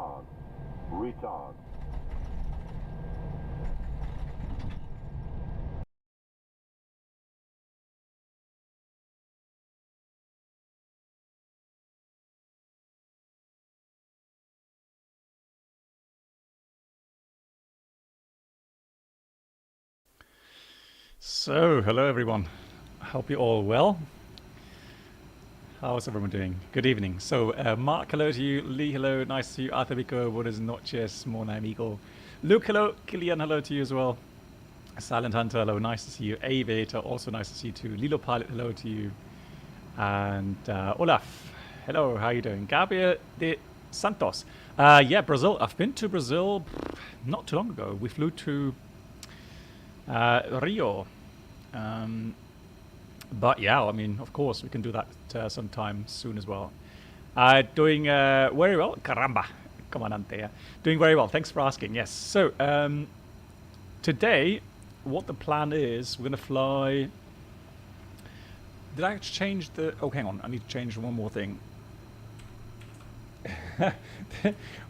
retard, retard. So, hello everyone. I hope you're all well. How's everyone doing? Good evening. So, Mark, hello to you. Lee, hello. Nice to see you. Arthur Vico, buenas noches, mon amigo. Luke, hello. Killian, hello to you as well. Silent Hunter, hello. Nice to see you. Aviator, also nice to see you too. Lilo Pilot, hello to you. And Olaf, hello. How are you doing? Gabriel de Santos. Yeah, Brazil. I've been to Brazil not too long ago. We flew to Rio. But yeah, I mean, of course, we can do that sometime soon as well. Doing very well. Caramba, comandante. Yeah. Doing very well. Thanks for asking. Yes. So today, what the plan is, we're gonna fly. Did I change the? Oh, hang on. I need to change one more thing.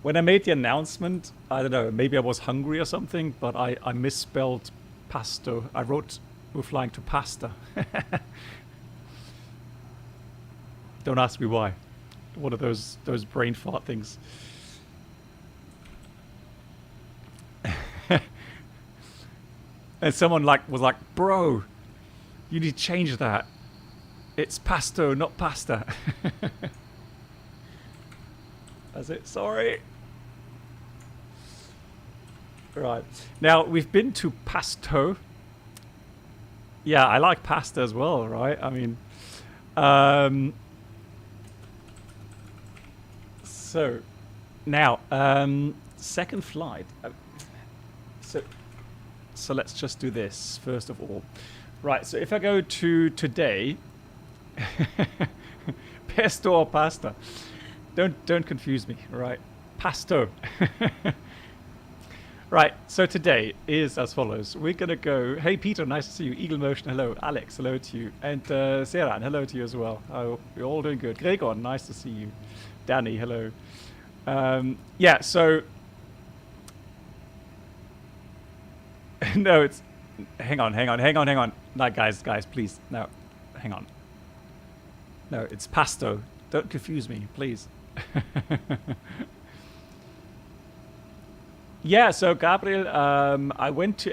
When I made the announcement, I don't know. Maybe I was hungry or something, but I misspelled Pasto. I wrote we're flying to Pasto. Don't ask me why. One of those brain fart things. And someone was like, bro, you need to change that. It's Pasto, not pasta. That's it. Sorry. Right. Now, we've been to Pasto. Yeah, I like pasta as well, right? I mean, so now, second flight. So let's just do this first of all. Right, so if I go to today, pesto or pasta? Don't confuse me, right? Pasto. Right, so today is as follows. We're going to go... Hey, Peter, nice to see you. Eagle Motion, hello. Alex, hello to you. And Seran, hello to you as well. Oh, you're all doing good. Gregor, nice to see you. Danny, hello. Yeah, so... No, it's... Hang on. No, guys, please. No, hang on. No, it's Pasto. Don't confuse me, please. Yeah, so Gabriel, I went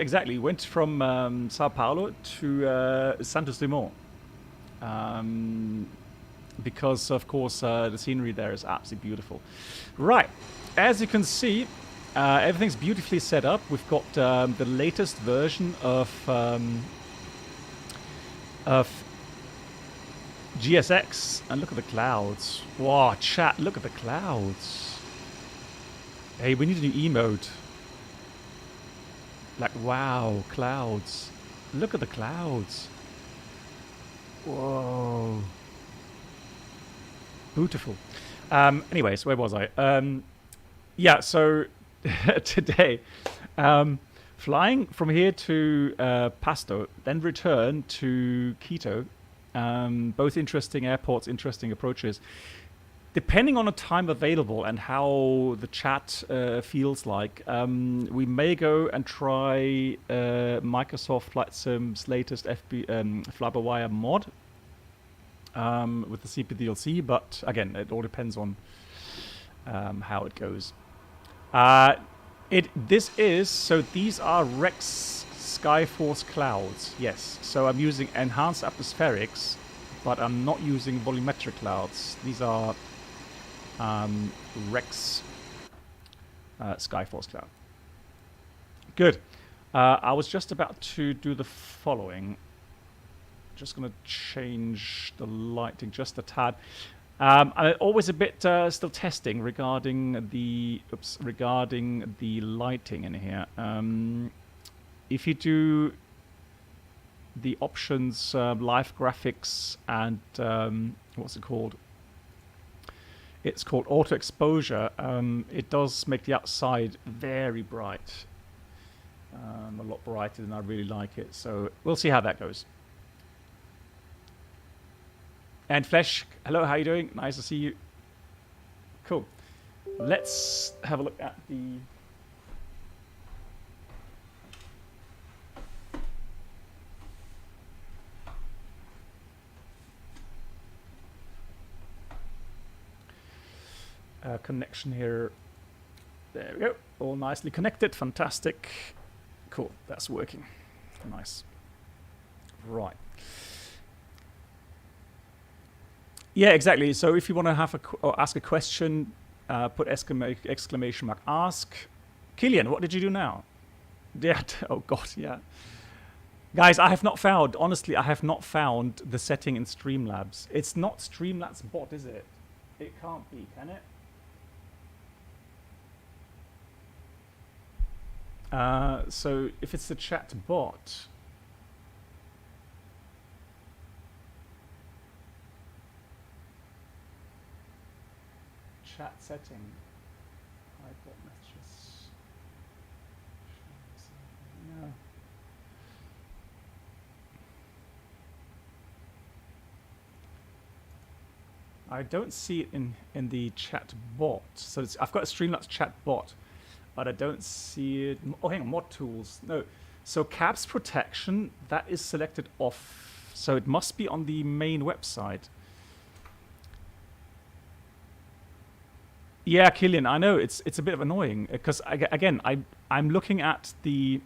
from Sao Paulo to Santos Dumont. Because, of course, the scenery there is absolutely beautiful. Right, as you can see, everything's beautifully set up. We've got the latest version of GSX. And look at the clouds. Wow, chat, look at the clouds. Hey, we need a new emote. Like, wow, clouds. Look at the clouds. Whoa. Beautiful. Anyways, where was I? Yeah, so today, flying from here to Pasto, then return to Quito. Both interesting airports, interesting approaches. Depending on the time available and how the chat feels like, we may go and try Microsoft Flight Sim's latest FlyBywire mod with the CPDLC, but again, it all depends on how it goes. So these are Rex Skyforce clouds, yes. So I'm using enhanced atmospherics, but I'm not using volumetric clouds. These are Rex Skyforce cloud. Good. I was just about to do the following. Just going to change the lighting just a tad. I'm always a bit still testing regarding the lighting in here. If you do the options, live graphics, and what's it called? It's called auto exposure. It does make the outside very bright, a lot brighter than I really like it. So we'll see how that goes. And Flesh, hello, how you doing? Nice to see you. Cool. let's have a look at the connection here. There we go. All nicely connected. Fantastic. Cool. That's working. Nice. Right. Yeah, exactly. So if you want to have or ask a question, put exclamation mark ask. Killian, what did you do now? Yeah. Oh God. Yeah. Guys, I have not found. Honestly, I have not found the setting in Streamlabs. It's not Streamlabs bot, is it? It can't be, can it? So if it's the chat bot, chat setting, iPod messages. Yeah. I don't see it in the chat bot. So I've got a Streamlabs chat bot, but I don't see it. Oh, hang on, mod tools. No. So caps protection, that is selected off. So it must be on the main website. Yeah, Killian, I know it's a bit of annoying because again, I'm looking at the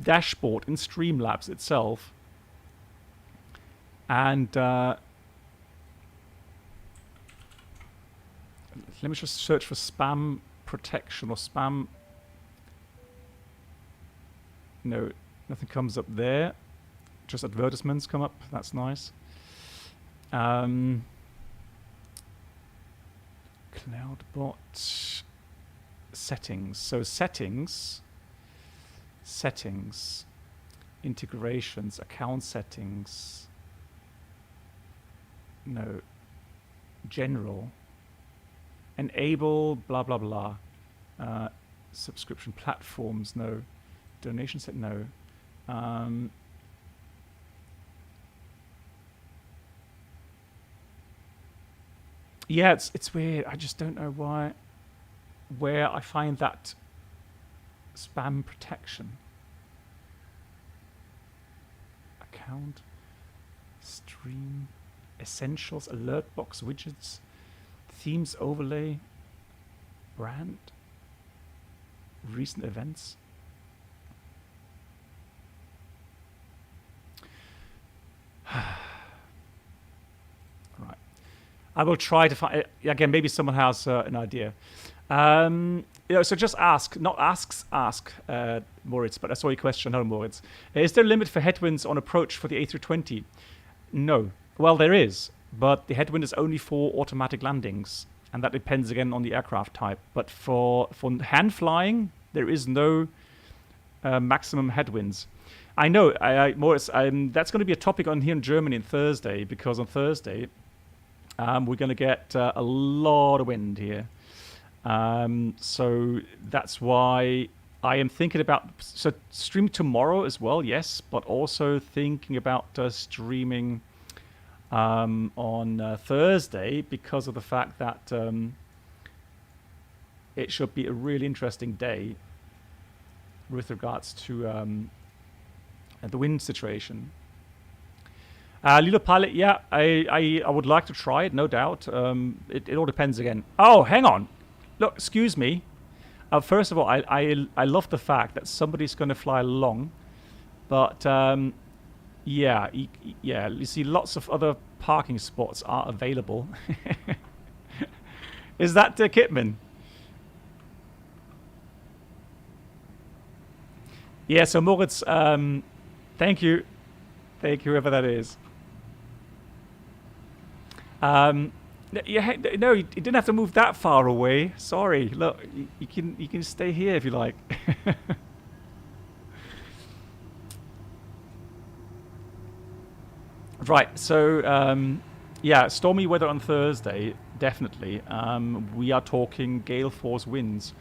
dashboard in Streamlabs itself, and let me just search for spam protection or spam. No, nothing comes up there. Just advertisements come up. That's nice. CloudBot settings. So settings, integrations, account settings. No, general. Enable, blah, blah, blah. Subscription platforms, no. Donation set, no. Yeah, it's weird. I just don't know where I find that spam protection. Account, stream, essentials, alert box, widgets, themes overlay, brand, recent events. Right. I will try to find, again, maybe someone has an idea. So just ask, not ask, Moritz, but I saw your question. Hello, Moritz. Is there a limit for headwinds on approach for the A320? No. Well, there is, but the headwind is only for automatic landings, and that depends again on the aircraft type. But for hand flying, there is no maximum headwinds. I know, Moritz, that's going to be a topic on here in Germany on Thursday, because on Thursday we're going to get a lot of wind here. So that's why I am thinking about stream tomorrow as well, yes, but also thinking about streaming on Thursday because of the fact that it should be a really interesting day with regards to the wind situation. Lilo Pilot, yeah, I would like to try it, no doubt. It all depends again. Oh, hang on. Look, excuse me. First of all, I love the fact that somebody's going to fly along. But, yeah, you see lots of other parking spots are available. Is that Kitman? Yeah, so Moritz, thank you. Thank you, whoever that is. Yeah, no, you didn't have to move that far away. Sorry. Look, you can stay here if you like. Right. So, yeah, stormy weather on Thursday, definitely. We are talking gale force winds.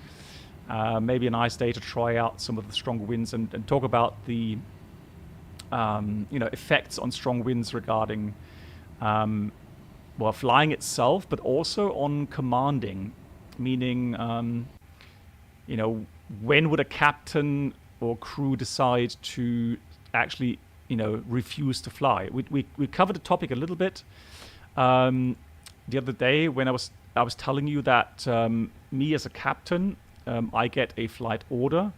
Maybe a nice day to try out some of the strong winds and talk about the effects on strong winds regarding flying itself, but also on commanding meaning, when would a captain or crew decide to actually, refuse to fly? We covered the topic a little bit the other day when I was telling you that me as a captain, I get a flight order.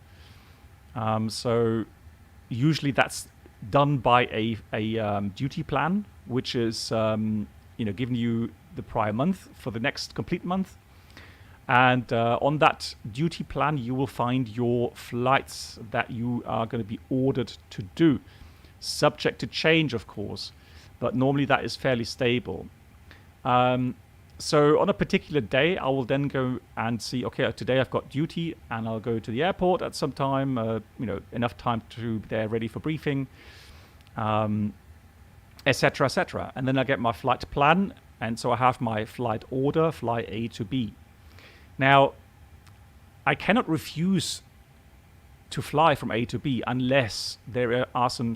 So usually that's done by a duty plan, which is giving you the prior month for the next complete month. And on that duty plan, you will find your flights that you are going to be ordered to do, subject to change, of course, but normally that is fairly stable. So on a particular day, I will then go and see, okay, today I've got duty, and I'll go to the airport at some time, enough time to be there ready for briefing, etc., etc. And then I get my flight plan, and so I have my flight order, fly A to B. Now, I cannot refuse to fly from A to B unless there are some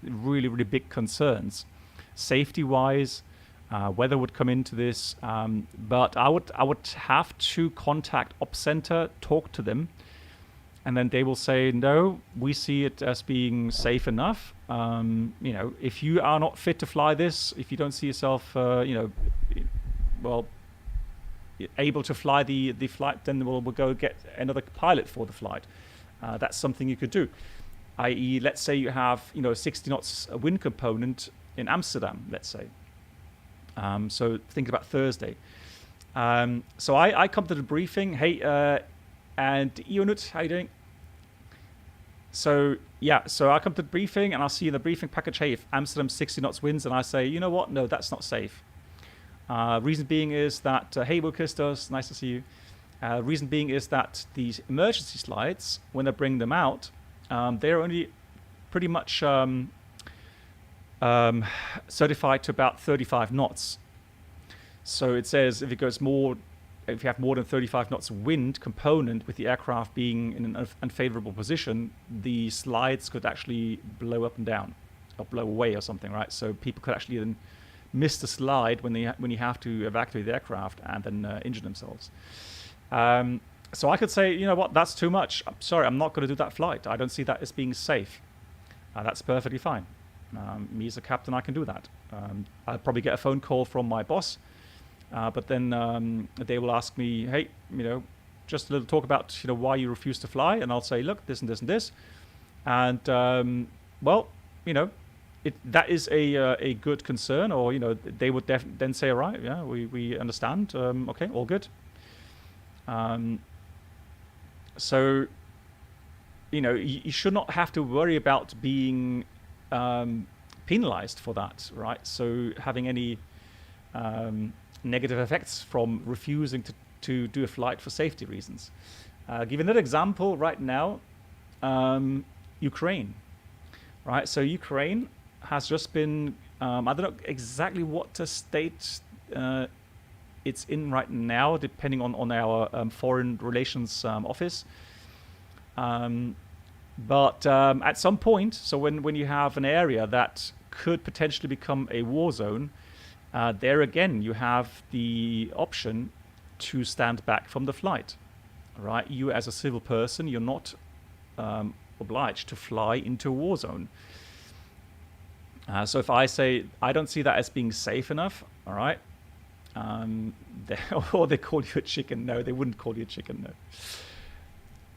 really, really big concerns, safety-wise. Weather would come into this, but I would have to contact Ops Center, talk to them, and then they will say, no, we see it as being safe enough. If you are not fit to fly this, if you don't see yourself, able to fly the flight, then we'll go get another pilot for the flight. That's something you could do. I.e., let's say you have 60 knots wind component in Amsterdam, let's say. So think about Thursday. So I come to the briefing. Hey, and Ionut, how you doing? So I come to the briefing and I'll see in the briefing package, hey, if Amsterdam 60 knots winds, and I say, you know what? No, that's not safe. Reason being is that, hey, Wilkistos, nice to see you. Reason being is that these emergency slides, when I bring them out, they're only pretty much certified to about 35 knots. So it says if you have more than 35 knots wind component with the aircraft being in an unfavorable position, the slides could actually blow up and down or blow away or something, right? So people could actually then miss the slide when you have to evacuate the aircraft and then injure themselves. So I could say, you know what, that's too much. I'm sorry, I'm not going to do that flight. I don't see that as being safe. That's perfectly fine. Me as a captain, I can do that. I'll probably get a phone call from my boss, but then they will ask me, hey, just a little talk about why you refuse to fly, and I'll say, look, this and this and this, and that is a good concern, or they would then say, all right, yeah, we understand, okay, all good. So you should not have to worry about being penalized for that, right? So having any negative effects from refusing to do a flight for safety reasons. Give another example right now, Ukraine, right? So Ukraine has just been, I don't know exactly what state it's in right now, depending on our foreign relations office. But at some point, so when you have an area that could potentially become a war zone, there again you have the option to stand back from the flight. Right? You as a civil person, you're not obliged to fly into a war zone. So if I say I don't see that as being safe enough, all right, or they call you a chicken. No, they wouldn't call you a chicken. No.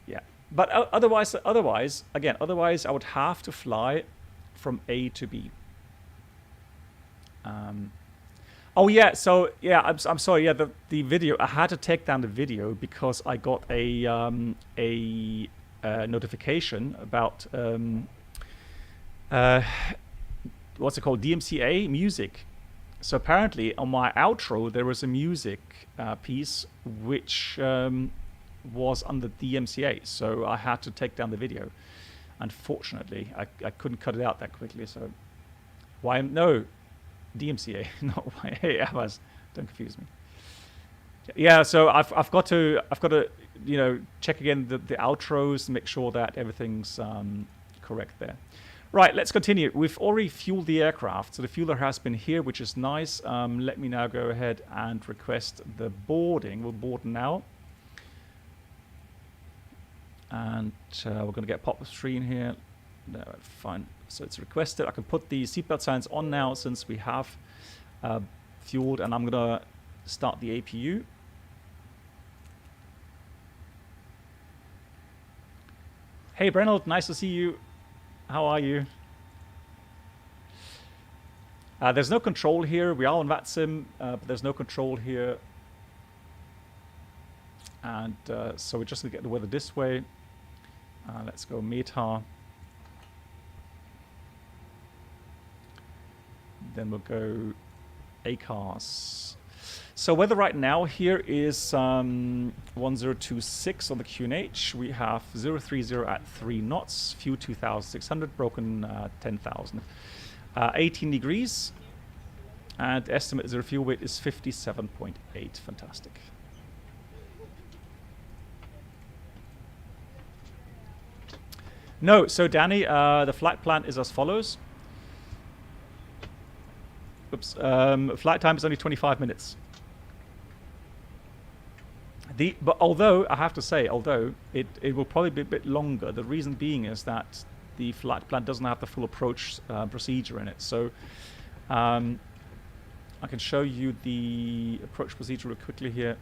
Yeah. But otherwise, I would have to fly from A to B. Oh yeah, so yeah, I'm sorry. Yeah, the video. I had to take down the video because I got a notification about what's it called? DMCA music. So apparently, on my outro, there was a music piece which was under DMCA, so I had to take down the video. Unfortunately, I couldn't cut it out that quickly. So why no DMCA, not YAVAS? Don't confuse me. Yeah, so I've got to check again the outros and make sure that everything's correct there. Right, let's continue. We've already fueled the aircraft, so the fueler has been here, which is nice. Let me now go ahead and request the boarding. We'll board now. And we're going to get pop screen here. No, fine. So it's requested. I can put the seatbelt signs on now since we have fueled, and I'm going to start the APU. Hey, Brenold, nice to see you. How are you? There's no control here. We are on VATSIM, but there's no control here. And so we're just going to get the weather this way. Let's go META. Then we'll go ACARS. So weather right now here is 1026 on the QNH. We have 030 at 3 knots, fuel 2600, broken 10,000. 18 degrees, and estimate zero fuel weight is 57.8. Fantastic. No, so Danny, the flight plan is as follows. Oops, flight time is only 25 minutes. But although, I have to say, although it will probably be a bit longer, the reason being is that the flight plan doesn't have the full approach procedure in it. So I can show you the approach procedure real quickly here.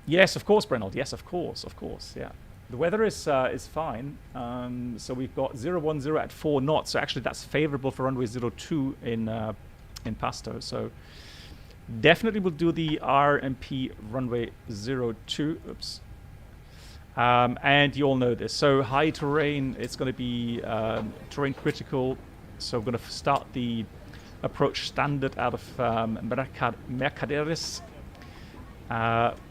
Yes, of course, Brenold. Yes, of course, yeah. The weather is fine. So we've got 010 at 4 knots. So actually that's favorable for runway 02 in Pasto. So definitely we'll do the RMP runway 02. Oops. And you all know this. So high terrain, it's going to be terrain critical. So we're going to start the approach standard out of Mercaderes.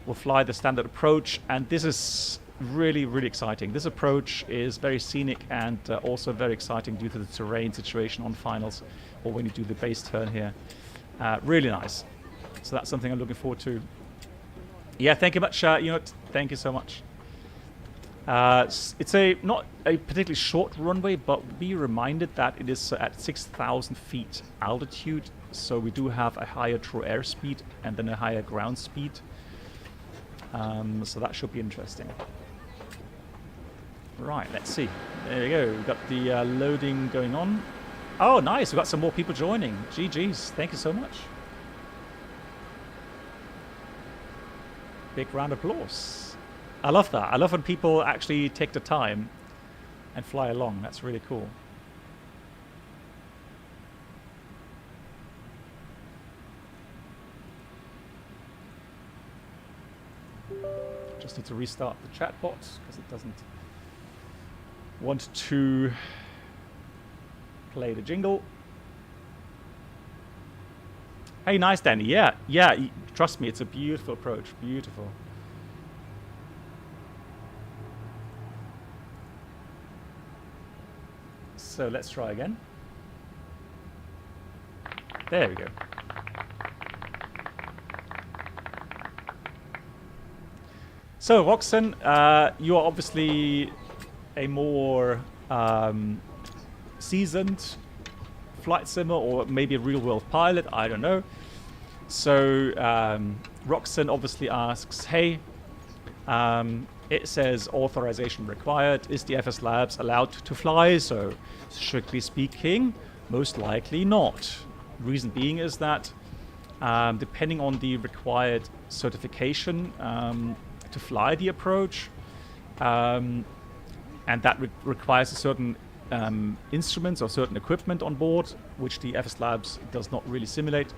We'll fly the standard approach, and this is really, really exciting. This approach is very scenic and also very exciting due to the terrain situation on finals, or when you do the base turn here. Really nice. So that's something I'm looking forward to. Yeah, thank you much. Thank you so much. It's not a particularly short runway, but be reminded that it is at 6,000 feet altitude, so we do have a higher true airspeed and then a higher ground speed. So that should be interesting. Right, let's see. There we go. We've got the loading going on. Oh, nice. We've got some more people joining. GG's. Thank you so much. Big round of applause. I love that. I love when people actually take the time and fly along. That's really cool. Just need to restart the chat bot because it doesn't want to play the jingle. Hey, nice, Danny. Yeah, trust me, it's a beautiful approach. Beautiful. So let's try again. There we go. So, Roxanne, you are obviously a more seasoned flight simmer, or maybe a real-world pilot, I don't know. So, Roxanne obviously asks, hey, it says authorization required. Is the FSlabs allowed to fly? So, strictly speaking, most likely not. Reason being is that depending on the required certification to fly the approach, and that requires a certain instruments or certain equipment on board, which the FSlabs does not really simulate.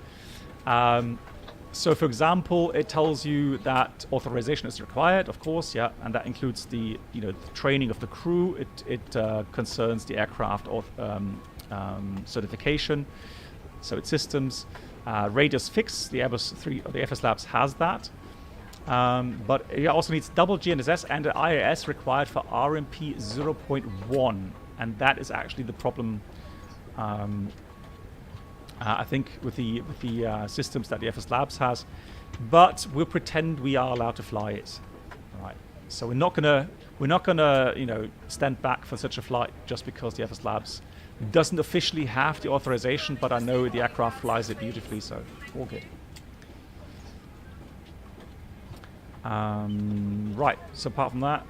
So, for example, it tells you that authorization is required, of course, yeah, and that includes the the training of the crew. It concerns the aircraft certification, so its systems, radius fix. The Airbus 3 or the FSlabs has that, but it also needs double GNSS and an IAS required for RMP 0.1, and that is actually the problem. I think with the systems that the FSlabs has, but we'll pretend we are allowed to fly it. All right. So we're not gonna we're not going to, you know, stand back for such a flight just because the FSlabs doesn't officially have the authorization, but I know the aircraft flies it beautifully, so all good. Right, so apart from that,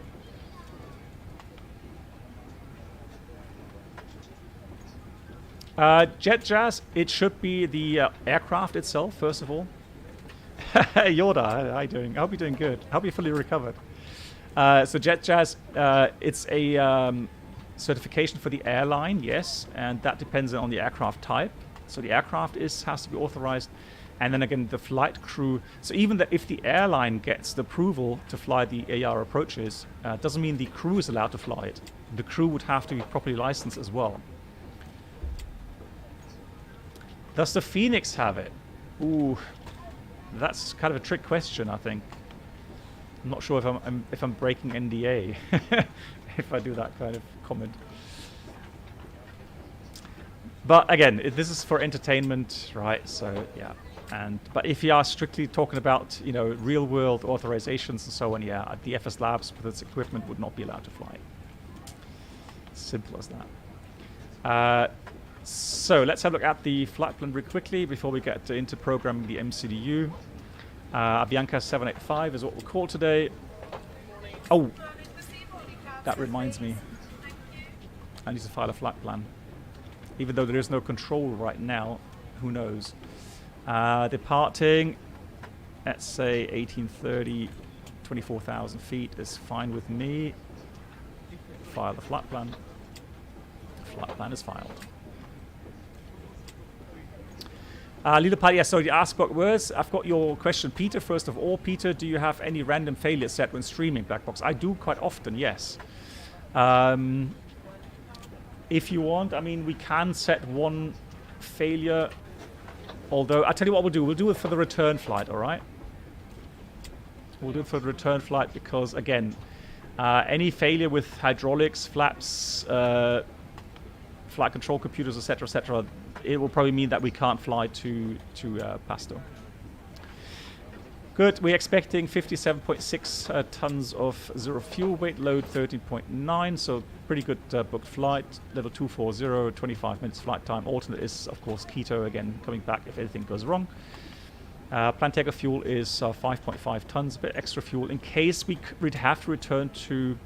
Jet Jazz, it should be the aircraft itself, first of all. Yoda, how are you doing? I hope you're doing good. I hope you're fully recovered. So Jet Jazz, it's a certification for the airline, yes, and that depends on the aircraft type. So the aircraft has to be authorized, and then again the flight crew. So even if the airline gets the approval to fly the AR approaches, doesn't mean the crew is allowed to fly it. The crew would have to be properly licensed as well. Does the Phoenix have it? Ooh, that's kind of a trick question, I think. I'm not sure if I'm breaking NDA if I do that kind of comment. But again, this is for entertainment, right? So yeah. But if you are strictly talking about, you know, real world authorizations and so on, yeah, the FSlabs with its equipment would not be allowed to fly. Simple as that. So let's have a look at the flight plan really quickly before we get into programming the MCDU. Avianca 785 is what we'll call today. Oh, that reminds me. I need to file a flight plan. Even though there is no control right now, who knows? Departing, let's say 1830, 24,000 feet is fine with me. File the flight plan. The flight plan is filed. Little Party, yeah, sorry, the ask block words. I've got your question, Peter. First of all, Peter, do you have any random failures set when streaming Blackbox? I do quite often, yes. If you want, I mean, we can set one failure. Although, I'll tell you what we'll do. We'll do it for the return flight, all right? We'll do it for the return flight because, again, any failure with hydraulics, flaps, flight control computers, etc., it will probably mean that we can't fly to Pasto. Good. We're expecting 57.6 tons of zero fuel weight, load 13.9, so pretty good booked flight. Level 240, 25 minutes flight time. Alternate is, of course, Quito, again, coming back if anything goes wrong. Planned takeoff fuel is 5.5 tons, a bit extra fuel in case we'd have to return to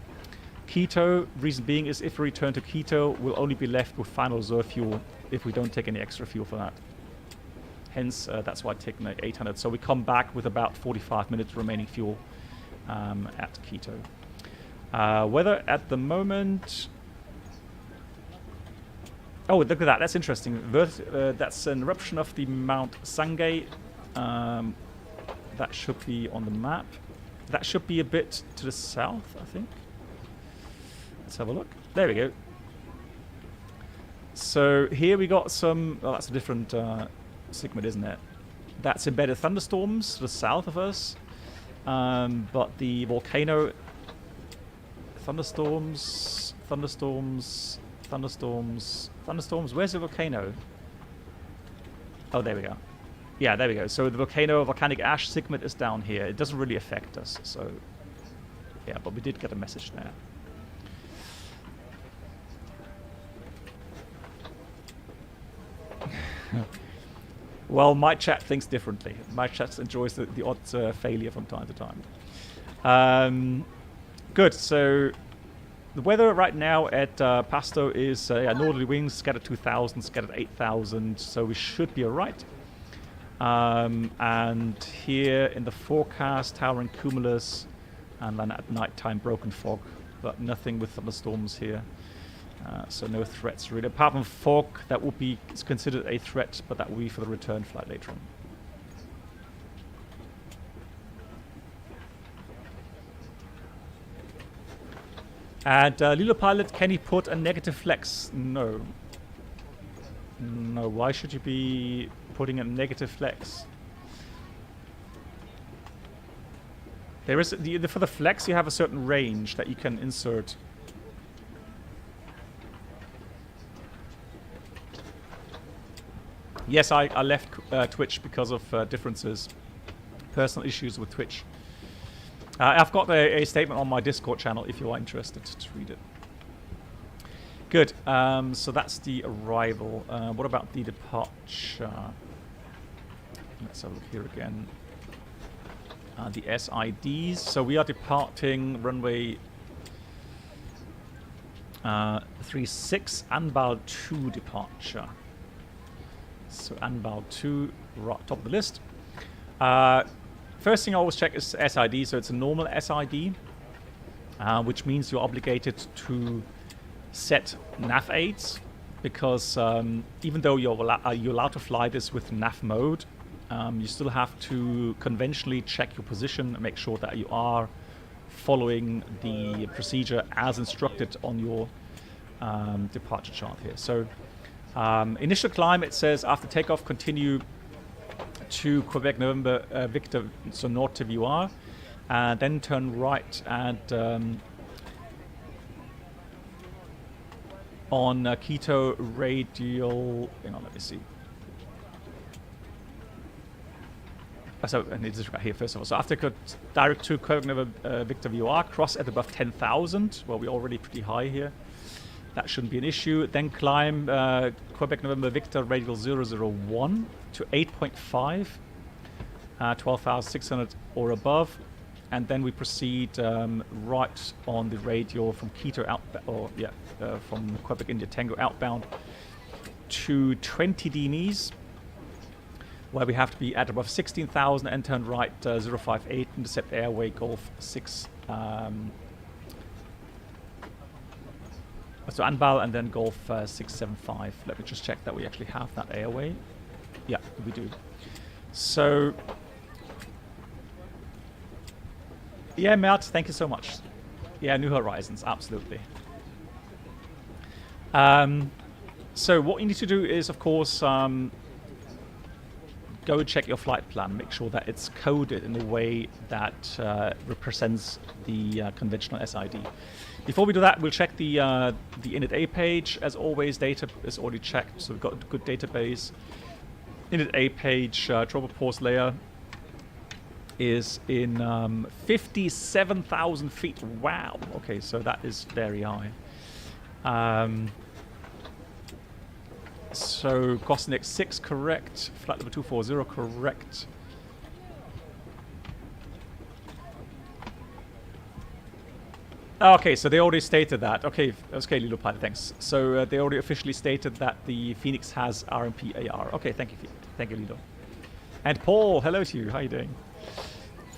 Quito. Reason being is if we return to Quito, we'll only be left with final reserve fuel if we don't take any extra fuel for that. Hence, that's why I've taken the 800. So we come back with about 45 minutes remaining fuel at Quito. Weather at the moment... Oh, look at that. That's interesting. That's an eruption of the Mount Sangay. That should be on the map. That should be a bit to the south, I think. Let's have a look. There we go. So here we got some... Oh, that's a different segment, isn't it? That's embedded thunderstorms to the south of us. But the volcano... Thunderstorms... Thunderstorms... Thunderstorms... Thunderstorms... Where's the volcano? Oh, there we go. Yeah, there we go. So the volcanic ash segment is down here. It doesn't really affect us, so... Yeah, but we did get a message there. Well, my chat thinks differently. My chat enjoys the odd failure from time to time. Good, so the weather right now at Pasto is northerly winds, scattered 2,000, scattered 8,000, so we should be alright. And here in the forecast, towering cumulus, and then at night time broken fog, but nothing with thunderstorms here. So no threats really. Apart from fog, that would be considered a threat, but that will be for the return flight later on. And Lilo Pilot, can he put a negative flex? No. No, why should you be putting a negative flex? There is for the flex, you have a certain range that you can insert. Yes, I left Twitch because of differences, personal issues with Twitch. I've got a statement on my Discord channel if you are interested to read it. Good. So that's the arrival. What about the departure? Let's have a look here again. The SIDs. So we are departing runway 36, Anbal 2 departure. So Anbal 2, right top of the list. First thing I always check is SID. So it's a normal SID, which means you're obligated to set nav aids, because even though you're allowed to fly this with nav mode, you still have to conventionally check your position and make sure that you are following the procedure as instructed on your departure chart here. So initial climb, it says after takeoff continue to Quebec November Victor, so north to VR, and then turn right and on Quito radial. Hang on, let me see. So I need to right here first of all. So after direct to Quebec November Victor VR, cross at above 10,000. Well, we're already pretty high here. That shouldn't be an issue. Then climb Quebec November Victor radial 001 to 8.5, 12,600 or above. And then we proceed right on the radial from Quito from Quebec India Tango outbound to 20 DMEs, where we have to be at above 16,000 and turn right 058, intercept airway Golf 6. So Anbal and then Golf 675. Let me just check that we actually have that airway. Yeah, we do. So yeah, Matt, thank you so much. Yeah, New Horizons, absolutely. So what you need to do is, of course, go check your flight plan. Make sure that it's coded in a way that represents the conventional SID. Before we do that, we'll check the init A page. As always, data is already checked, so we've got a good database. Init A page, tropopause layer is in 57,000 feet. Wow. Okay, so that is very high. So cost index 6 correct, flight level 240 correct. Okay, so they already stated that. Okay, Lilo Pilot, thanks. So they already officially stated that the Phoenix has RMP AR. Okay, thank you, Lilo. And Paul, hello to you. How are you doing?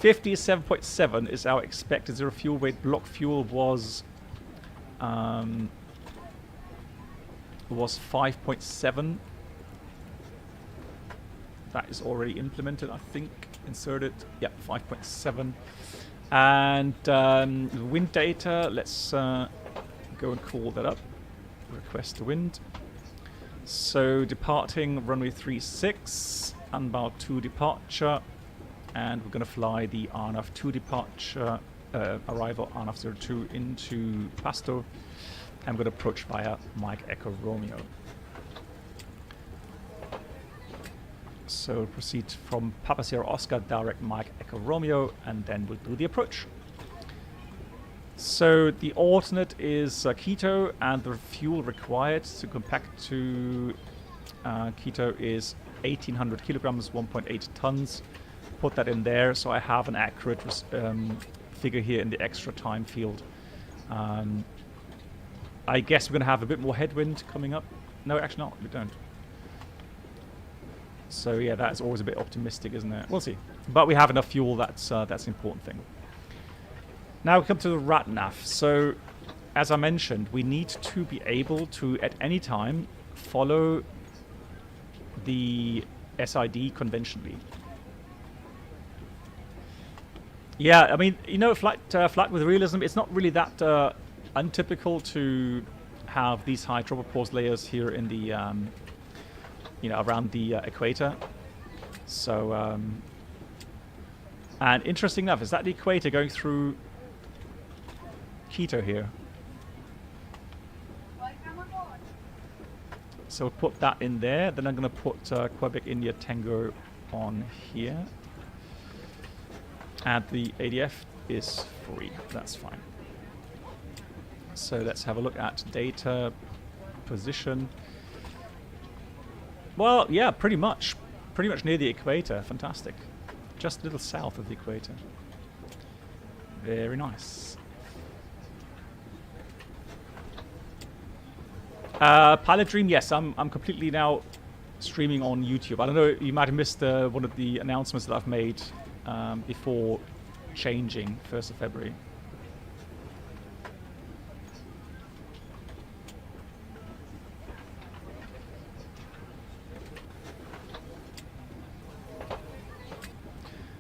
57.7 is our expected zero fuel weight. Block fuel was 5.7. That is already implemented, I think. Inserted. Yeah, 5.7. And wind data, let's go and call that up. Request the wind. So departing runway 36, Anbal 2 departure, and we're going to fly the RNAV 2 departure, arrival RNAV 02 into Pasto. I'm going to approach via Mike Echo Romeo. So proceed from Papa Sierra Oscar, direct Mike Echo Romeo, and then we'll do the approach. So the alternate is Quito, and the fuel required to come back to Quito is 1,800 kilograms, 1.8 tons. Put that in there, so I have an accurate figure here in the extra time field. I guess we're going to have a bit more headwind coming up. No, actually not. We don't. So yeah, that's always a bit optimistic, isn't it? We'll see. But we have enough fuel. That's the important thing. Now we come to the RATNAV. So, as I mentioned, we need to be able to, at any time, follow the SID conventionally. Yeah, I mean, you know, flight with realism, it's not really that untypical to have these high tropopause layers here in the, around the equator. So, and interesting enough, is that the equator going through Quito here? So we'll put that in there. Then I'm going to put Quebec India Tango on here. Add the ADF is free. That's fine. So let's have a look at data, position. Well, yeah, pretty much near the equator. Fantastic. Just a little south of the equator. Very nice. Pilot Dream, yes, I'm completely now streaming on YouTube. I don't know, you might have missed one of the announcements that I've made before changing 1st of February.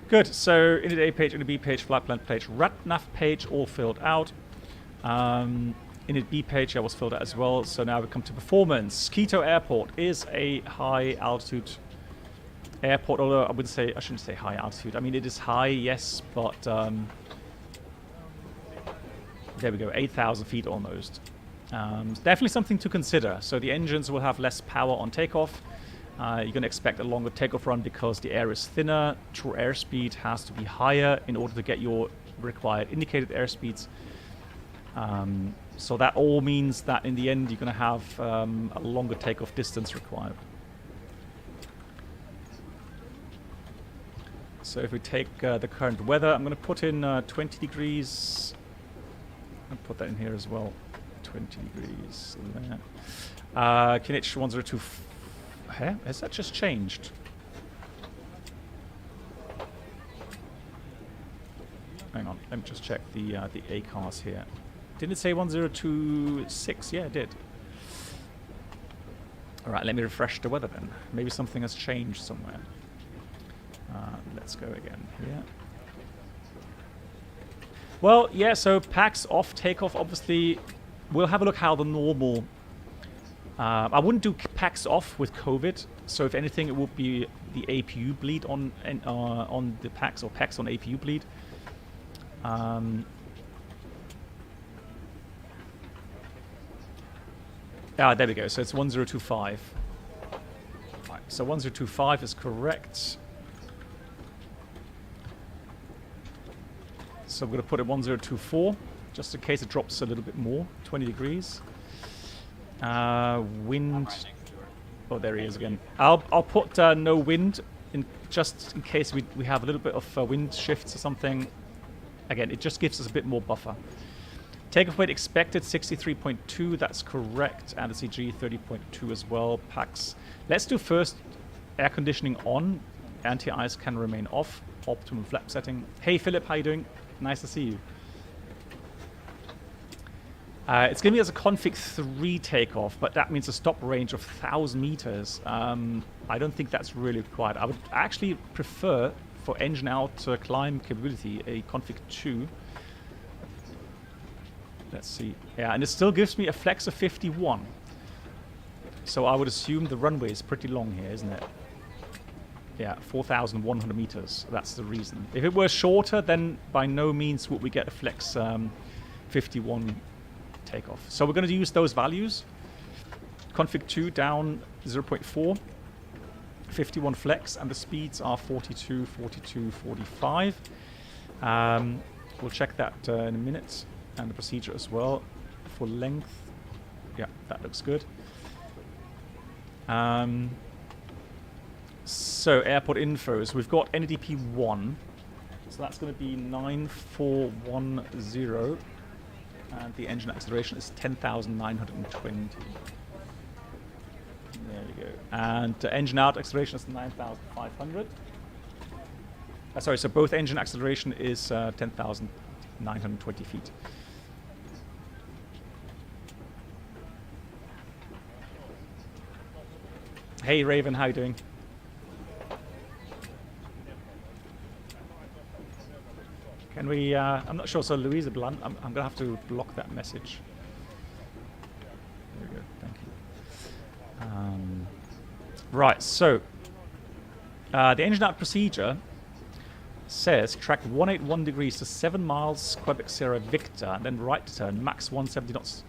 Good, so init A page, init B page, flight plan page, RATNAV page, all filled out. Init B page was filled out as well, so now we come to performance. Quito Airport is a high altitude airport, although I shouldn't say high altitude. I mean, it is high, yes, but there we go, 8,000 feet almost. Definitely something to consider. So the engines will have less power on takeoff. You're going to expect a longer takeoff run because the air is thinner. True airspeed has to be higher in order to get your required indicated airspeeds. So that all means that in the end you're going to have a longer takeoff distance required. So if we take the current weather, I'm going to put in 20 degrees. I'll put that in here as well. 20 degrees there. Kinich 102. Has that just changed? Hang on, let me just check the ACARS here. Didn't it say 1026? Yeah, it did. Alright, let me refresh the weather then. Maybe something has changed somewhere. Let's go again here. Well, yeah, so PAX off takeoff, obviously. We'll have a look how the normal... I wouldn't do PAX off with COVID, so if anything, it would be the APU bleed on the PAX, or PAX on APU bleed. There we go. So it's 1025. Right, so 1025 is correct. So I'm going to put it 1024, just in case it drops a little bit more. 20 degrees. Wind. Oh, there he is again. I'll put no wind in, just in case we have a little bit of wind shifts or something. Again, it just gives us a bit more buffer. Takeoff weight expected 63.2. That's correct. And the CG 30.2 as well. PAX. Let's do first air conditioning on. Anti-ice can remain off. Optimum flap setting. Hey Philip, how you doing? Nice to see you. It's giving us a config 3 takeoff, but that means a stop range of 1,000 meters. I don't think that's really required. I would actually prefer, for engine out climb capability, a config 2. Let's see. Yeah, and it still gives me a flex of 51. So I would assume the runway is pretty long here, isn't it? Yeah, 4,100 meters. That's the reason. If it were shorter, then by no means would we get a flex 51 takeoff. So we're going to use those values. Config 2 down 0.4, 51 flex, and the speeds are 42, 42, 45. We'll check that in a minute, and the procedure as well. For length, yeah, that looks good. So airport infos, we've got NADP 1, so that's going to be 9410. And the engine acceleration is 10,920. There we go. And engine out acceleration is 9,500. Sorry, so both engine acceleration is 10,920 feet. Hey Raven, how you doing? Can we, I'm not sure, so Louisa Blunt, I'm going to have to block that message. There we go, thank you. Right, so, the engine out procedure says track 181 degrees to 7 miles, Quebec Sierra Victor, and then right turn, max 170 knots,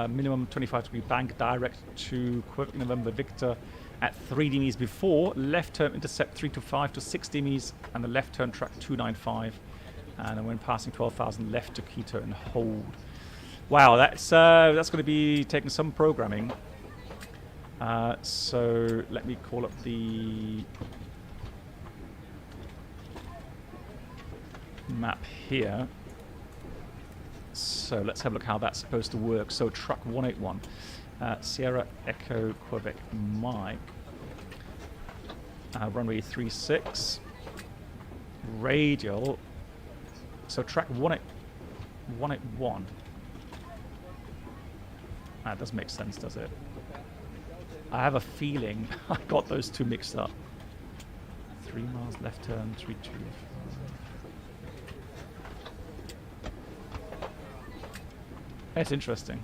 minimum 25 degree bank, direct to Quebec November Victor at 3 dms before, left turn intercept 325 to 6 dms, and the left turn track 295. And then when passing 12,000 left to Quito and hold. Wow, that's going to be taking some programming. So let me call up the map here. So let's have a look how that's supposed to work. So truck 181, Sierra Echo Quebec Mike, runway 36, radial. So track 181. That doesn't make sense, does it? I have a feeling I got those two mixed up. 3 miles left turn, 325. It's interesting.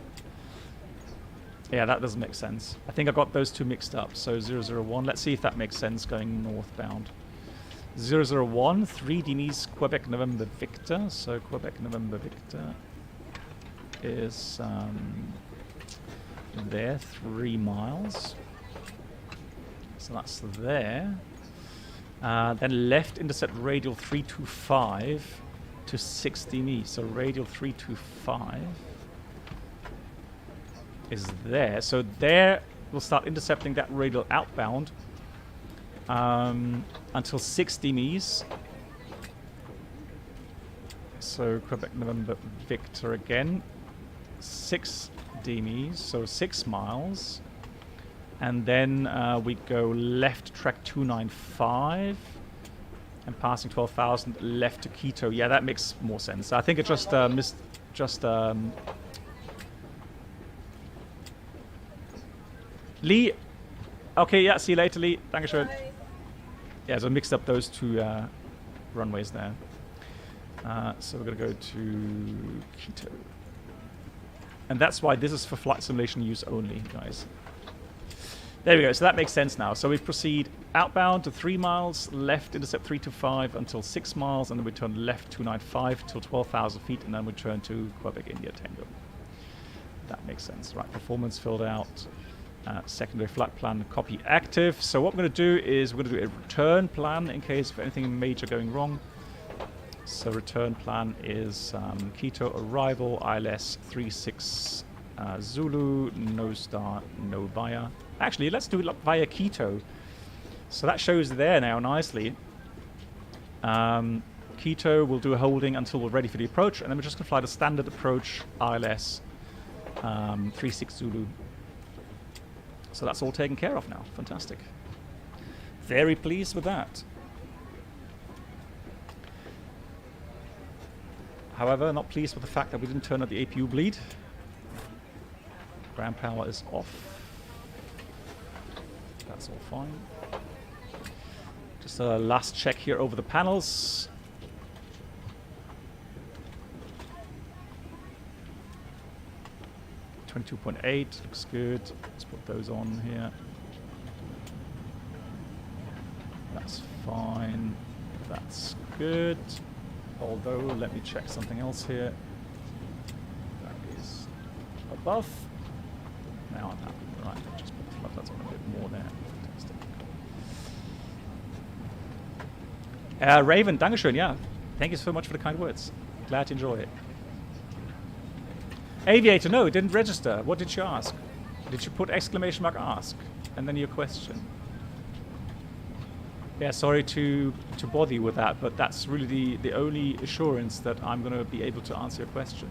Yeah, that doesn't make sense. I think I got those two mixed up. So 001, let's see if that makes sense going northbound. 001, 3 Denise, Quebec November Victor. So Quebec November Victor is there, 3 miles. So that's there. Then left intercept radial 325 to 60 me. So radial 325 is there. So there we'll start intercepting that radial outbound until 60 Ms. So Quebec November Victor again, 6 DMEs, so 6 miles. And then we go left track 295 and passing 12,000 left to Quito. Yeah, that makes more sense. I think it just missed Lee. Okay, yeah, see you later, Lee. Dankeschön. Yeah, so I mixed up those two runways there. So we're going to go to Quito. And that's why this is for flight simulation use only, guys. There we go. So that makes sense now. So we proceed outbound to 3 miles, left intercept 325 until 6 miles, and then we turn left 295 till 12,000 feet, and then we turn to Quebec India Tango. That makes sense. Right, performance filled out. Secondary flight plan copy active. So what we're going to do is we're going to do a return plan in case of anything major going wrong. So return plan is Quito arrival, ILS 36 Zulu, no star, no via. Actually, let's do it via Quito. So that shows there now nicely. Quito will do a holding until we're ready for the approach, and then we're just going to fly the standard approach ILS 36 Zulu. So that's all taken care of now. Fantastic. Very pleased with that. However, not pleased with the fact that we didn't turn up the APU bleed. Ground power is off. That's all fine. Just a last check here over the panels. .8 looks good. Let's put those on here. That's fine. That's good. Although, let me check something else here. That is above. Now I'm happy. Right, just put the fluff that's on a bit more there. Fantastic. Raven, Dankeschön, yeah. Thank you so much for the kind words. Glad to enjoy it. Aviator, no, it didn't register. What did you ask? Did you put exclamation mark ask? And then your question. Yeah, sorry to bother you with that, but that's really the only assurance that I'm going to be able to answer your question.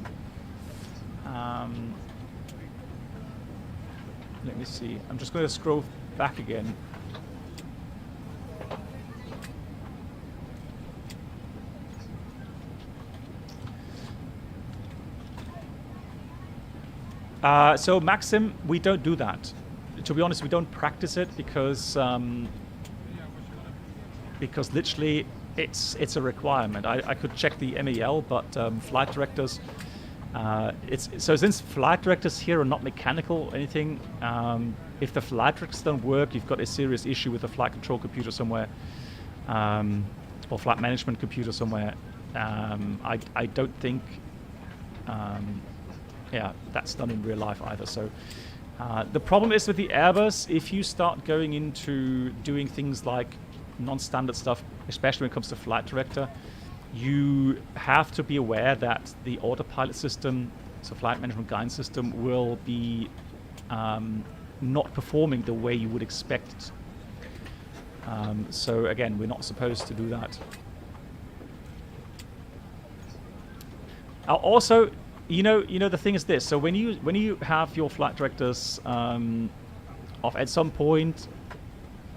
Let me see. I'm just going to scroll back again. So Maxim, we don't do that. To be honest, we don't practice it because literally it's a requirement. I could check the MEL, but flight directors, so since flight directors here are not mechanical or anything, if the flight directors don't work, you've got a serious issue with the flight control computer somewhere, or flight management computer somewhere. I don't think. Yeah, that's done in real life either. So the problem is with the Airbus, if you start going into doing things like non-standard stuff, especially when it comes to flight director, you have to be aware that the autopilot system, so flight management guidance system, will be not performing the way you would expect it. So again, we're not supposed to do that. Also, you know, the thing is this. So when you have your flight directors off at some point,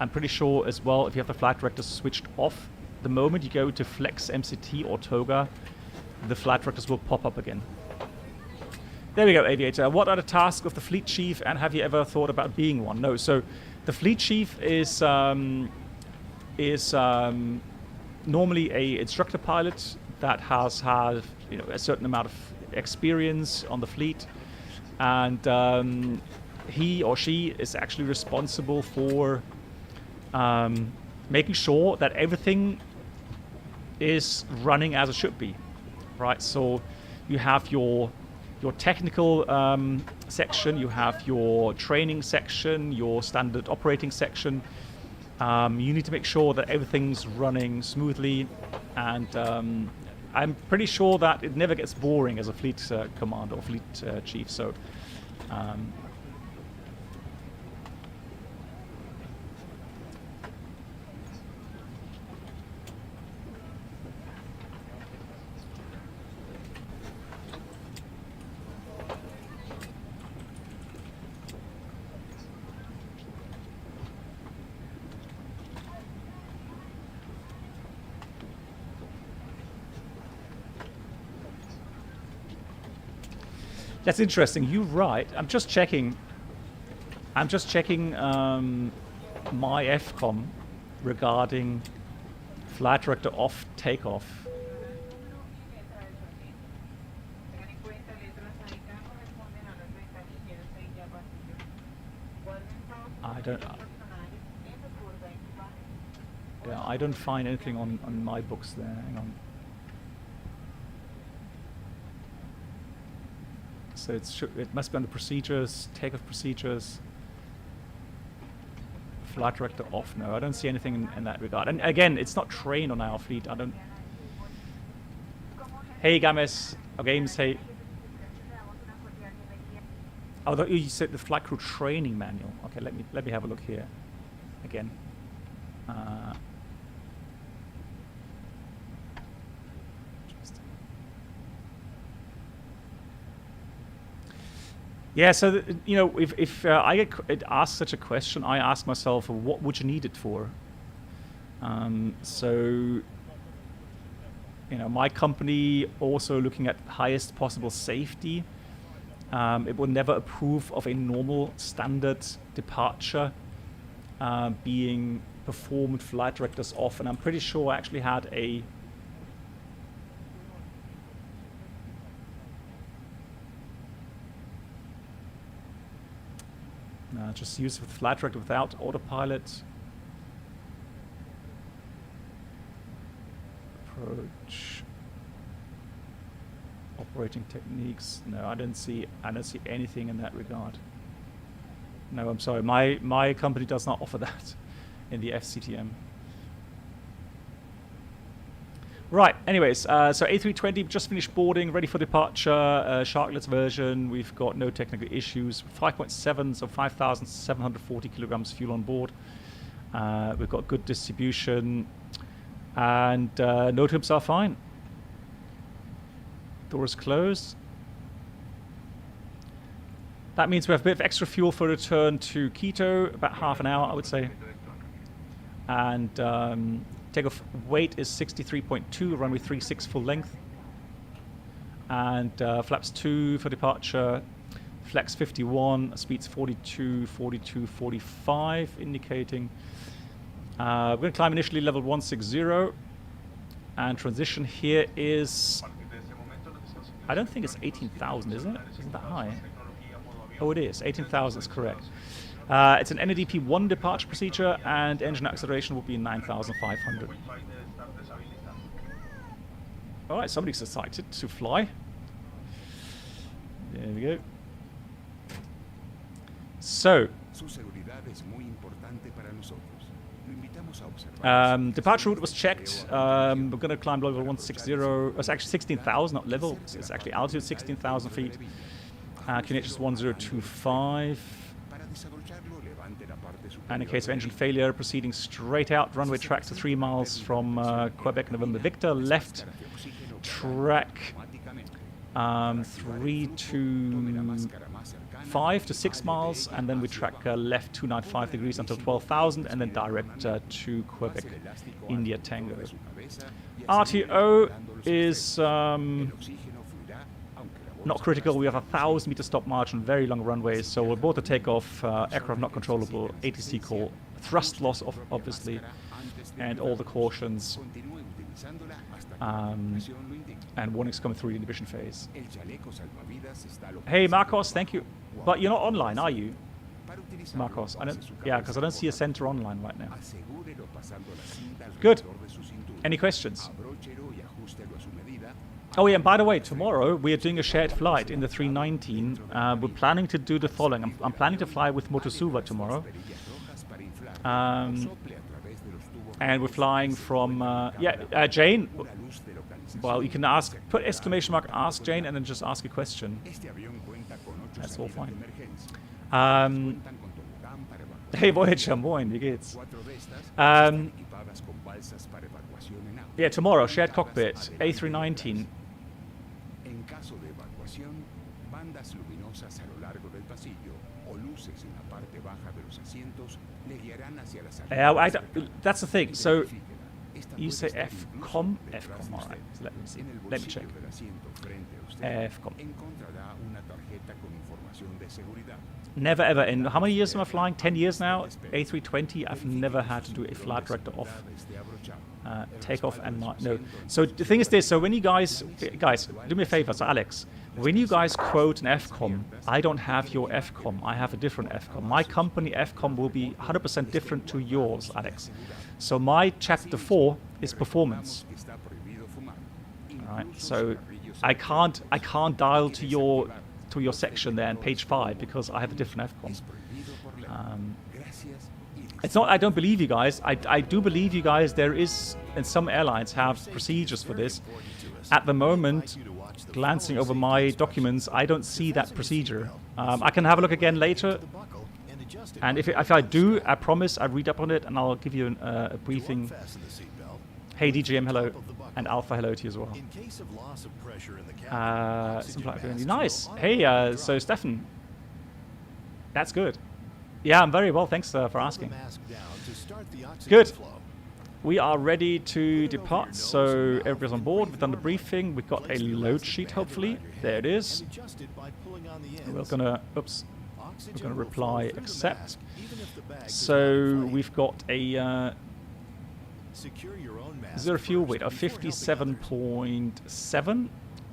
I'm pretty sure as well, if you have the flight directors switched off, the moment you go to Flex MCT or Toga, the flight directors will pop up again. There we go, Aviator. What are the tasks of the fleet chief, and have you ever thought about being one? No. So the fleet chief is normally a instructor pilot that has had a certain amount of experience on the fleet, and he or she is actually responsible for making sure that everything is running as it should be, right? So you have your technical section, you have your training section, your standard operating section. You need to make sure that everything's running smoothly, and I'm pretty sure that it never gets boring as a fleet commander or fleet chief. So that's interesting. You're right. I'm just checking my FCOM regarding flight director off takeoff. I don't find anything on my books there. Hang on. So it must be on the procedures, takeoff procedures. Flight director off. No, I don't see anything in that regard. And again, it's not trained on our fleet. I don't. Hey, Games. Oh, Games. Hey. Oh, you said the flight crew training manual. Okay, let me have a look here. Again. Yeah, so if I get asked such a question, I ask myself, what would you need it for? So my company also looking at highest possible safety. It will never approve of a normal standard departure being performed flight directors off, and I'm pretty sure I actually had a just use with flight director without autopilot. Approach. Operating techniques. No, I don't see anything in that regard. No, I'm sorry. My company does not offer that in the FCTM. Right, anyways, so A320 just finished boarding, ready for departure, Sharklets version. We've got no technical issues. 5.7, so 5,740 kilograms fuel on board. We've got good distribution, and no trips are fine. Doors closed. That means we have a bit of extra fuel for return to Quito, about half an hour, I would say. And takeoff weight is 63.2, runway 36 full length. And flaps 2 for departure, flex 51, speeds 42, 42, 45, indicating. We're going to climb initially level 160. And transition here is, I don't think it's 18,000, is it? Isn't that high? Oh, it is. 18,000 is correct. It's an NADP 1 departure procedure, and engine acceleration will be 9,500. Alright, somebody's excited to fly. There we go. So, Departure route was checked. We're going to climb level 160. It's actually 16,000, not level. It's actually altitude 16,000 feet. QNH is 1025. And in case of engine failure, proceeding straight out, runway track to 3 miles from Quebec November Victor. Left track 3 to 5 to 6 miles, and then we track left 295 degrees until 12,000, and then direct to Quebec, India Tango. RTO is not critical. We have a 1,000-meter stop margin, very long runways, so we're about to take off. Aircraft not controllable, ATC call, thrust loss, obviously, and all the cautions. And warnings coming through the inhibition phase. Hey, Marcos, thank you. But you're not online, are you? Marcos, yeah, because I don't see a center online right now. Good. Any questions? Oh yeah, and by the way, tomorrow we are doing a shared flight in the 319. We're planning to do the following. I'm planning to fly with Motosuva tomorrow. And we're flying from, Jane. Well, you can ask, put exclamation mark, ask Jane, and then just ask a question. That's all fine. Hey Voyager, moin, wie geht's? Yeah, tomorrow, shared cockpit, A319. That's the thing. So you say FCOM? FCOM, all right. So let me see. Let me check. FCOM. Never ever in how many years am I flying? 10 years now. A320. I've never had to do a flight director off. Takeoff and no. So the thing is this. So when you guys, do me a favor. So Alex, when you guys quote an FCOM, I don't have your FCOM. I have a different FCOM. My company FCOM will be 100% different to yours, Alex. So my chapter 4 is performance. All right. So I can't dial to your section there on page 5 because I have a different FCOM. It's not I don't believe you guys. I do believe you guys. There is, and some airlines have procedures for this. At the moment, glancing over my documents, I don't see that procedure. I can have a look again later. And if I do, I promise I read up on it and I'll give you a briefing. Hey DGM, hello. And Alpha, hello to you as well. Nice. Hey, so Stefan. That's good. Yeah, I'm very well. Thanks for asking. Good. We are ready to depart, so everybody's on board. We've done the briefing. We've got a load sheet, hopefully. There it is. We're gonna, we're gonna reply accept. So we've got a zero fuel weight of 57.7.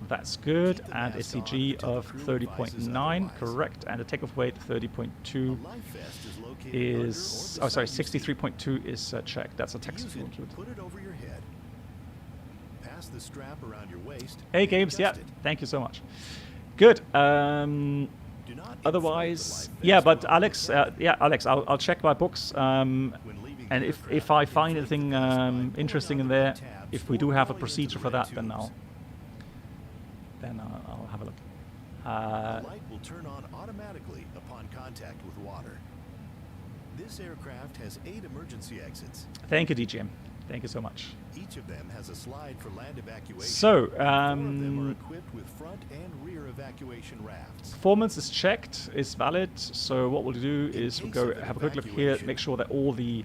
That's good, and a CG of 30.9, correct, and a takeoff weight 30.2 is, 63.2 is checked. That's a Texas include. Hey Games, yeah, thank you so much. Good. Otherwise, yeah, but Alex, Alex, I'll check my books, and if I find anything interesting in there, if we do have a procedure for that, then I'll have a look. The light will turn on automatically upon contact with water. This aircraft has 8 emergency exits. Thank you, DGM. Thank you so much. Each of them has a slide for land evacuation. So, 4 of them are equipped with front and rear evacuation rafts. Performance is checked, is valid. So what we'll do is we'll go have a quick look here, make sure that all the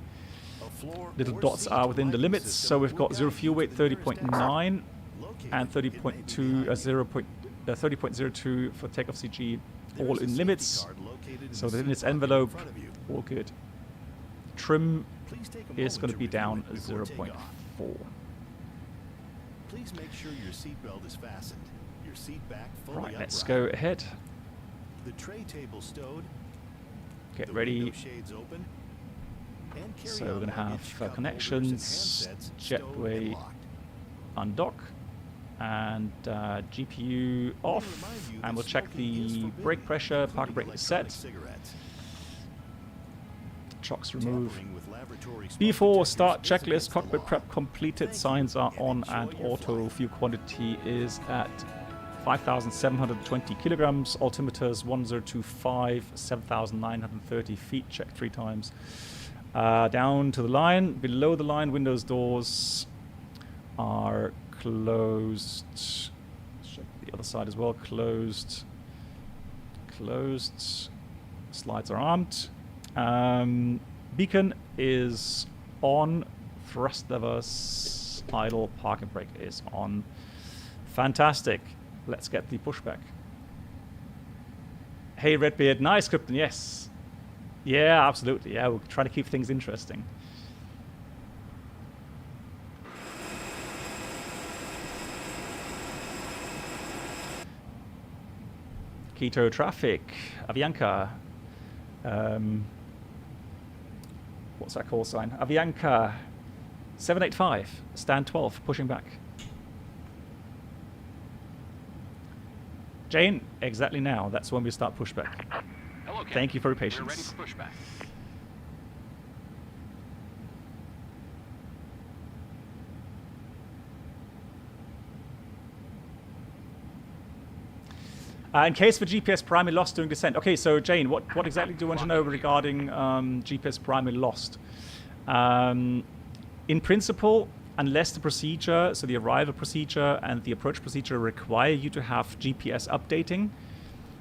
little dots are within the limits. So we've got zero fuel weight 30.9 and 30.2, 30.02 for takeoff CG, all in limits. So within its envelope, all good. Trim is going to be down 0.4. Please make sure your seatbelt is fastened. Your seat back fully Right, let's go ahead. The tray table stowed. Get ready. Shades open. So we're going to have connections, jetway undock, and GPU off, and we'll check the brake pressure. Park brake is set. Shocks removed. Tampering with laboratory smoke B4 detectors start is checklist. against the Cockpit law. prep completed. Thank Signs you are and on, enjoy and your auto flight. fuel quantity is at 5,720 kilograms. Altimeters 1025, 7,930 feet. Check 3 times. Down to the line. Below the line, windows, doors are closed. Check the other side as well. Closed. Closed. Slides are armed. Beacon is on. Thrust levers idle. Parking brake is on. Fantastic. Let's get the pushback. Hey, Redbeard. Nice, Krypton. Yes. Yeah, absolutely. Yeah, we're trying to keep things interesting. Quito traffic. Avianca. What's that call sign? Avianca 785. Stand 12. Pushing back. Jane, exactly now. That's when we start pushback. Hello, Captain. Thank you for your We're ready patience. for pushback. In case for GPS primary lost during descent. Okay, so Jane, what exactly do you want to know regarding GPS primary lost? In principle, unless the procedure, so the arrival procedure and the approach procedure require you to have GPS updating,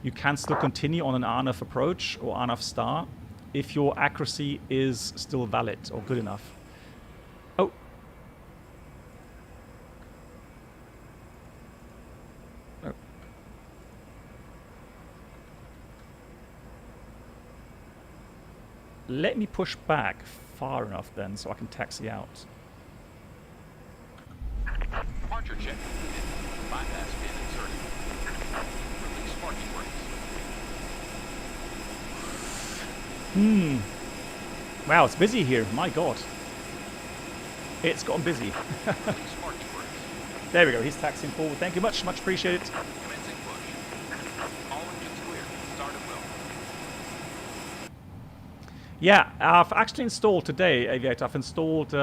you can still continue on an RNAV approach or RNAV star if your accuracy is still valid or good enough. Oh. Oh. Let me push back far enough then so I can taxi out. Departure check. Bypass pin inserted. Release parking brakes. Wow, it's busy here. My God. It's gotten busy. Release parking brakes. There we go. He's taxiing forward. Thank you much. Much appreciated. Commencing push. All engines clear. Start at will. Yeah, I've actually installed today, Aviator. I've installed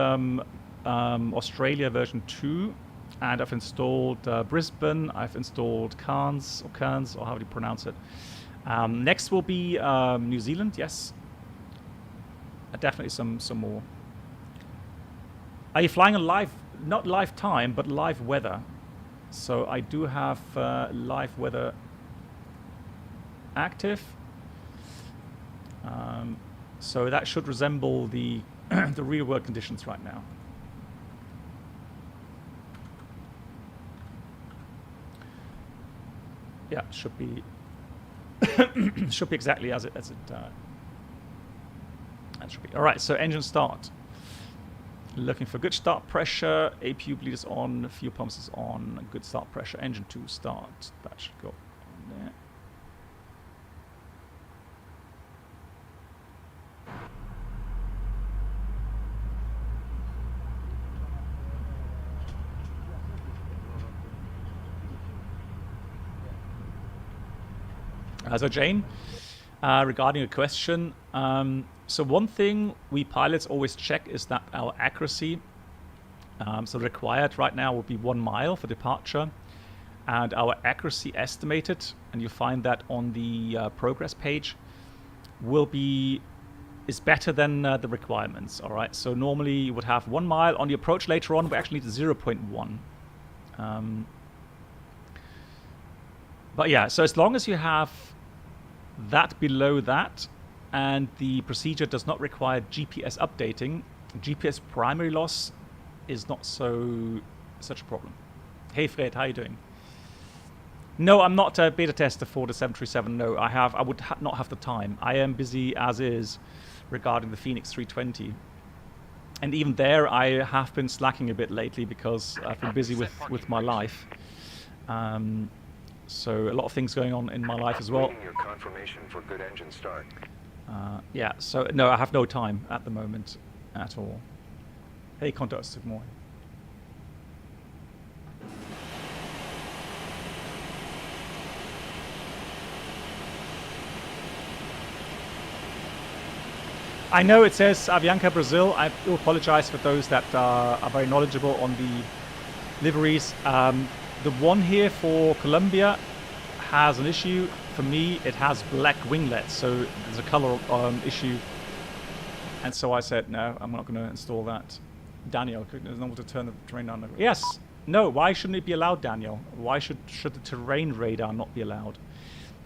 Australia version 2, and I've installed Brisbane. I've installed Cairns, or how do you pronounce it? Next will be New Zealand, yes. Definitely some more. Are you flying on live, not live time, but live weather? So I do have live weather active. So that should resemble the the real world conditions right now. Yeah, should be should be exactly as it that should be. All right, so engine start. Looking for good start pressure. APU bleed is on. Fuel pumps is on. Good start pressure. Engine 2 start. That should go on there. So Jane, regarding a question, so one thing we pilots always check is that our accuracy, so required right now would be 1 mile for departure, and our accuracy estimated, and you find that on the progress page, is better than the requirements. All right, so normally you would have 1 mile. On the approach later on, we actually need 0.1. But yeah, so as long as you have that below that, and the procedure does not require GPS updating, GPS primary loss is not such a problem. Hey Fred, how you doing? No, I'm not a beta tester for the 737. No, I would not have the time. I am busy as is regarding the Phoenix 320, and even there I have been slacking a bit lately because I've been busy with my life. So a lot of things going on in my life as well. Waiting your confirmation for good engine start. Yeah, so no, I have no time at the moment at all. Hey, Contos, good morning. I know it says Avianca Brazil. I do apologize for those that are very knowledgeable on the liveries. The one here for Colombia has an issue. For me, it has black winglets, so there's a color issue. And so I said, no, I'm not going to install that. Daniel, there's no way to turn the terrain on. Yes. No, why shouldn't it be allowed, Daniel? Why should the terrain radar not be allowed?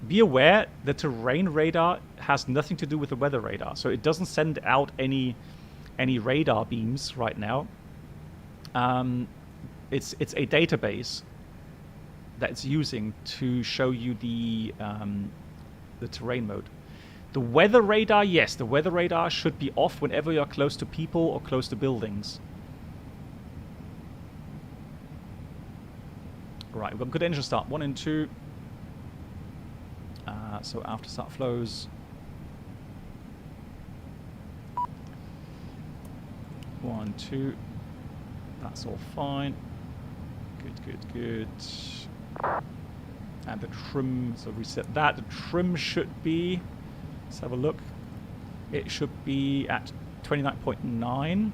Be aware the terrain radar has nothing to do with the weather radar, so it doesn't send out any radar beams right now. It's a database that it's using to show you the terrain mode. The weather radar, yes, the weather radar should be off whenever you're close to people or close to buildings. Right, we've got good engine start, 1 and 2. So after start flows. 1, 2. That's all fine. Good. And the trim, so reset that. The trim should be, let's have a look. It should be at 29.9.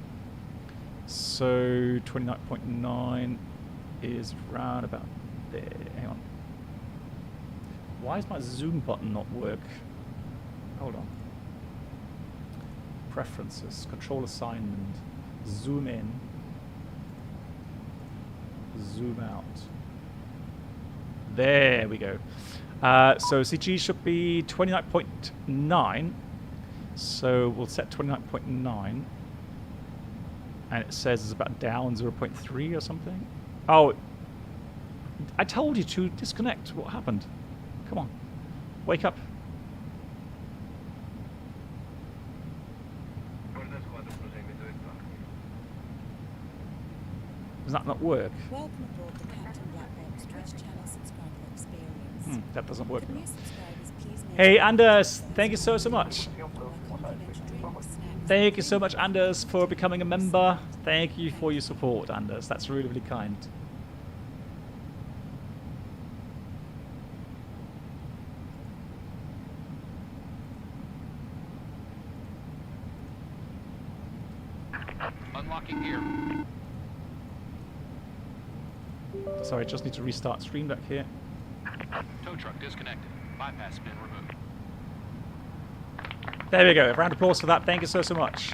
So 29.9 is round about there. Hang on. Why is my zoom button not work? Hold on. Preferences, control assignment, zoom in, zoom out. There we go. So CG should be 29.9. So we'll set 29.9. And it says it's about down 0.3 or something. Oh, I told you to disconnect. What happened? Come on. Wake up. Does that not work? Welcome aboard the Captain Black Box Twitch channel subscriber experience. That doesn't work. For new subscribers, please make Hey sure Anders, thank you so much. to complimentary drinks, snacks, Thank you so much, Anders, for becoming a member. Thank you for your support, Anders. That's really, really kind. Unlocking gear. Sorry, just need to restart stream back here. Tow truck disconnected. Bypass bin removed. There we go. A round of applause for that. Thank you so much.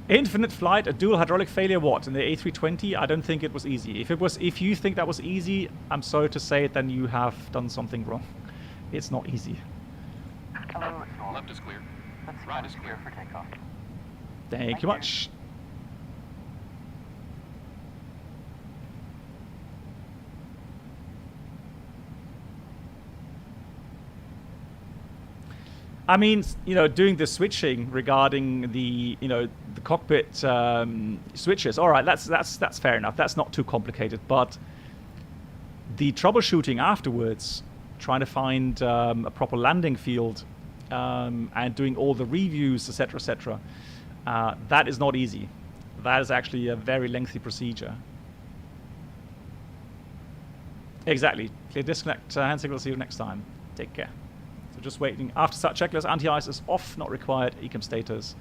Infinite flight, a dual hydraulic failure. What in the A320? I don't think it was easy. If you think that was easy, I'm sorry to say it. Then you have done something wrong. It's not easy. Hello, it's Norman. Left is clear. Let's Right is clear. for takeoff. Thank you much. I mean, you know, doing the switching regarding the, you know, the cockpit switches. All right, that's fair enough. That's not too complicated. But the troubleshooting afterwards, trying to find a proper landing field, and doing all the reviews, etc., that is not easy. That is actually a very lengthy procedure. Exactly. Clear disconnect. Hand signal. See you next time. Take care. So just waiting. After start checklist, anti-ice is off, not required. ECM status.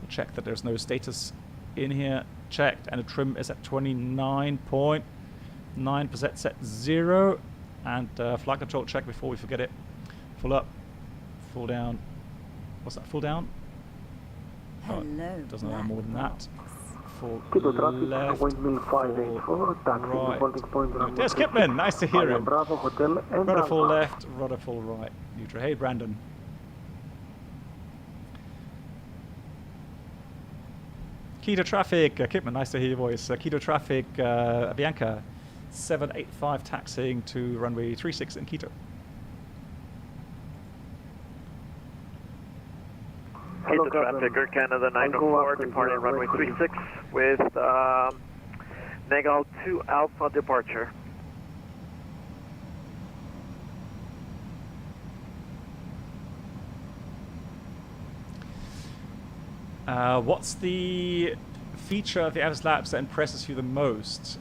We'll check that there's no status in here. Checked, and the trim is at 29.9%, set 0. And flight control check before we forget it. Full up, full down. What's that? Full down? Oh, it doesn't allow more than that. Full left, full right. There's Kipman. Nice to hear him. Rudder full left, rudder full right. Neutral. Hey, Brandon. Quito traffic. Kipman, nice to hear your voice. Quito traffic, Avianca 785 taxiing to runway 36 in Quito. Quito traffic, Air Canada 904, departing runway 36 with Negal 2 Alpha departure. What's the feature of the FSlabs that impresses you the most?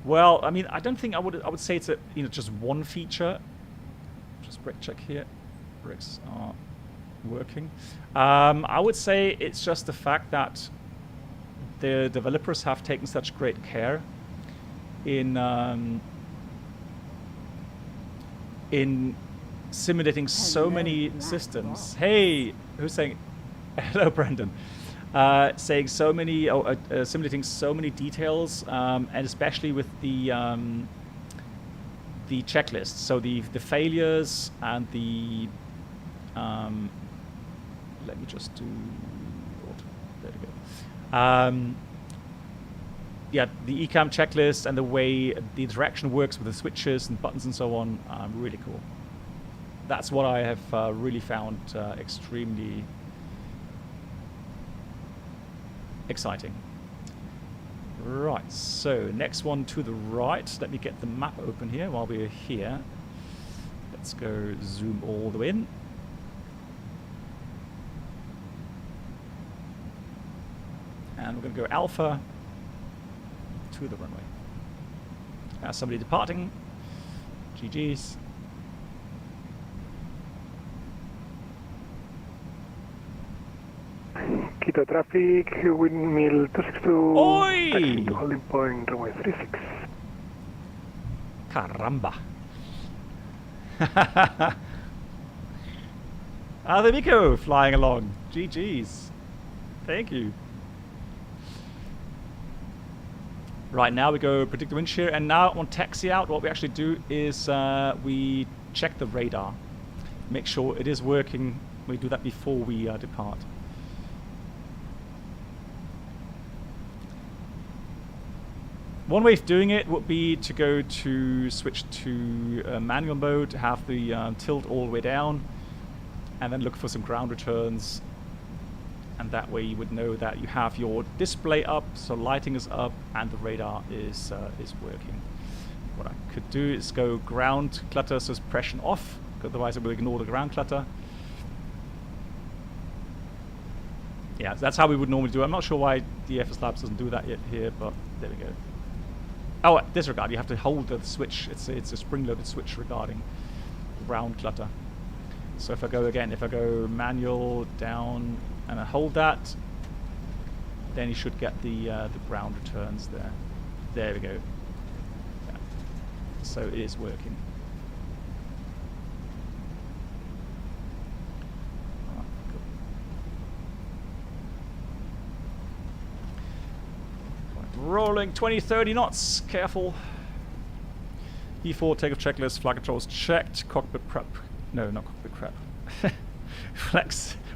Well, I mean, I don't think I would say it's a just one feature. Just brake check here. Brakes are working. I would say it's just the fact that the developers have taken such great care in simulating so many systems. Hey, who's saying hello, Brandon? Saying so many, simulating so many details, and especially with the checklists. So the failures and the let me just do there we go. Yeah, the ECAM checklist and the way the interaction works with the switches and buttons and so on, really cool. That's what I have really found extremely exciting. Right, so next one to the right. Let me get the map open here while we're here. Let's go zoom all the way in. And we're going to go alpha to the runway. Somebody departing. GG's. Quito traffic, windmill 262, Oi! taxi to holding point, runway 36. Caramba. There we go, flying along. GG's. Thank you. Right, now we go predict the wind shear, and now on taxi out, what we actually do is we check the radar. Make sure it is working. We do that before we depart. One way of doing it would be to go to switch to manual mode, have the tilt all the way down, and then look for some ground returns. And that way you would know that you have your display up, so lighting is up, and the radar is working. What I could do is go ground clutter suppression off, otherwise it will ignore the ground clutter. Yeah, that's how we would normally do it. I'm not sure why the FSlabs doesn't do that yet here, but there we go. Oh, disregard, you have to hold the switch. It's a spring-loaded switch regarding ground clutter. So if I go again, if I go manual down and I hold that, then you should get the ground returns there. There we go. Yeah. So it is working. Rolling 20-30 knots. Careful. E4 takeoff checklist. Flight controls checked. Cockpit prep. No, not cockpit prep.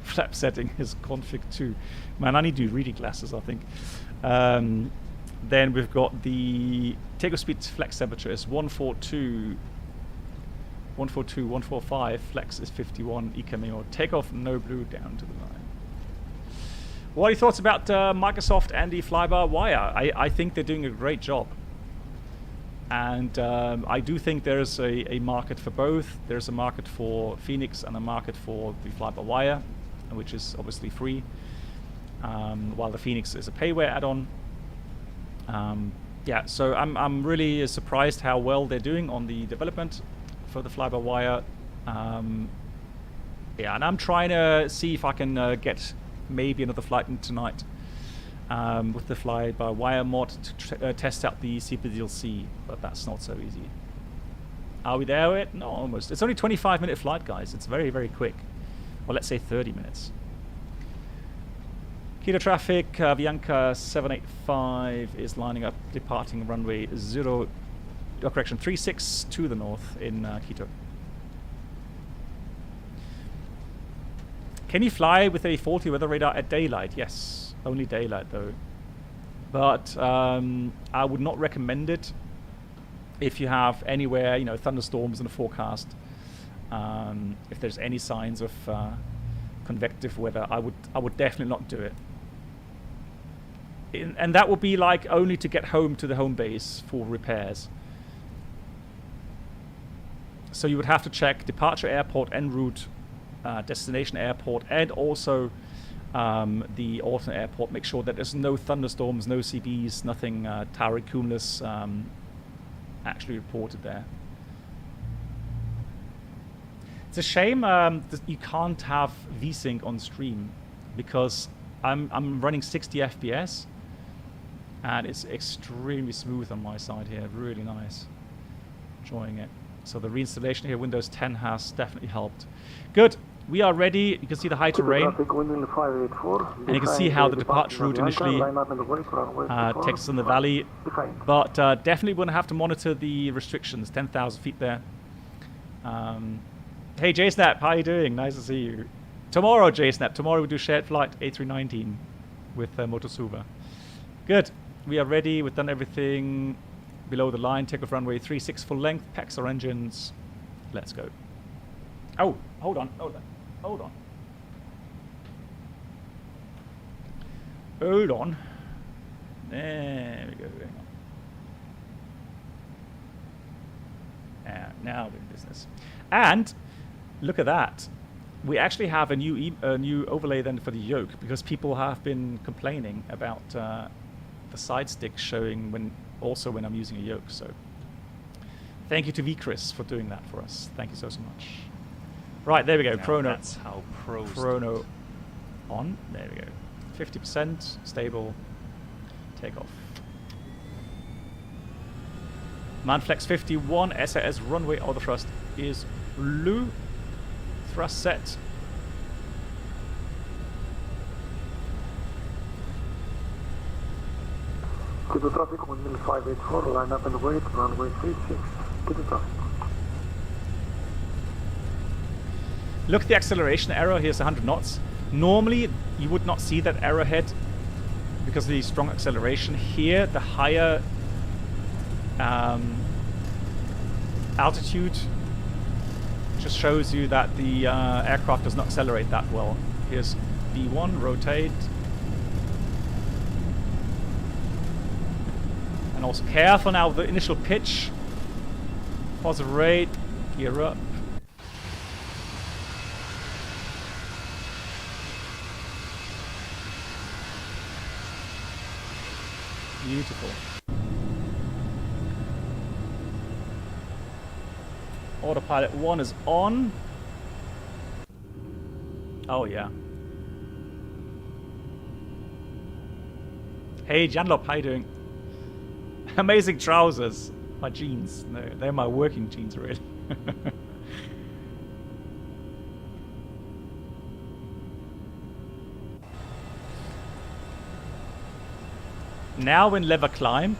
Flap setting is config 2. Man, I need new reading glasses, I think. Then we've got the takeoff speed flex temperature is 142. 142, 145. Flex is 51. ECAM takeoff no blue down to the line. What are your thoughts about Microsoft and the fly-by-wire? I think they're doing a great job. And I do think there's a market for both. There's a market for Phoenix and a market for the fly-by-wire, which is obviously free, while the Phoenix is a payware add-on. Yeah, so I'm really surprised how well they're doing on the development for the fly-by-wire. Yeah, and I'm trying to see if I can get maybe another flight in tonight with the fly-by-wire mod to test out the CPDLC, but that's not so easy. Are we there yet? No, almost. It's only a 25-minute flight, guys. It's very, very quick. Well, let's say 30 minutes. Quito traffic, Bianca 785 is lining up, departing runway 36 to the north in Quito. Can you fly with a faulty weather radar at daylight? Yes, only daylight though. But I would not recommend it if you have anywhere, you know, thunderstorms in the forecast. If there's any signs of convective weather, I would definitely not do it. And that would be like only to get home to the home base for repairs. So you would have to check departure airport en route, destination airport, and also the alternate airport. Make sure that there's no thunderstorms, no CBs, nothing towering cumulus actually reported there. It's a shame that you can't have VSync on stream, because I'm running 60 FPS and it's extremely smooth on my side here. Really nice. Enjoying it. So the reinstallation here, Windows 10, has definitely helped. Good. We are ready. You can see the high terrain, and you can see how the departure route initially takes us in the valley, but definitely going to have to monitor the restrictions. 10,000 feet there. Hey JSnap, how are you doing? Nice to see you. Tomorrow, JSnap, tomorrow we do shared flight A319 with Motosuba. Good. We are ready. We've done everything below the line. Takeoff runway 36 full length. Packs our engines. Let's go. Oh, hold on. Hold on. Hold on. Hold on. There we go. Hang on. Now we're in business. And look at that. We actually have a new overlay then for the yoke, because people have been complaining about the side stick showing when I'm using a yoke. So thank you to VChris for doing that for us. Thank you so much. Right, there we go. Now Chrono. That's how pros. Chrono on. There we go. 50% stable. Take off. Manflex 51 SAS runway auto thrust is blue. Thrust set. Quito traffic 10584, line up and wait, runway 36. Quito traffic. Look at the acceleration error. Here's 100 knots. Normally, you would not see that arrowhead because of the strong acceleration. Here, the higher altitude just shows you that the aircraft does not accelerate that well. Here's V1, rotate. And also careful now with the initial pitch. Positive rate, gear up. Beautiful. Autopilot 1 is on. Oh yeah. Hey Janlop, how you doing? Amazing trousers. My jeans. No, they're my working jeans really. Now in lever climb,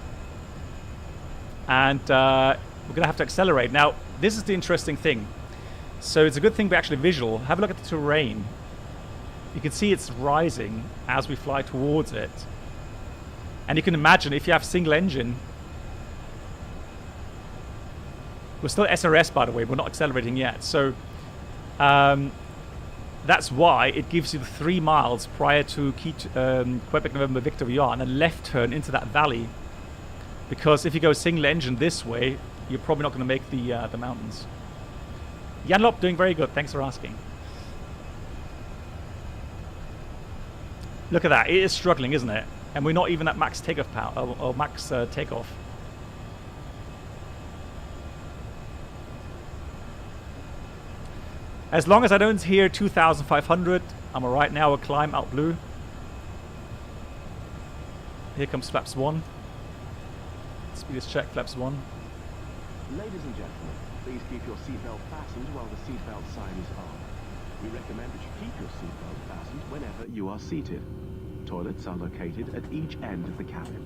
and we're gonna have to accelerate. Now this is the interesting thing. So it's a good thing we're actually visual. Have a look at the terrain. You can see it's rising as we fly towards it. And you can imagine if you have single engine. We're still SRS, by the way. We're not accelerating yet. So that's why it gives you the 3 miles prior to Quebec November Victor VR and a left turn into that valley. Because if you go single engine this way, you're probably not going to make the mountains. Janlop doing very good. Thanks for asking. Look at that. It is struggling, isn't it? And we're not even at max takeoff power or max takeoff. As long as I don't hear 2,500, I'm alright now. We'll climb out blue. Here comes flaps 1. Speed is check, flaps 1. Ladies and gentlemen, please keep your seatbelt fastened while the seatbelt sign is on. We recommend that you keep your seatbelt fastened whenever you are seated. Toilets are located at each end of the cabin.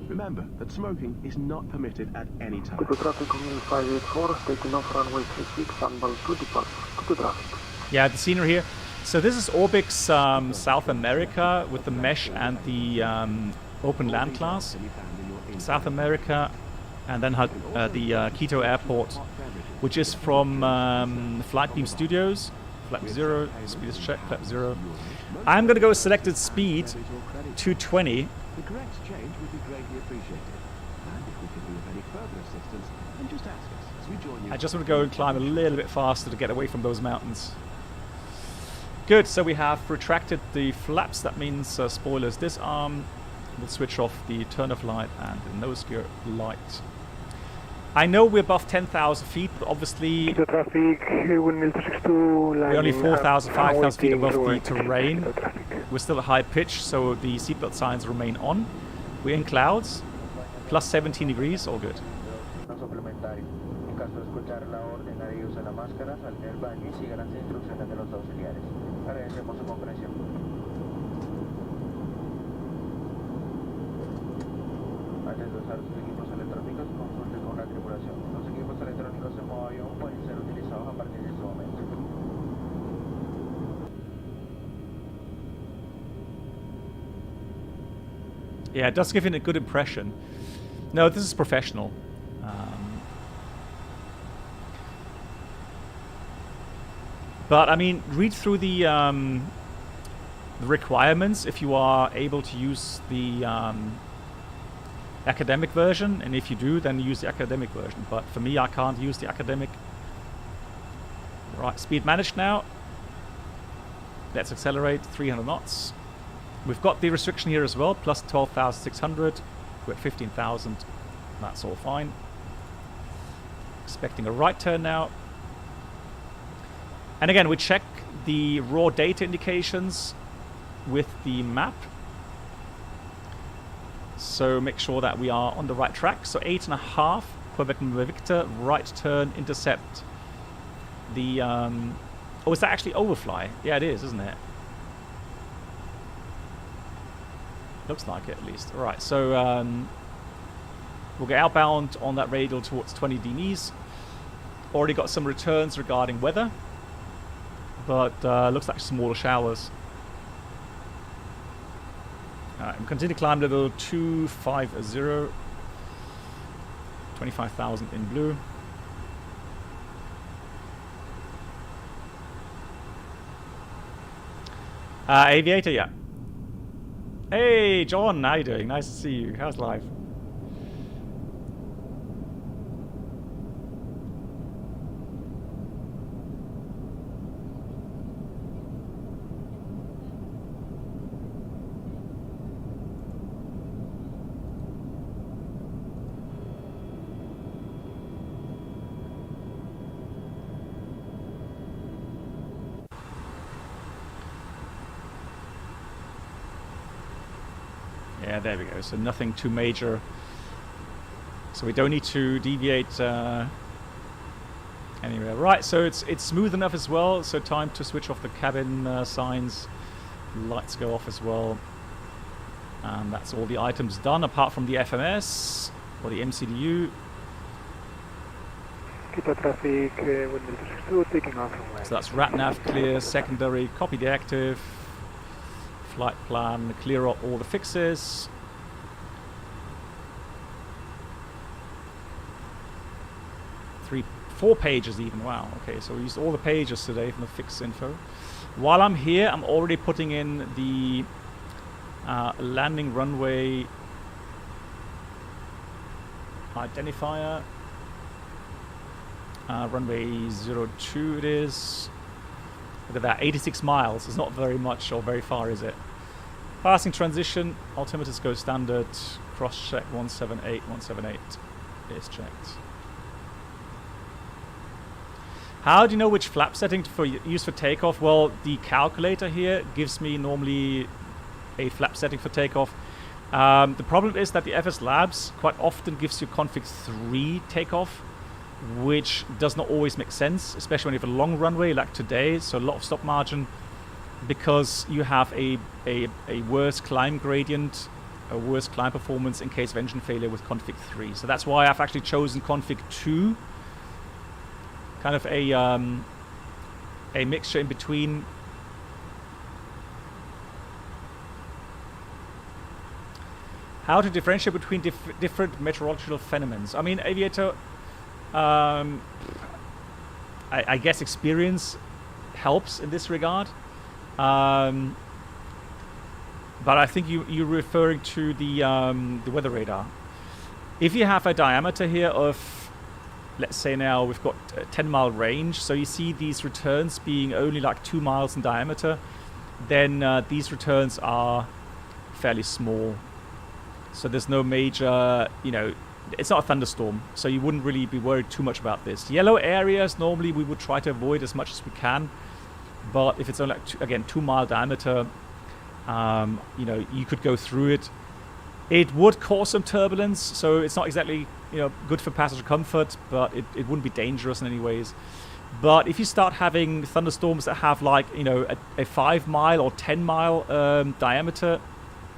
Remember that smoking is not permitted at any time. Quito traffic 584, taking off runway 36, Sunbelt 2 departure. Quito traffic. Yeah, the scenery here. So this is Orbix South America with the mesh and the open land class. South America, and then the Quito airport, which is from Flightbeam Studios. Flap 0, speed is checked, flap 0. I'm going to go selected speed 220. The correct change would be greatly appreciated. And if we can be of any further assistance, then just ask us as we join you. I just want to go and climb a little bit faster to get away from those mountains. Good, so we have retracted the flaps. That means spoilers disarm. We'll switch off the turn off light and the nose gear light. I know we're above 10,000 feet, but obviously Quito traffic, windmill 262, we're only 4,000, 5,000 feet above the terrain. Quito traffic. We're still at high pitch, so the seatbelt signs remain on. We're in clouds, plus 17 degrees, all good. Yeah, it does give it a good impression. No, this is professional. But I mean, read through the requirements if you are able to use the academic version, and if you do, then use the academic version. But for me, I can't use the academic. Right, speed managed now. Let's accelerate 300 knots. We've got the restriction here as well, plus 12,600. We're at 15,000. That's all fine. Expecting a right turn now. And again, we check the raw data indications with the map. So make sure that we are on the right track. So 8.5 Quebec Victor, right turn, intercept. The oh, is that actually overfly? Yeah, it is, isn't it? Looks like it, at least. All right, so we'll get outbound on that radial towards 20 degrees. Already got some returns regarding weather, but looks like smaller showers. All right, I'm continuing to climb level 250, 25,000 in blue. Aviator, yeah. Hey, John, how you doing? Nice to see you. How's life? Yeah, there we go. So nothing too major. So we don't need to deviate anywhere. Right, so it's smooth enough as well. So time to switch off the cabin signs. Lights go off as well. And that's all the items done, apart from the FMS or the MCDU. Quito traffic, windmill 262, taking off from right. So that's RatNav clear, secondary, copy the active. Flight plan, clear up all the fixes. Four pages even, wow. Okay, so we used all the pages today from the fix info. While I'm here, I'm already putting in the landing runway identifier. Runway 02 it is. Look at that, 86 miles. It's not very much or very far, is it? Passing transition, altimeters go standard. Cross check 178, 178 is checked. How do you know which flap setting for use for takeoff? Well, the calculator here gives me normally a flap setting for takeoff. The problem is that the FSlabs quite often gives you config 3 takeoff, which does not always make sense, especially when you have a long runway like today, so a lot of stop margin, because you have a worse climb gradient, a worse climb performance in case of engine failure with config 3. So that's why I've actually chosen config 2, kind of a mixture in between. How to differentiate between different meteorological phenomena? I mean, Aviator, I guess experience helps in this regard, but I think you're referring to the weather radar. If you have a diameter here of, let's say now we've got a 10-mile range, so you see these returns being only like 2 miles in diameter, then these returns are fairly small. So there's no major, it's not a thunderstorm, so you wouldn't really be worried too much about this. Yellow areas, normally we would try to avoid as much as we can. But if it's only, like, again, 2 mile diameter, you know, you could go through it. It would cause some turbulence, so it's not exactly, you know, good for passenger comfort, but it wouldn't be dangerous in any ways. But if you start having thunderstorms that have, like, you know, a 5 mile or 10 mile diameter,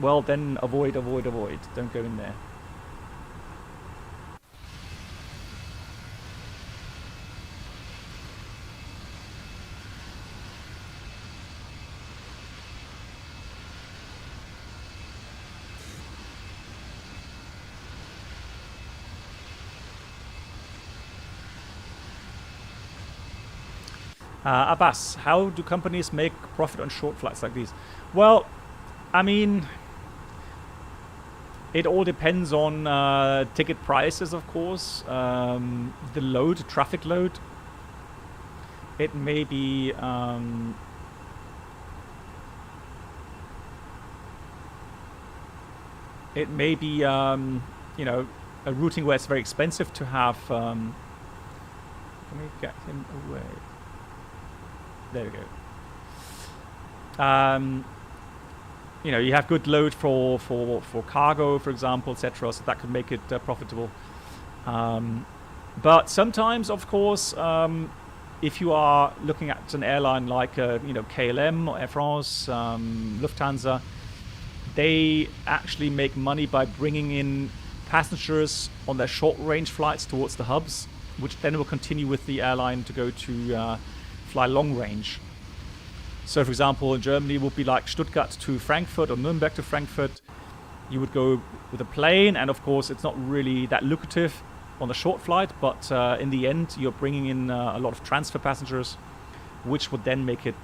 well, then avoid. Don't go in there. Abbas, how do companies make profit on short flights like these? Well, I mean, it all depends on ticket prices, of course, the load, traffic load. It may be you know, a routing where it's very expensive to have. Let me get him away. There we go. You know, you have good load for cargo, for example, etc. So that could make it profitable. But sometimes, of course, if you are looking at an airline like you know, KLM or Air France, Lufthansa, they actually make money by bringing in passengers on their short-range flights towards the hubs, which then will continue with the airline to go to fly long range. So, for example, in Germany, it would be like Stuttgart to Frankfurt or Nuremberg to Frankfurt. You would go with a plane, and of course, it's not really that lucrative on the short flight, but in the end, you're bringing in a lot of transfer passengers, which would then make it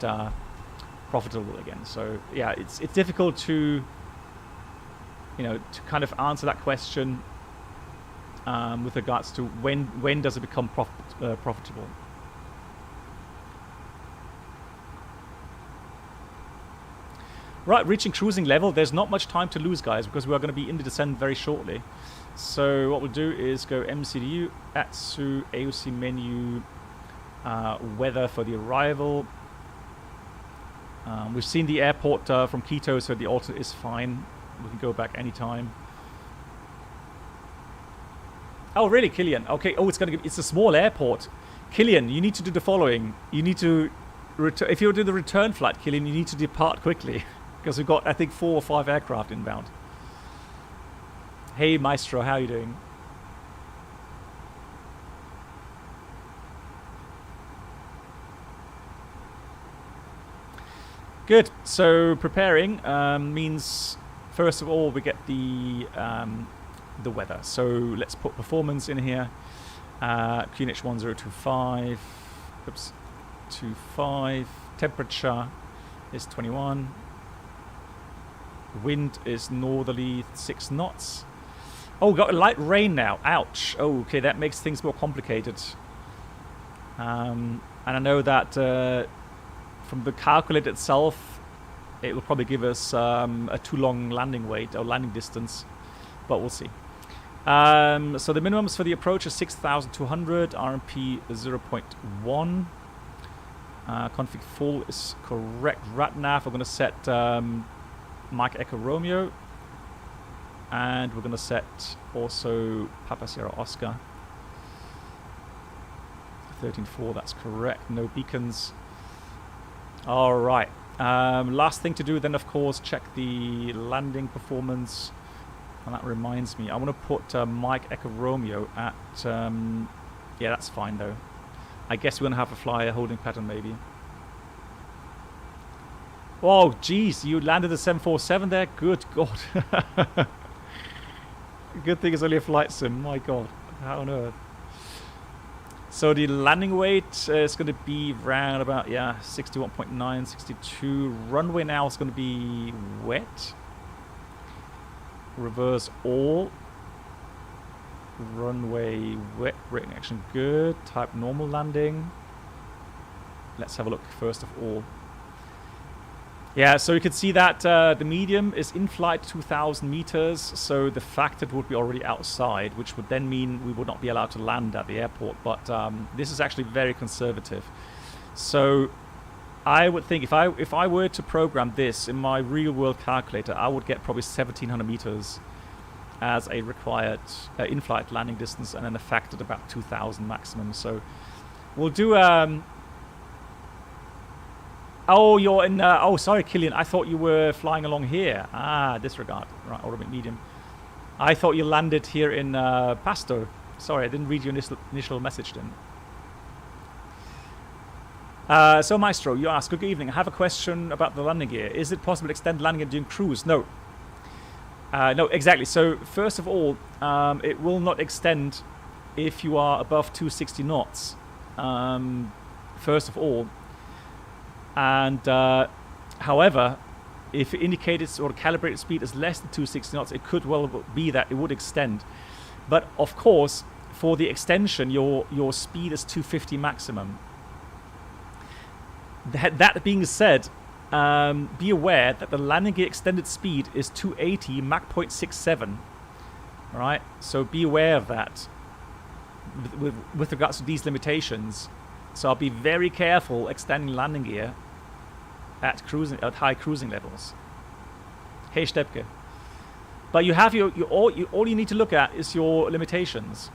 profitable again. So, yeah, it's difficult to, you know, to kind of answer that question with regards to when does it become profitable. Right, reaching cruising level. There's not much time to lose, guys, because we are going to be in the descent very shortly. So what we'll do is go MCDU, ATSU, AOC menu, weather for the arrival. We've seen the airport from Quito, so the alter is fine. We can go back anytime. Oh, really, Killian? Okay. Oh, it's a small airport. Killian, you need to do the following. You need to if you do the return flight, Killian, you need to depart quickly. Because we've got, I think, 4 or 5 aircraft inbound. Hey, Maestro, how are you doing? Good. So preparing means, first of all, we get the weather. So let's put performance in here. QNH 1025. Oops. 25. Temperature is 21. Wind is northerly 6 knots. Oh, we got a light rain now. Ouch. Oh, okay, that makes things more complicated. And I know that from the calculate itself, it will probably give us a too long landing weight or landing distance, but we'll see. So the minimums for the approach is 6,200, RMP 0.1. Config full is correct. RATNAV, we're going to set Mike Echo Romeo, and we're going to set also Papa Sierra Oscar 13.4. That's correct. No beacons. All right. Last thing to do then, of course, check the landing performance. And that reminds me, I want to put Mike Echo Romeo at yeah, that's fine though. I guess we're going to have a flyer holding pattern maybe. Oh, geez, you landed the 747 there? Good God. Good thing it's only a flight sim. My God. How on earth? So the landing weight is going to be around about, yeah, 61.9, 62. Runway now is going to be wet. Reverse all. Runway wet. Braking action good. Type normal landing. Let's have a look first of all. Yeah, so you can see that the medium is in flight 2,000 meters, so the factor would be already outside, which would then mean we would not be allowed to land at the airport. But this is actually very conservative. So I would think if I were to program this in my real-world calculator, I would get probably 1,700 meters as a required in-flight landing distance, and then a factor at about 2,000 maximum. So we'll do... Oh, you're in... oh, sorry, Killian. I thought you were flying along here. Ah, disregard. Right, orbit medium. I thought you landed here in Pasto. Sorry, I didn't read your initial message then. So, Maestro, you ask, good evening. I have a question about the landing gear. Is it possible to extend landing gear during cruise? No. No, exactly. So, first of all, it will not extend if you are above 260 knots. First of all. And however, if indicated or calibrated speed is less than 260 knots, it could well be that it would extend. But of course, for the extension, your speed is 250 maximum. That being said, be aware that the landing gear extended speed is 280 Mach 0.67. All right, so be aware of that with regards to these limitations. So I'll be very careful extending landing gear at high cruising levels. Hey Stepke. But you have all you need to look at is your limitations.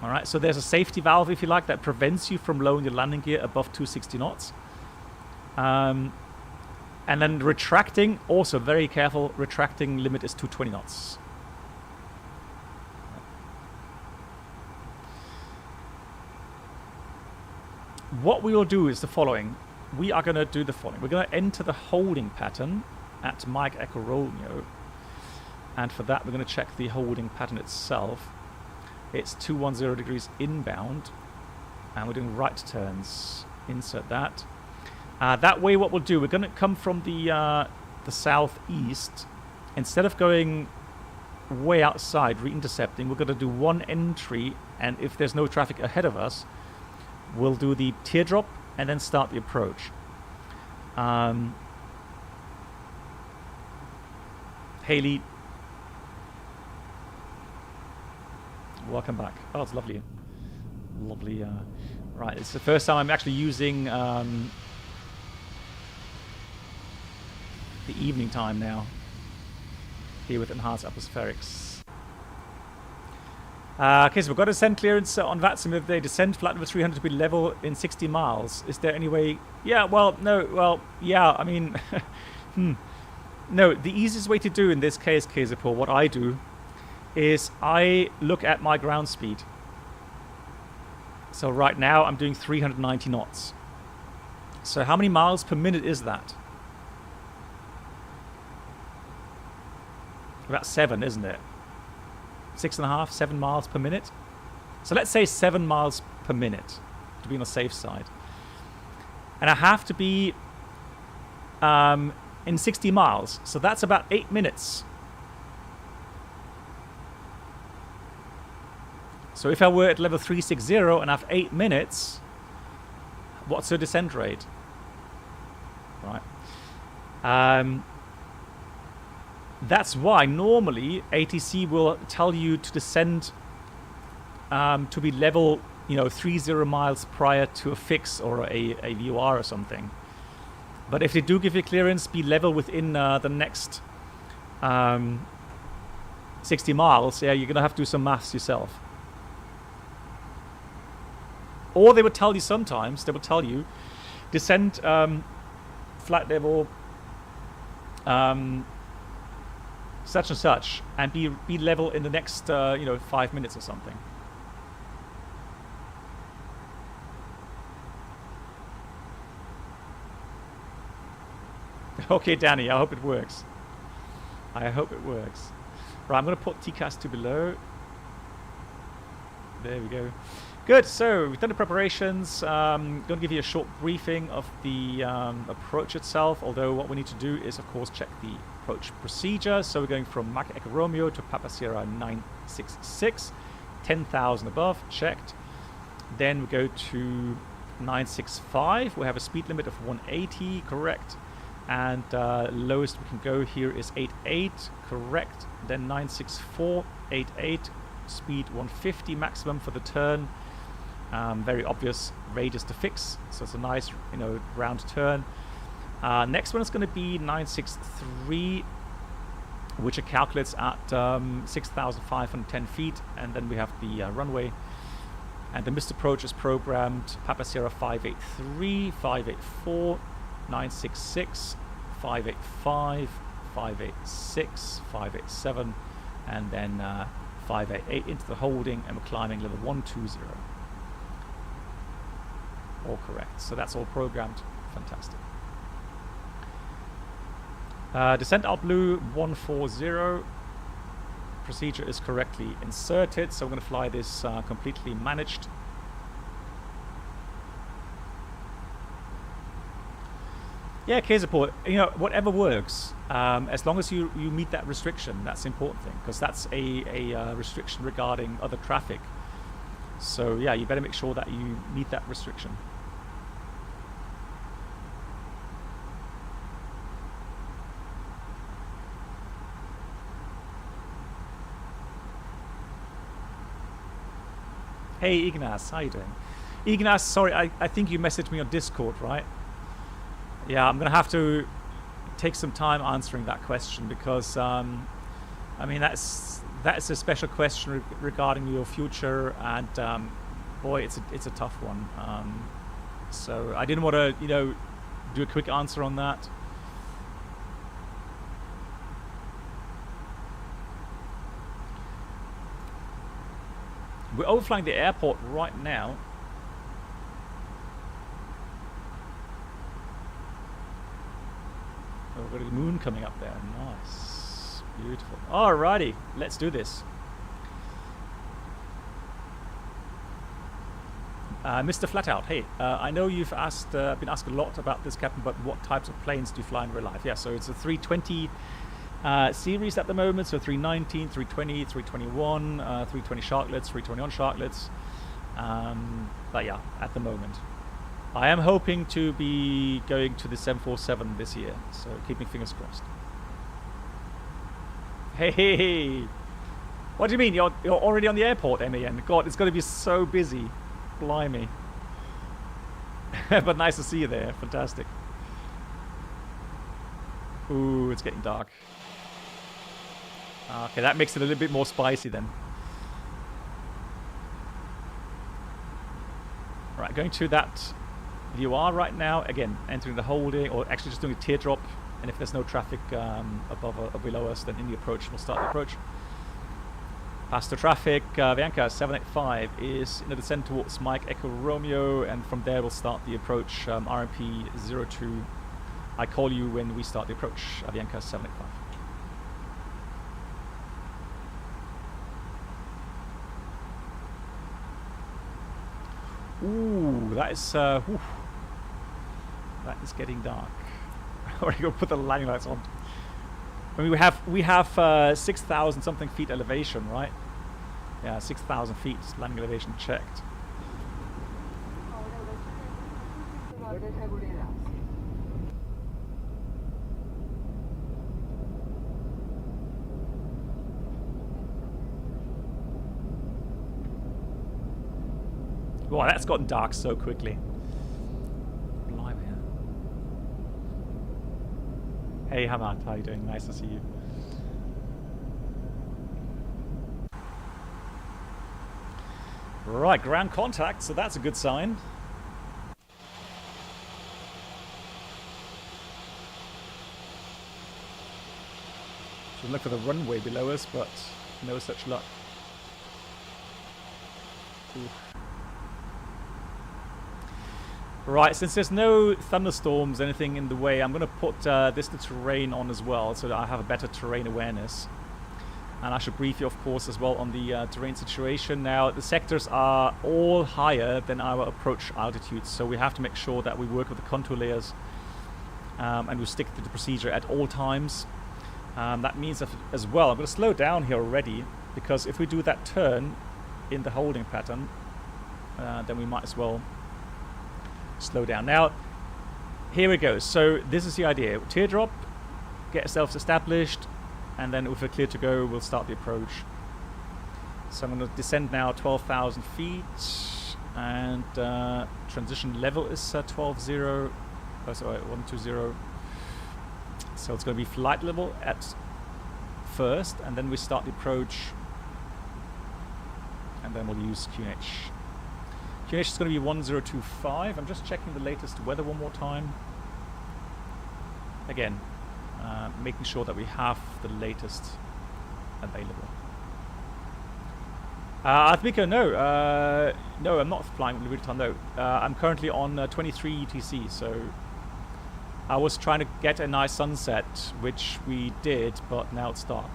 All right, so there's a safety valve, if you like, that prevents you from lowering your landing gear above 260 knots. And then retracting, also very careful, retracting limit is 220 knots. What we will do is the following. We are going to do the following. We're going to enter the holding pattern at Mike Echo Romeo. And for that, we're going to check the holding pattern itself. It's 210 degrees inbound. And we're doing right turns. Insert that. That way, what we'll do, we're going to come from the southeast. Instead of going way outside, re-intercepting, we're going to do one entry. And if there's no traffic ahead of us, we'll do the teardrop and then start the approach. Haley, welcome back. Oh, it's lovely. Lovely. Right, it's the first time I'm actually using the evening time now here with enhanced atmospherics. Okay, so we've got descent clearance on that. So if they descend flight number 300 to be level in 60 miles. Is there any way? Yeah, well, no, well, yeah, I mean, no, the easiest way to do in this case, Kazipur, what I do is I look at my ground speed. So right now I'm doing 390 knots. So how many miles per minute is that? About 7, isn't it? 6.5, 7 miles per minute. So let's say 7 miles per minute to be on the safe side. And I have to be in 60 miles. So that's about 8 minutes. So if I were at level 360 and I have 8 minutes, what's the descent rate? Right. That's why normally ATC will tell you to descend to be level, 30 miles prior to a fix or a VOR or something. But if they do give you clearance, be level within the next 60 miles, yeah, you're going to have to do some maths yourself. Or they would tell you sometimes, descend flight level such and such, and be level in the next 5 minutes or something. Okay, Danny, I hope it works. I hope it works. Right, I'm going to put TCAS to below. There we go. Good, so we've done the preparations. Going to give you a short briefing of the approach itself, although what we need to do is, of course, check the approach procedure. So we're going from Mach Echo Romeo to Papa Sierra 966, 10,000 above, checked. Then we go to 965. We have a speed limit of 180, correct. And lowest we can go here is 88, correct. Then 964, 88, speed 150 maximum for the turn. Very obvious radius to fix, so it's a nice, you know, round turn. Next one is going to be 963, which it calculates at 6,510 feet, and then we have the runway. And the missed approach is programmed Papa Sierra 583, 584, 966, 585, 586, 587, and then 588 into the holding, and we're climbing level 120. All correct. So that's all programmed. Fantastic. Descent out blue 140. Procedure is correctly inserted, so I'm going to fly this completely managed. Yeah, Kazaport, you know, whatever works, as long as you meet that restriction. That's the important thing, because that's a restriction regarding other traffic. So yeah, you better make sure that you meet that restriction. Hey Ignace, how you doing? Ignace, sorry, I think you messaged me on Discord, right? Yeah, I'm gonna have to take some time answering that question, because I mean that's a special question regarding your future, and boy, it's a tough one. So I didn't want to, you know, do a quick answer on that. We're overflying the airport right now. Oh, we've got the moon coming up there. Nice. Beautiful. Alrighty, let's do this. Mr. Flatout, hey, I know you've been asked a lot about this, Captain, but what types of planes do you fly in real life? Yeah, so it's a 320 series at the moment, so 319, 320, 321, 320 Sharklets, 321 Sharklets. But yeah, at the moment. I am hoping to be going to the 747 this year, so keep me fingers crossed. Hey, what do you mean? You're already on the airport, MAN? God, it's going to be so busy. Blimey. But nice to see you there. Fantastic. Ooh, it's getting dark. Okay, that makes it a little bit more spicy then. Right, going to that VOR right now. Again, entering the holding, or actually just doing a teardrop. And if there's no traffic above or below us, then in the approach, we'll start the approach. Pasto traffic, Bianca 785 is in the descent towards Mike Echo Romeo, and from there we'll start the approach, RMP 02. I call you when we start the approach, Bianca 785. Ooh, that is getting dark. We're gonna put the landing lights on. I mean, we have 6,000 something feet elevation, right? Yeah, 6,000 feet landing elevation checked. Wow, that's gotten dark so quickly. Blimey. Hey Hamad, how you doing? Nice to see you. Right, ground contact, so that's a good sign. Should look for the runway below us, but no such luck. Ooh. Right, since there's no thunderstorms, anything in the way, I'm going to put this to terrain on as well, so that I have a better terrain awareness. And I should brief you, of course, as well on the terrain situation. Now, the sectors are all higher than our approach altitude, so we have to make sure that we work with the contour layers and we stick to the procedure at all times. That means that as well, I'm going to slow down here already, because if we do that turn in the holding pattern, then we might as well slow down. Now, here we go. So this is the idea. Teardrop, get ourselves established, and then if we're clear to go, we'll start the approach. So I'm going to descend now 12,000 feet, and transition level is 12.0. Oh, sorry, 120. So it's going to be flight level at first, and then we start the approach, and then we'll use QNH. QNH is going to be 1025. I'm just checking the latest weather one more time. Again, making sure that we have the latest available. Admika, no. No, I'm not flying with Liberty. No. I'm currently on 23 UTC, so I was trying to get a nice sunset, which we did, but now it's dark.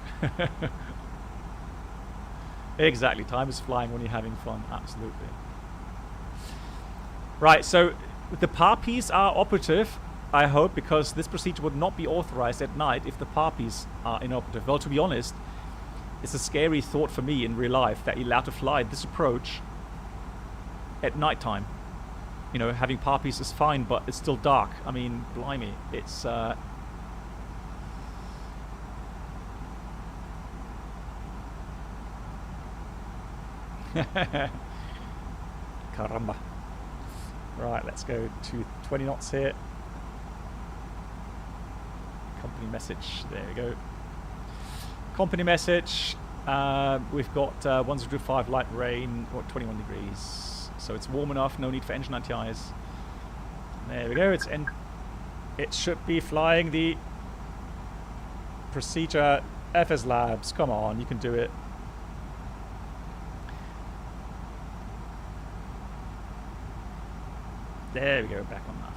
Exactly. Time is flying when you're having fun. Absolutely. Right, so the PARPs are operative, I hope, because this procedure would not be authorized at night if the PARPs are inoperative. Well, to be honest, it's a scary thought for me in real life that you're allowed to fly this approach at nighttime. You know, having PARPs is fine, but it's still dark. I mean, blimey, it's... Caramba. Right, let's go to 20 knots here. Company message, there we go. Company message, we've got 1025 light rain, what, 21 degrees. So it's warm enough, no need for engine anti-ice. There we go, it should be flying the procedure FSlabs. Come on, you can do it. There we go, back on that.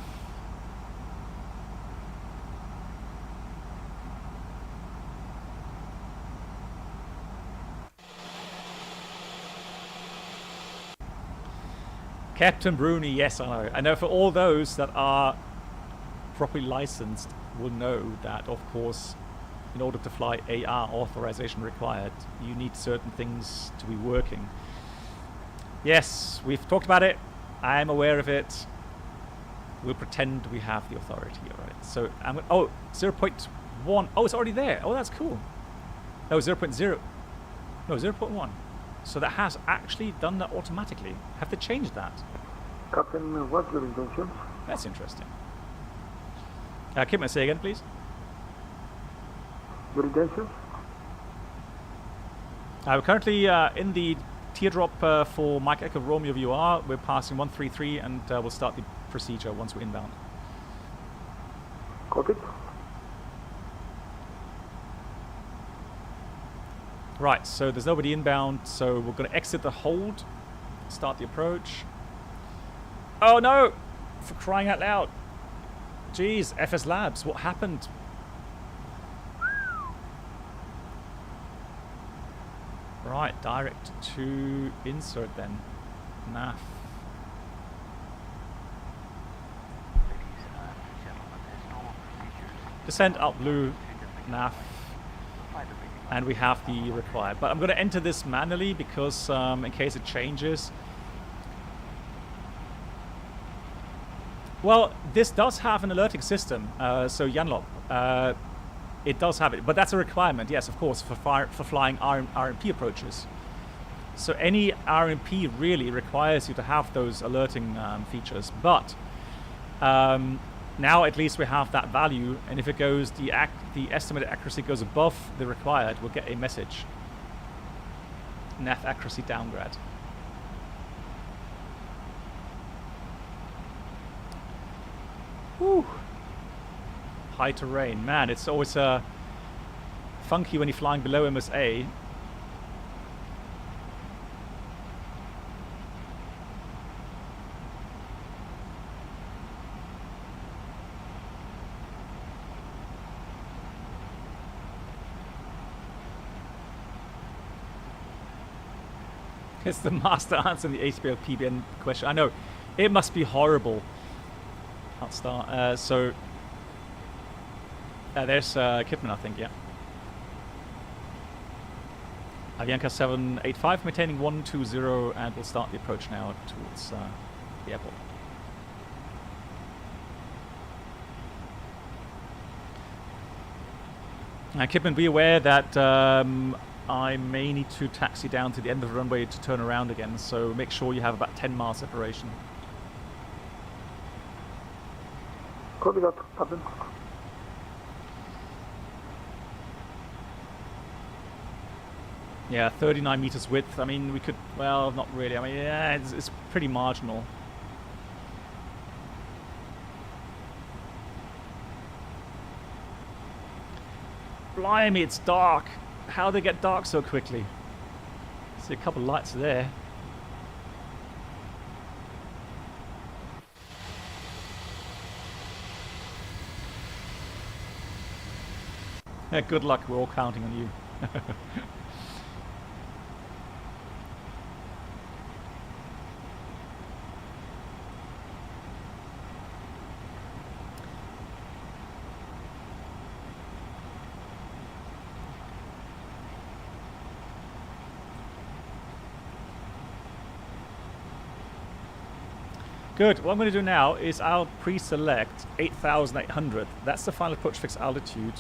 Captain Bruni, yes, I know. I know for all those that are properly licensed will know that, of course, in order to fly AR authorization required, you need certain things to be working. Yes, we've talked about it. I'm aware of it. We'll pretend we have the authority, alright. So, I'm going to... Oh, 0.1. Oh, it's already there. Oh, that's cool. No, 0.0. No, 0.1. So that has actually done that automatically. Have they changed that? Captain, what's your intentions? That's interesting. Can I say again, please? Your intentions? We're currently in the teardrop for Mike Echo Romeo VR. We're passing 133, and we'll start the procedure once we're inbound. Copy. Right, so there's nobody inbound, so we're going to exit the hold, start the approach. Oh no! For crying out loud! Jeez, FSlabs, what happened? Right, direct to insert then. NAF. Descent up blue, NAF. And we have the required. But I'm going to enter this manually because in case it changes. Well, this does have an alerting system. So Janlop, it does have it. But that's a requirement, yes, of course, for flying RMP approaches. So any RMP really requires you to have those alerting features. But now at least we have that value, and if it goes, the estimated accuracy goes above the required, we'll get a message. NAF accuracy downgrade. Whew. High terrain, man, it's always funky when you're flying below MSA. It's the master answer in the HBL PBN question. I know, it must be horrible. I'll start. So there's Kidman, I think, yeah. Avianca 785 maintaining 120, and we'll start the approach now towards the airport. Kipman, be aware that I may need to taxi down to the end of the runway to turn around again, so make sure you have about 10 mile separation. Copy that, Captain. Yeah, 39 meters width. I mean, we could, well, not really. I mean, yeah, it's pretty marginal. Blimey, it's dark. How they get dark so quickly? See a couple of lights there. Yeah, good luck. We're all counting on you. Good. What I'm going to do now is I'll pre-select 8,800. That's the final approach fixed altitude.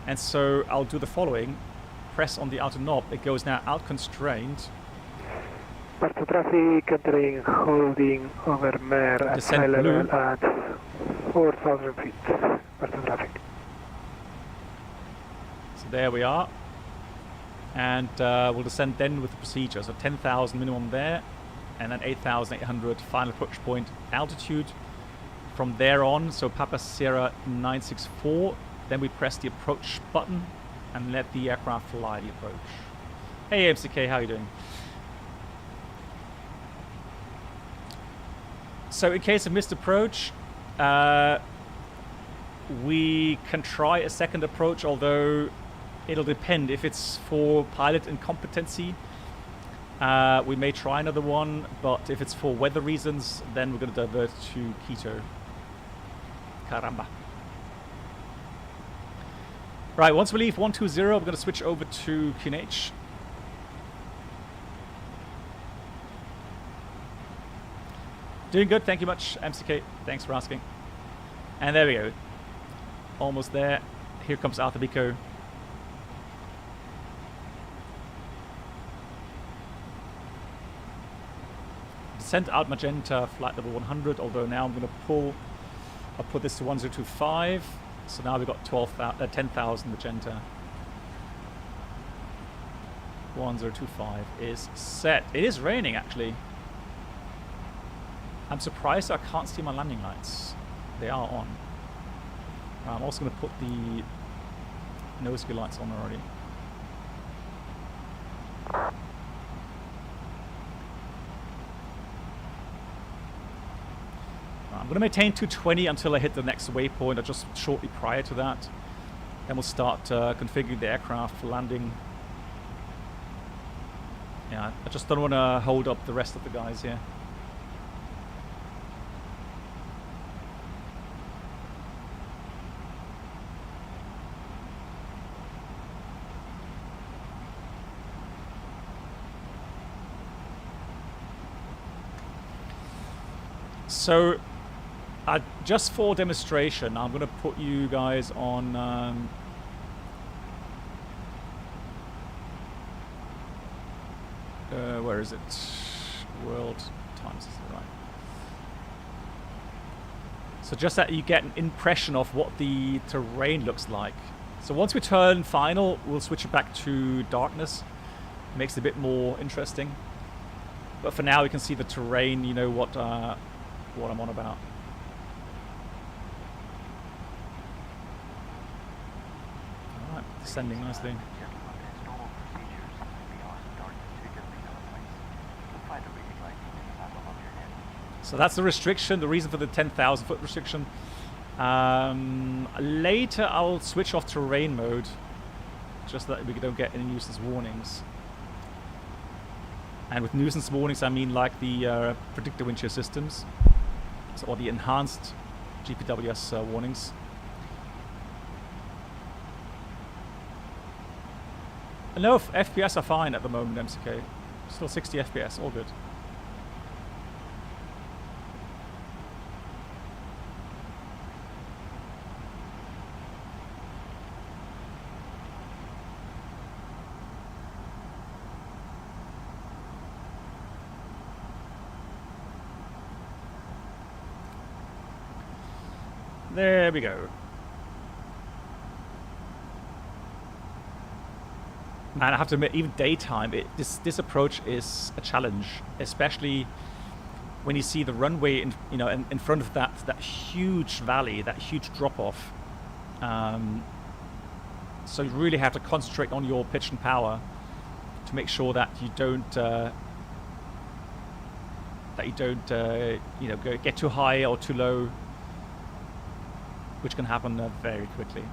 And so I'll do the following. Press on the outer knob. It goes now out constrained. Pasto traffic entering holding over mare at Descent high level blue. at 4,000 feet. Pasto traffic. So there we are. And we'll descend then with the procedure. So 10,000 minimum there. And then 8,800 final approach point altitude. From there on, so Papa Sierra 964. Then we press the approach button and let the aircraft fly the approach. Hey MCK, how are you doing? So in case of missed approach, we can try a second approach, although it'll depend. If it's for pilot incompetency, we may try another one, but if it's for weather reasons, then we're going to divert to Quito. Caramba. Right, once we leave 120, we're going to switch over to QNH. Doing good, thank you much, MCK. Thanks for asking. And there we go. Almost there. Here comes Arthur Bico. Descent out magenta, flight level 100, although now I'm going to pull, I'll put this to 1025. So now we've got 10,000 magenta. 1025 is set. It is raining actually. I'm surprised I can't see my landing lights. They are on. I'm also going to put the nose gear lights on already. I'm going to maintain 220 until I hit the next waypoint, or just shortly prior to that. Then we'll start configuring the aircraft for landing. Yeah, I just don't want to hold up the rest of the guys here. So, just for demonstration, I'm going to put you guys on where is it? World times, is it right? So just that you get an impression of what the terrain looks like. So once we turn final, we'll switch it back to darkness. Makes it a bit more interesting. But for now, we can see the terrain. You know what I'm on about. Alright, descending nicely. So that's the restriction, the reason for the 10,000 foot restriction. Later I'll switch off terrain mode, just so that we don't get any nuisance warnings. And with nuisance warnings I mean like the predictor wind shear systems, so, or the enhanced GPWS warnings. No, FPS are fine at the moment, MCK. Still 60 FPS, all good. There we go. Man, I have to admit, even daytime, this approach is a challenge, especially when you see the runway in front of that huge valley, that huge drop off. So you really have to concentrate on your pitch and power to make sure that you don't get too high or too low, which can happen very quickly.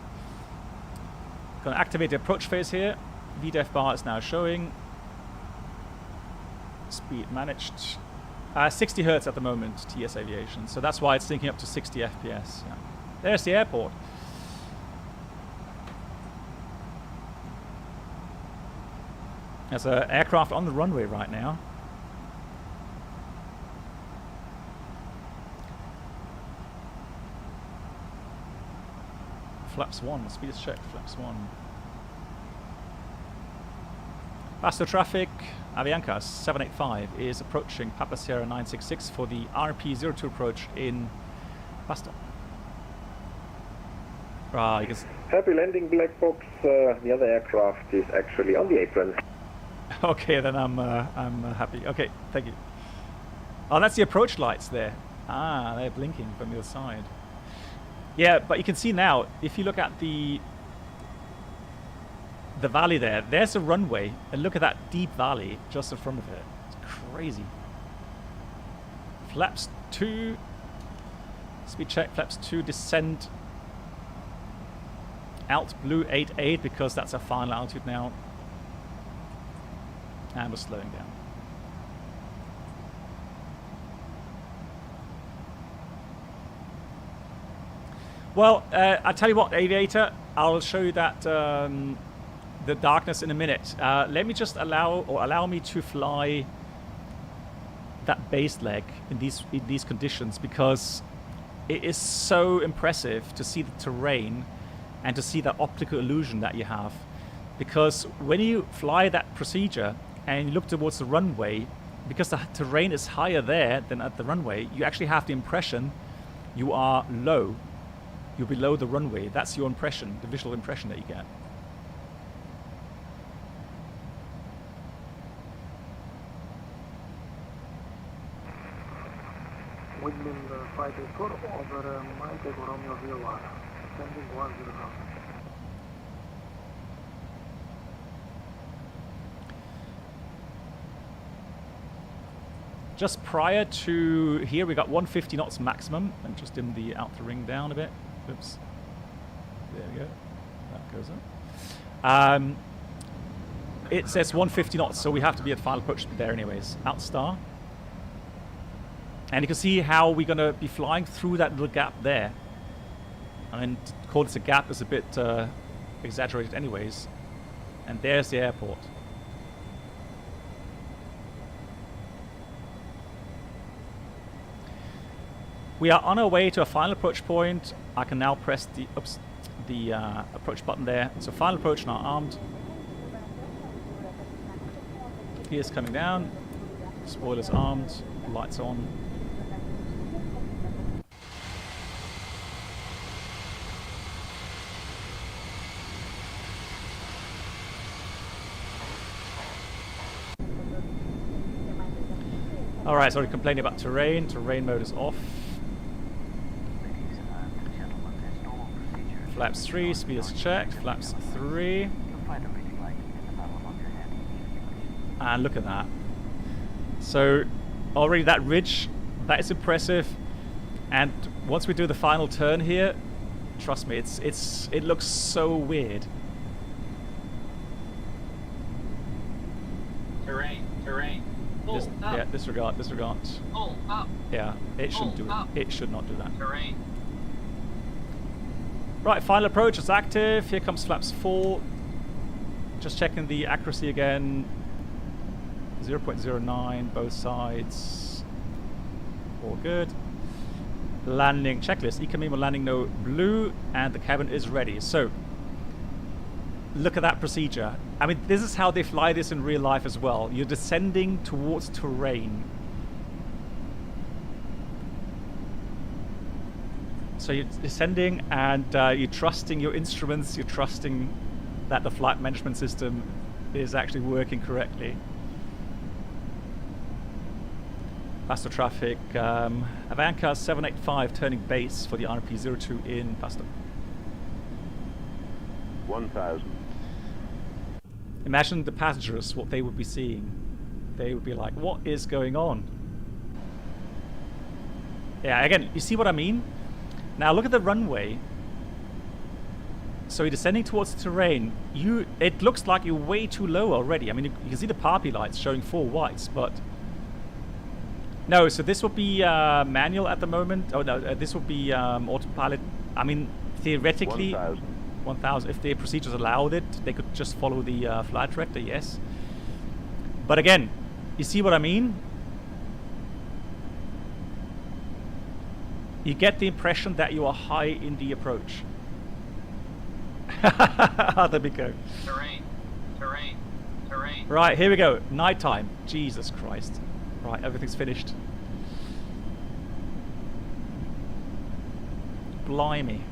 Going to activate the approach phase here. VDEF bar is now showing. Speed managed. 60 Hertz at the moment, TS Aviation. So that's why it's syncing up to 60 FPS. Yeah. There's the airport. There's an aircraft on the runway right now. Flaps 1, speed is checked, flaps 1. Pasto traffic, Avianca 785 is approaching Papa Sierra 966 for the RP02 approach in Pasto. Right, you can Happy landing, black box. The other aircraft is actually on the apron. Okay, then I'm happy. Okay, thank you. Oh, that's the approach lights there. Ah, they're blinking from the other side. Yeah, but you can see now, if you look at the valley there, there's a runway, and look at that deep valley just in front of it. It's crazy. Flaps 2. Speed check, flaps 2, descend. Alt blue 88 because that's our final altitude now. And we're slowing down. Well, I tell you what, Aviator, I'll show you that the darkness in a minute. Let me just allow me to fly that base leg in these conditions, because it is so impressive to see the terrain and to see that optical illusion that you have. Because when you fly that procedure and you look towards the runway, because the terrain is higher there than at the runway, you actually have the impression you are low. You're below the runway. That's your impression, the visual impression that you get. Windmill 584 over Mike Romeo Villa, sending 10. Just prior to here, we got 150 knots maximum, and just dim the outer ring down a bit. Oops. There we go. That goes up. It says 150 knots, so we have to be at final approach speed there anyways. Out star. And you can see how we're going to be flying through that little gap there. I mean, to call this a gap is a bit exaggerated anyways. And there's the airport. We are on our way to a final approach point. I can now press the approach button there. So final approach now armed. Gears coming down. Spoilers armed. Lights on. Alright, sorry, complaining about terrain. Terrain mode is off. Flaps 3, speed is checked. Flaps 3. And look at that. So already that ridge, that is impressive. And once we do the final turn here, trust me, it looks so weird. Terrain. Yeah, disregard. Pull up. Yeah, it shouldn't do it. It should not do that. Terrain. Right, final approach is active. Here comes flaps 4. Just checking the accuracy again. 0.09, both sides. All good. Landing checklist. ECMEMO landing no blue, and the cabin is ready. So, look at that procedure. I mean, this is how they fly this in real life as well. You're descending towards terrain. So So you're descending and you're trusting your instruments, you're trusting that the flight management system is actually working correctly. Pasto traffic, Avianca 785 turning base for the RP02 in Pasto. 1,000. Imagine the passengers, what they would be seeing. They would be like, what is going on? Yeah, again, you see what I mean? Now look at the runway. So you're descending towards the terrain. It looks like you're way too low already. I mean, you can see the PAPI lights showing 4 whites, but... No, so this will be manual at the moment. Oh no, this will be autopilot. I mean, theoretically... 1,000. If the procedures allowed it, they could just follow the flight director, yes. But again, you see what I mean? You get the impression that you are high in the approach. There we go. Terrain. Right, here we go. Nighttime. Jesus Christ. Right, everything's finished. Blimey.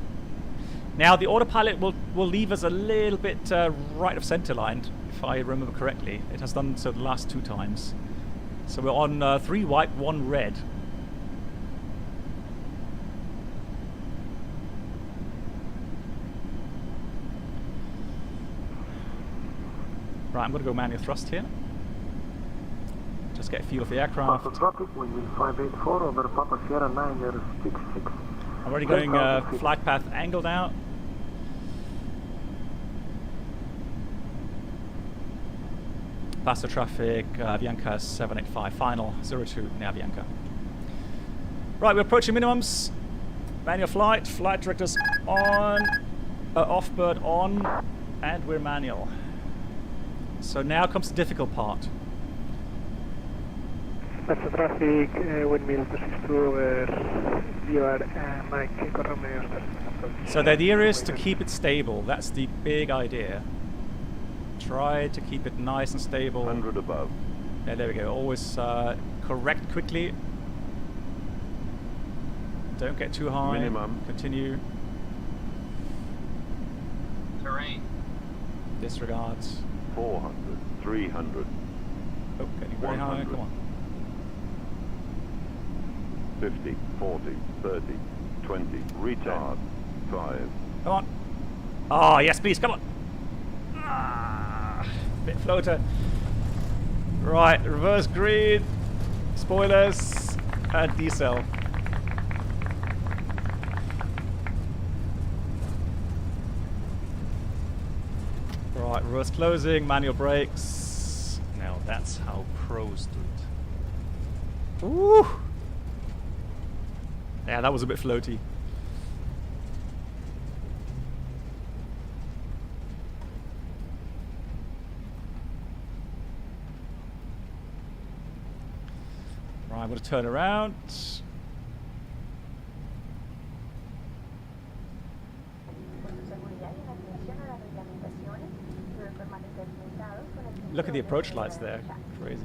Now the autopilot will leave us a little bit right of center line, if I remember correctly. It has done so the last 2 times. So we're on 3 white, 1 red. Right, I'm going to go manual thrust here. Just get a feel of the aircraft. Pasto traffic, windmill 584 over Papa Sierra 966. I'm already going flight path angled out. Pasto traffic, Avianca 785, final 02 in Avianca. Right, we're approaching minimums. Manual flight directors on, off bird on, and we're manual. So now comes the difficult part. Pasto traffic, windmill 262 over your Mike Romeo. So the idea is to keep it stable. That's the big idea. Try to keep it nice and stable. 100 above. Yeah, there we go. Always correct quickly. Don't get too high. Minimum. Continue. Terrain. Disregards. 400. 300. Oh, getting very high. 100. Come on. 50. 40. 30. 20. Retard. 5. Come on. Oh, yes, please. Come on. Bit floater. Right, reverse grid, spoilers, and decel. Right, reverse closing, manual brakes. Now that's how pros do it. Ooh! Yeah, that was a bit floaty. Right, I'm going to turn around. Look at the approach lights there. Crazy.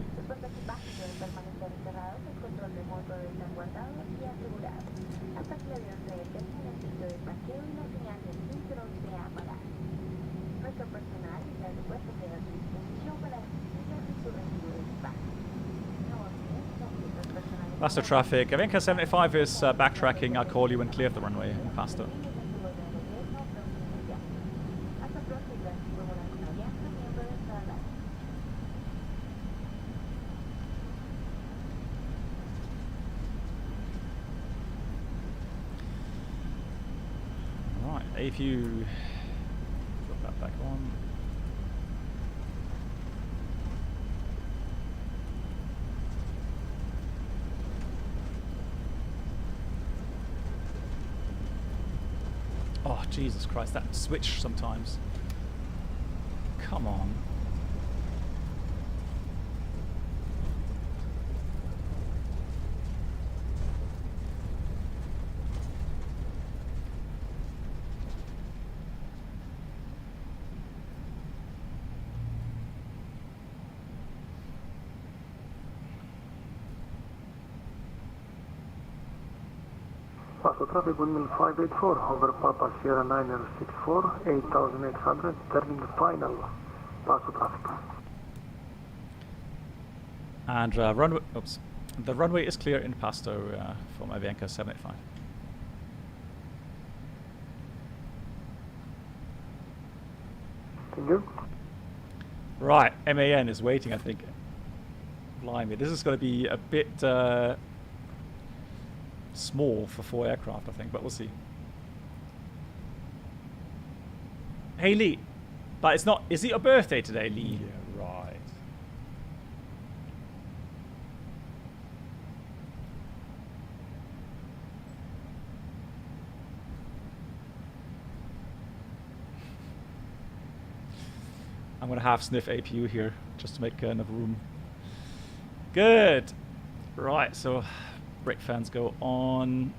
Pasto traffic. Avianca 75 is backtracking. I'll call you when clear of the runway in Pasto. Right, if you put that back on. Oh, Jesus Christ, that switch sometimes. Come on. Pasto traffic 11584 over Papa Sierra 9064, 8800, turning final. Pasto traffic. And runway, oops, the runway is clear in Pasto from Avianca 785. Thank you. Right, MAN is waiting, I think. Blimey, this is going to be a bit small for 4 aircraft, I think, but we'll see. Hey, Lee, but it's not. Is it your birthday today, Lee? Yeah, right. I'm going to half sniff APU here just to make enough room. Good. Right, so brake fans go on.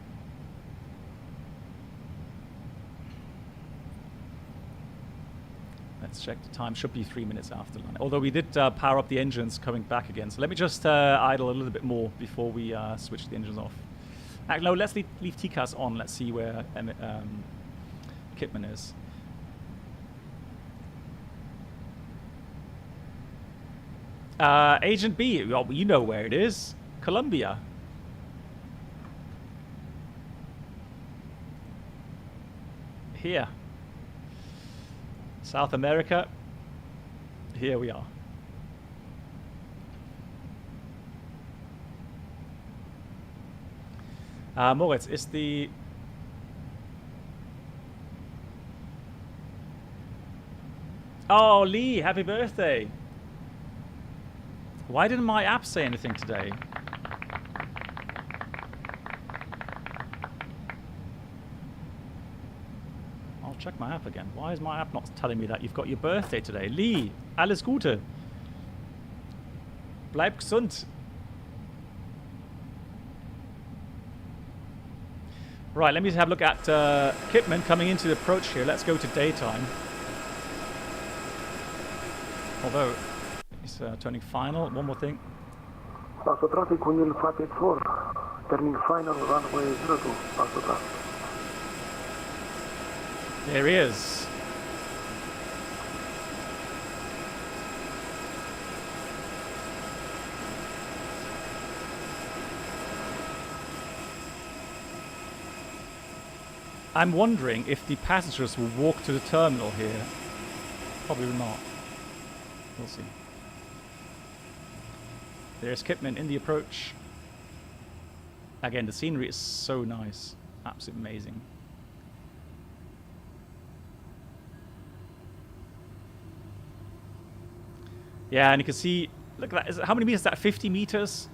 Let's check the time. Should be 3 minutes after line. Although we did power up the engines coming back again. So let me just idle a little bit more before we switch the engines off. Actually, no, let's leave TCAS on. Let's see where Kitman is. Agent B, well, you know where it is. Colombia. Here. South America. Here we are. Moritz, is the... Oh, Lee, happy birthday. Why didn't my app say anything today? I'll check my app again. Why is my app not telling me that you've got your birthday today? Lee, alles Gute. Bleib gesund. Right, let me have a look at Kitman coming into the approach here. Let's go to daytime. Although... He's turning final. One more thing. Pasto traffic 11584, turning final runway 02, Pasto traffic. There he is. I'm wondering if the passengers will walk to the terminal here. Probably not. We'll see. There's Kitman in the approach. Again, the scenery is so nice. Absolutely amazing. Yeah, and you can see, look at that. How many meters is that? 50 meters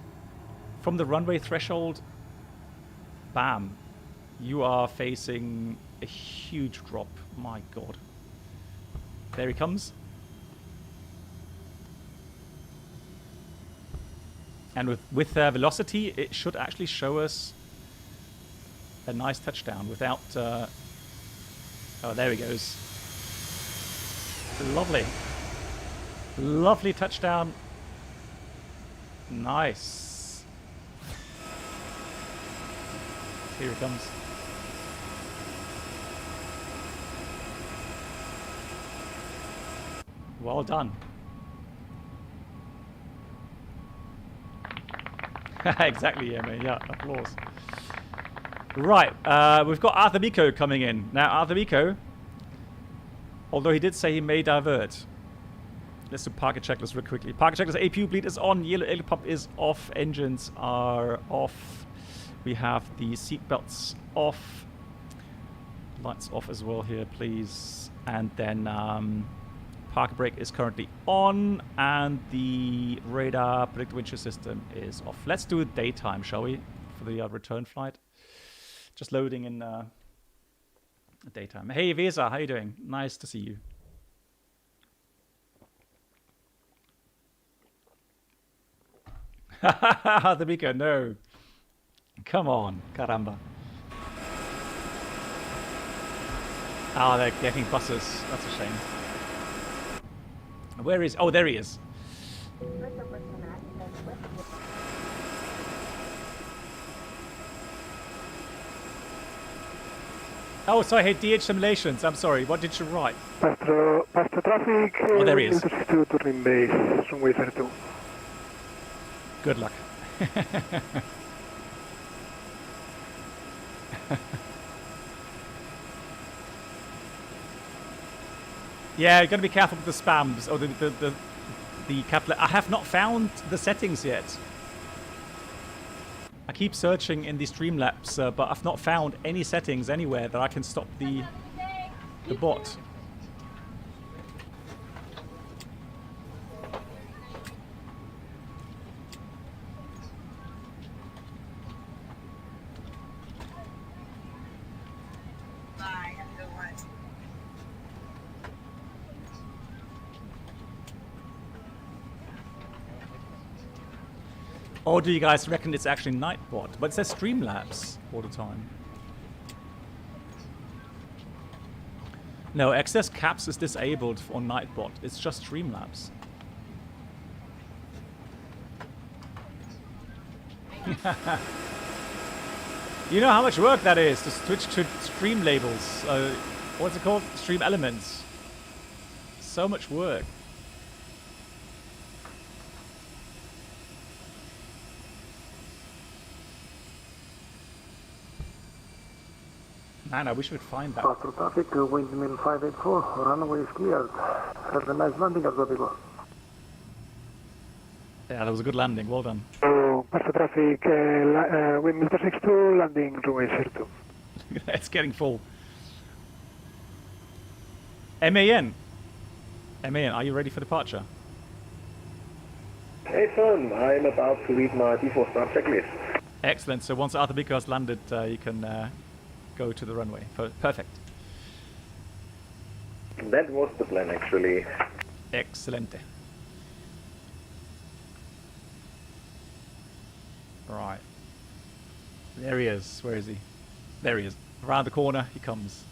from the runway threshold. Bam. You are facing a huge drop. My God. There he comes. And with velocity, it should actually show us a nice touchdown without... oh, there he goes. Lovely. Lovely touchdown. Nice. Here he comes. Well done. Exactly, yeah, man. Yeah, applause. Right, we've got Arthur Miko coming in. Now, Arthur Miko, although he did say he may divert. Let's do parking checklist real quickly. Parking checklist, APU bleed is on, yellow helipop is off, engines are off. We have the seatbelts off. Lights off as well here, please. And then park brake is currently on, and the radar predictive windshield system is off. Let's do daytime, shall we, for the return flight? Just loading in daytime. Hey, Vesa, how you doing? Nice to see you. The Miko, no. Come on, caramba. Oh, they're getting buses. That's a shame. Where is... Oh, there he is. Oh, sorry, hey, DH Simulations. I'm sorry, what did you write? Pasto traffic. Oh, there he is. 62 turning base, runway 32. Good luck. Yeah, you're going to be careful with the spams or the capital. I have not found the settings yet. I keep searching in the Streamlabs, but I've not found any settings anywhere that I can stop the bot. Or do you guys reckon it's actually Nightbot? But it says Streamlabs all the time. No, excess caps is disabled on Nightbot. It's just Streamlabs. You know how much work that is to switch to stream labels. What's it called? Stream elements. So much work. Man, I wish we'd find that. Pasto traffic, windmill 584, runway is cleared. Have a nice landing at Godigo. Yeah, that was a good landing. Well done. So, Pasto traffic, windmill 262, landing runway 32. It's getting full. MAN, are you ready for departure? Hey son, I'm about to read my before start checklist. Excellent. So once Arthur Bico has landed, you can go to the runway. Perfect. That was the plan actually. Excelente. Right. There he is. Where is he? There he is. Around the corner he comes.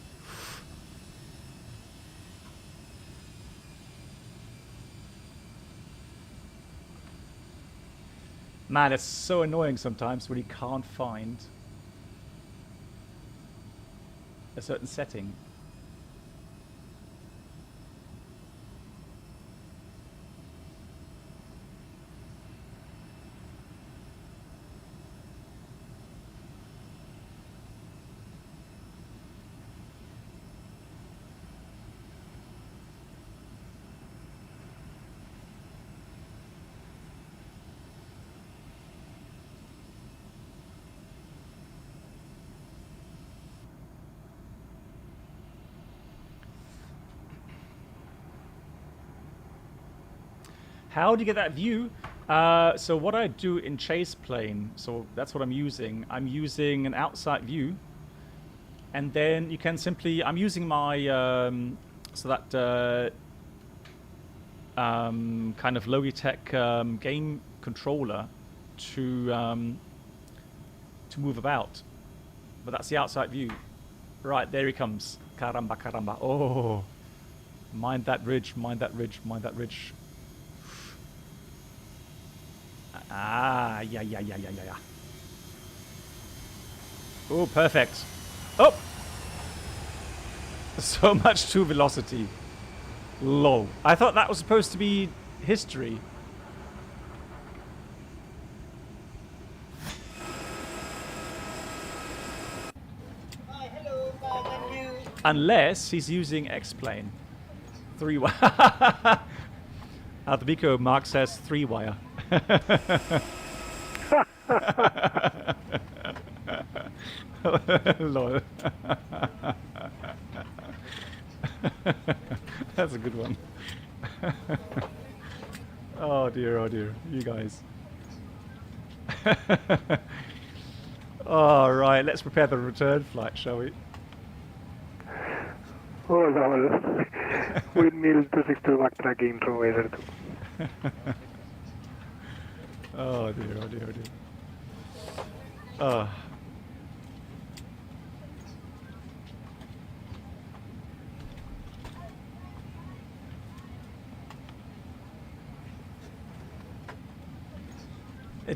Man, it's so annoying sometimes when you can't find a certain setting. How do you get that view? So what I do in chase plane, so that's what I'm using. I'm using an outside view, and then you can simply, I'm using my, kind of Logitech game controller to move about. But that's the outside view. Right, there he comes. Caramba, caramba. Oh, mind that ridge, mind that ridge, mind that ridge. Ah, yeah. Oh, perfect. Oh! So much to velocity. Lol. I thought that was supposed to be history. Unless he's using X-Plane. 3-wire. Altabico Mark says 3-wire. Lol. That's a good one. Oh dear, you guys. All right, let's prepare the return flight, shall we? Oh, no. Windmill 262 backtracking runway 32. Oh dear. Oh.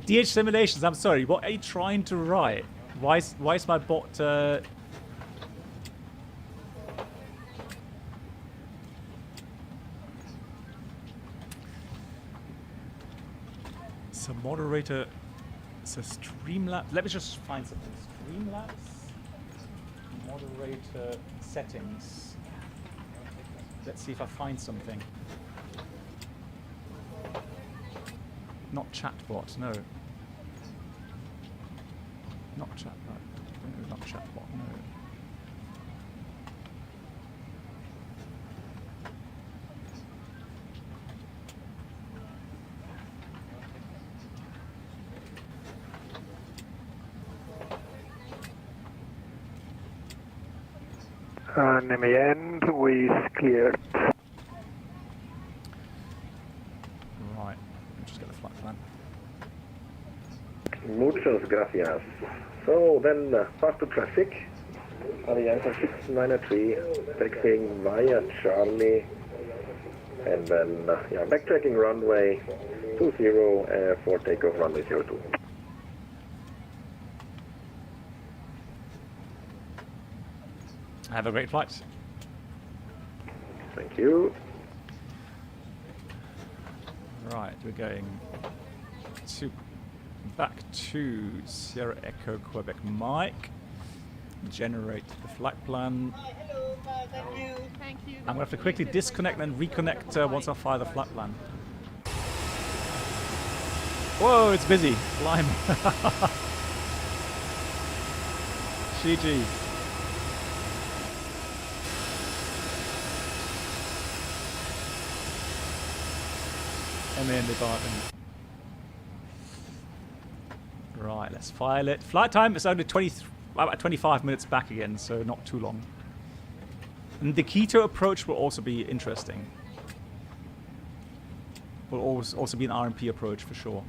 DH Simulations, I'm sorry, what are you trying to write? Why is my bot So moderator, so Streamlabs. Let me just find something. Streamlabs, moderator settings. Let's see if I find something. Not chatbot, no. Not chatbot. No, not chatbot, no. And in the end, we cleared. Right, let's just get the flight plan. Muchas gracias. So then, Pasto traffic, Avianca 693, taxiing via Charlie, and then yeah, backtracking runway 20 for takeoff runway 02. Have a great flight. Thank you. Right, we're going to back to Sierra Echo Quebec Mike. Generate the flight plan. Hello, thank you. Thank you. I'm going to have to quickly disconnect and reconnect once I fire the flight plan. Whoa, it's busy. Climb. GG. In the garden. Right, let's file it. Flight time is only 25 minutes back again, so not too long. And the Quito approach will also be interesting. Will also be an RMP approach for sure.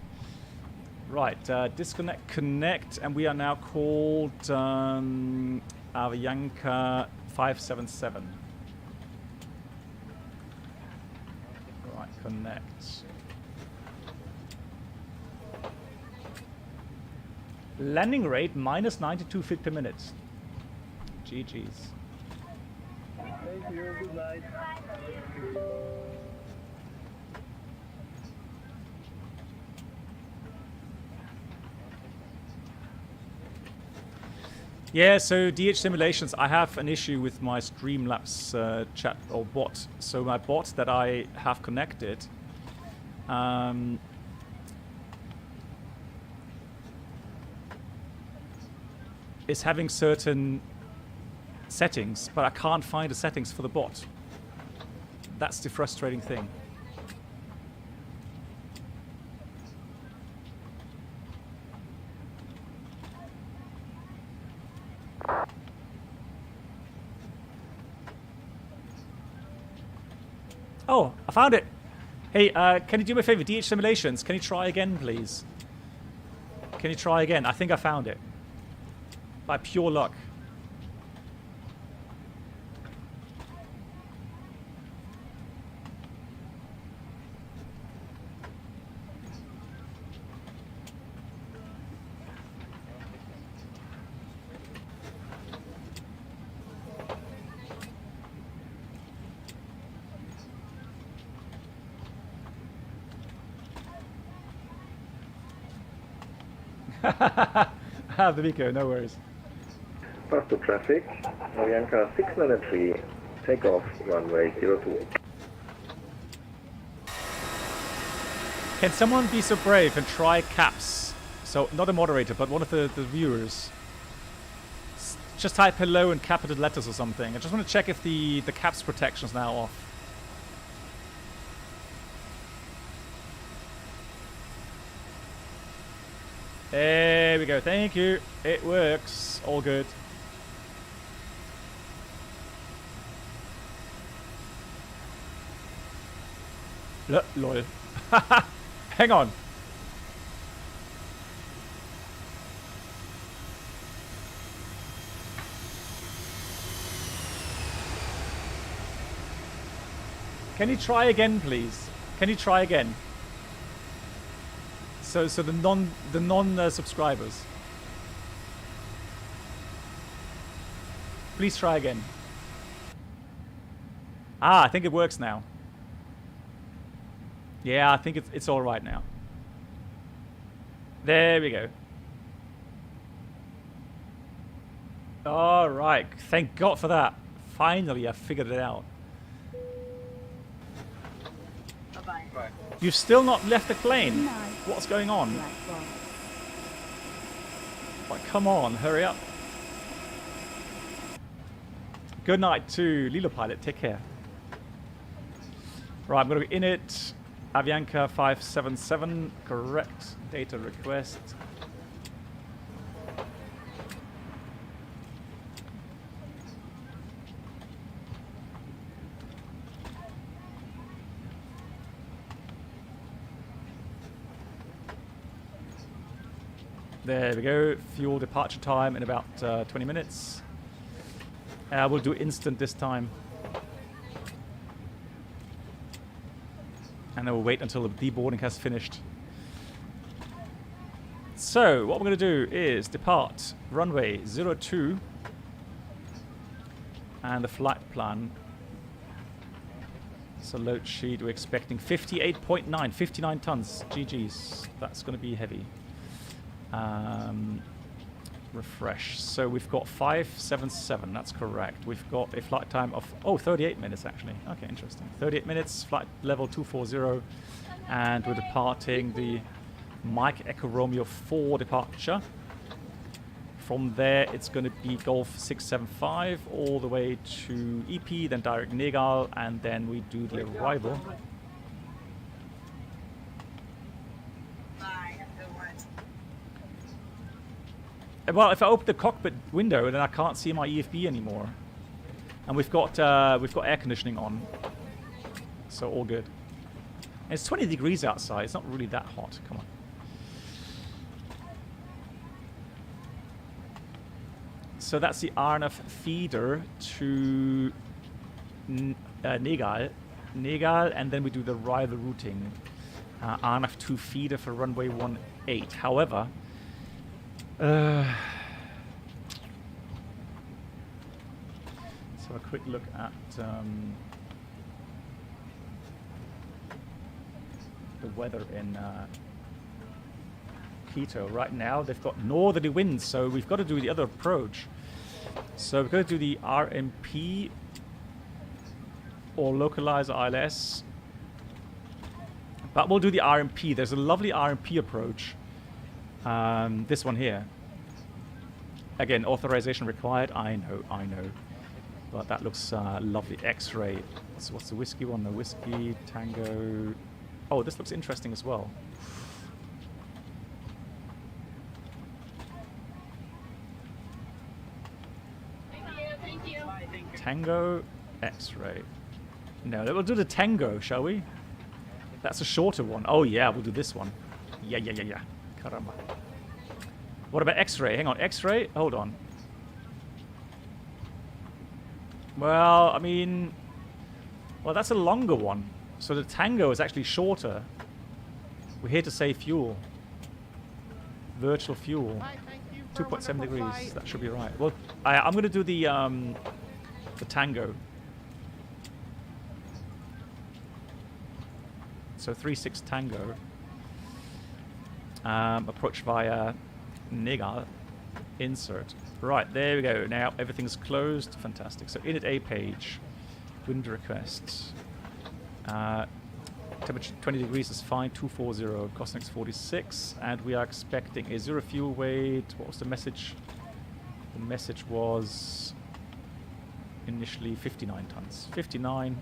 Right, disconnect, connect, and we are now called Avianca 577. Right, connect. Landing rate minus 92 feet per minute. GG's. Thank you. Good night. Yeah, so DH Simulations, I have an issue with my Streamlabs chat or bot. So my bot that I have connected is having certain settings, but I can't find the settings for the bot. That's the frustrating thing. Oh, I found it. Hey, can you do me a favor? DH Simulations, can you try again, please? Can you try again? I think I found it. By pure luck. Have the Vico, no worries. Pasto traffic, Avianca 693, takeoff runway 02. Can someone be so brave and try caps? So, not a moderator, but one of the viewers. Just type hello in capital letters or something. I just want to check if the caps protection is now off. There we go. Thank you. It works. All good. Lol. Hang on. Can you try again, please? Can you try again? So the non subscribers. Please try again. Ah, I think it works now. Yeah, I think it's all right now. There we go. All right. Thank God for that. Finally, I figured it out. Bye-bye. You've still not left the plane. What's going on? Like, come on, hurry up. Good night to Lilo Pilot. Take care. Right, I'm going to be in it. Avianca 577. Correct. Data request. There we go. Fuel departure time in about 20 minutes. We'll do instant this time. And then we'll wait until the deboarding has finished. So, what we're going to do is depart runway 02. And the flight plan. So, load sheet, we're expecting 58.9, 59 tons. GG's. That's going to be heavy. Refresh. So we've got 577, that's correct. We've got a flight time of 38 minutes actually. Okay, interesting. 38 minutes, flight level 240, and we're departing the Mike Echo Romeo 4 departure. From there it's going to be Golf 675 all the way to EP, then direct Negal, and then we do the arrival. Well, if I open the cockpit window, then I can't see my EFB anymore. And we've got air conditioning on, so all good. And it's 20 degrees outside. It's not really that hot. Come on. So that's the RNF feeder to Negal, and then we do the arrival routing. RNF 2 feeder for runway 18. However. Let's have a quick look at the weather in Quito. Right now they've got northerly winds, so we've got to do the other approach. So we've got to do the RMP or localize ILS, but we'll do the RMP. There's a lovely RMP approach. This one here. Again, authorization required. I know. But that looks lovely. X-ray. So what's the whiskey one? The whiskey Tango. Oh, this looks interesting as well. Thank you. Tango X-ray. No, we'll do the Tango, shall we? That's a shorter one. Oh yeah, we'll do this one. Yeah. Caramba. What about X-ray? Hang on, X-ray? Hold on. Well, I mean... Well, that's a longer one. So the Tango is actually shorter. We're here to save fuel. Virtual fuel. 2.7 degrees. That should be right. Well, I'm going to do the Tango. So 36 Tango. Approach via Negal. Insert. Right, there we go. Now everything's closed. Fantastic. So init A page. Wind requests. Temperature 20 degrees is fine. 240. Cosnex 46. And we are expecting a 0 fuel weight. What was the message? The message was initially 59 tons. 59.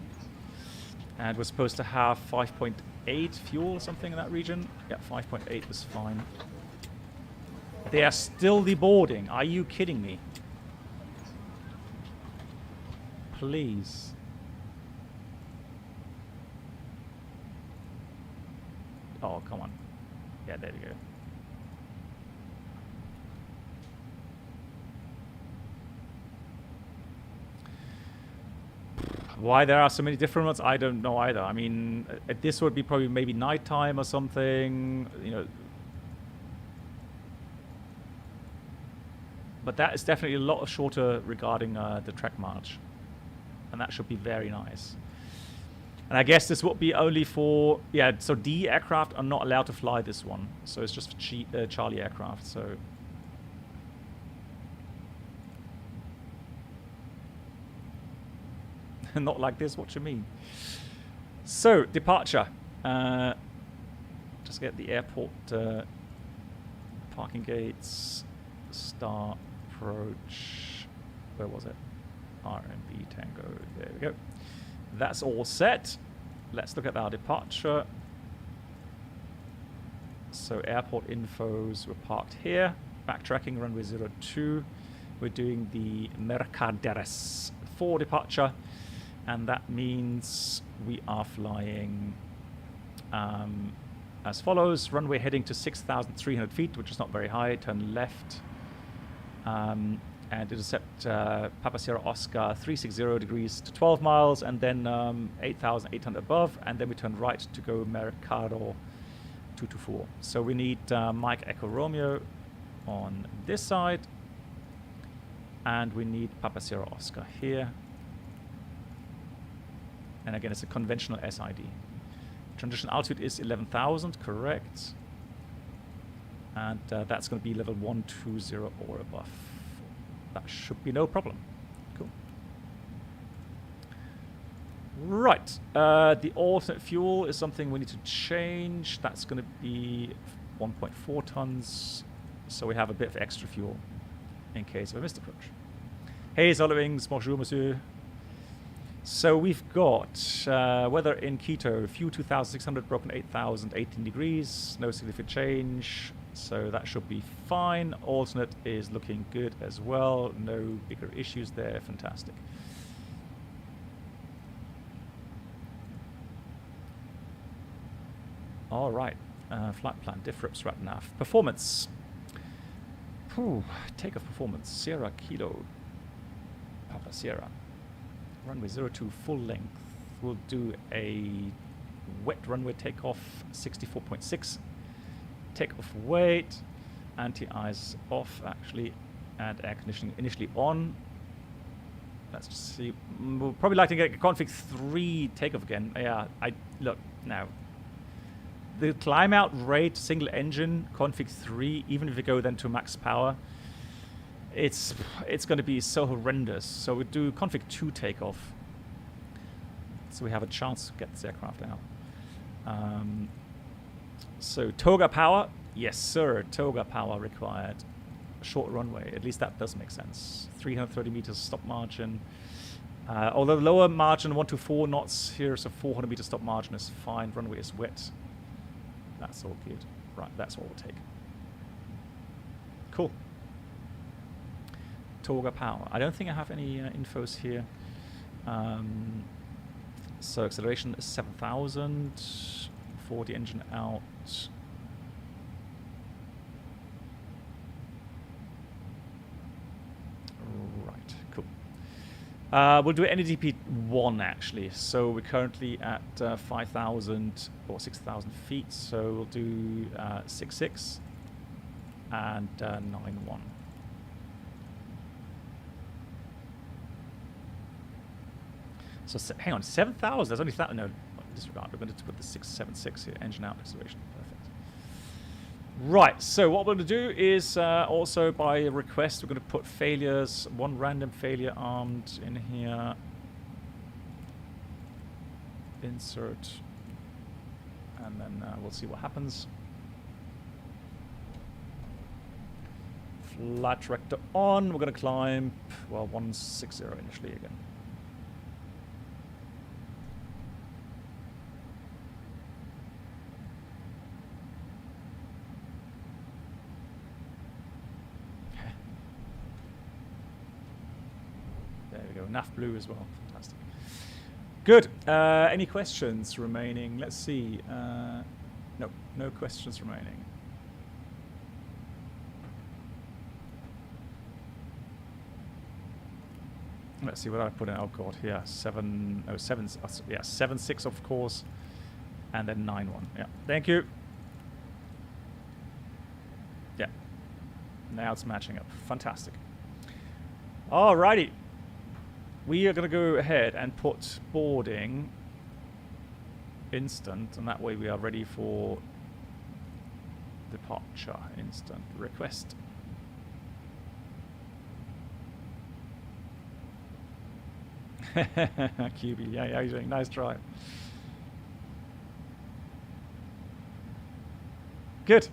And we're supposed to have 5.8 fuel or something in that region. Yeah, 5.8 was fine. They are still deboarding. Are you kidding me? Please. Oh, come on. Yeah, there we go. Why there are so many different ones, I don't know either. I mean, this would be probably maybe nighttime or something, you know. But that is definitely a lot shorter regarding the track march. And that should be very nice. And I guess this would be only for, yeah, so D aircraft are not allowed to fly this one. So it's just for Charlie aircraft, so. Not like this, what you mean? So, departure. Just get the airport parking gates, start, approach, where was it? RMB Tango, there we go. That's all set. Let's look at our departure. So airport infos, we're parked here. Backtracking runway 02. We're doing the Mercaderes for departure. And that means we are flying as follows. Runway heading to 6,300 feet, which is not very high. Turn left. And intercept Papa Sierra Oscar 360 degrees to 12 miles, and then 8,800 above, and then we turn right to go Mercado 224. So we need Mike Echo Romeo on this side, and we need Papa Sierra Oscar here. And again, it's a conventional SID. Transition altitude is 11,000, correct. And that's going to be level 120 or above. That should be no problem. Cool. Right. The alternate fuel is something we need to change. That's going to be 1.4 tons. So we have a bit of extra fuel in case of a missed approach. Hey, Solowings. Bonjour, monsieur. So we've got weather in Quito. Fuel 2,600, broken 8,000, 18 degrees. No significant change. So that should be fine. Alternate is looking good as well. No bigger issues there. Fantastic. All right. Flight plan, diff rips, rat nav. Performance. Takeoff performance. Sierra Kilo. Papa Sierra. Runway 02 full length. We'll do a wet runway takeoff 64.6. Takeoff weight, anti-ice off actually, and air conditioning initially on. Let's just see. We'll probably like to get config 3 takeoff again. Yeah, look now. The climb out rate, single engine, config 3, even if we go then to max power, it's going to be so horrendous. So we do config 2 takeoff, so we have a chance to get this aircraft out. So toga power, yes sir, toga power required. Short runway, at least that does make sense. 330 meters stop margin. Although the lower margin, 124 knots here, so 400 meter stop margin is fine. Runway is wet. That's all good. Right, that's what we'll take. Cool. Toga power. I don't think I have any infos here. So acceleration is 7,000. 40 engine out. Right, cool. We'll do NADP 1 actually. So we're currently at 5,000 or 6,000 feet. So we'll do 6.6 and 9.1. So hang on, 7,000. There's only that. No. Disregard. We're going to put the 676 here, engine out acceleration. Perfect. Right, so what we're going to do is also by request, we're going to put failures, one random failure armed in here. Insert. And then we'll see what happens. Flight director on. We're going to climb, well, 160 initially again. NAF blue as well. Fantastic. Good. Any questions remaining? Let's see. No, no questions remaining. Let's see what I put in. Oh god, yeah, 7.6 of course, and then 9.1. Yeah, thank you. Yeah, now it's matching up. Fantastic. Alrighty. We are going to go ahead and put boarding instant, and that way we are ready for departure. Instant request. QB, yeah, you're doing. Nice try. Good.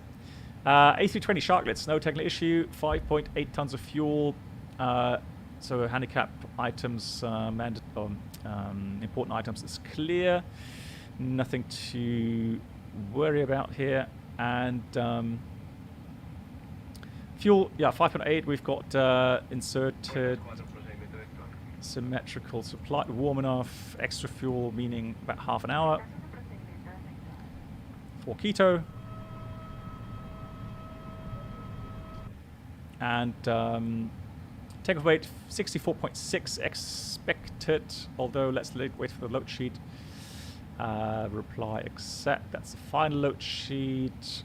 A320 Sharklets, no technical issue. 5.8 tons of fuel. So handicap items, important items is clear. Nothing to worry about here. And fuel, yeah, 5.8. We've got inserted symmetrical supply, warm enough. Extra fuel, meaning about half an hour for Quito. And takeoff weight 64.6 expected, although let's wait for the load sheet. Reply accept, that's the final load sheet.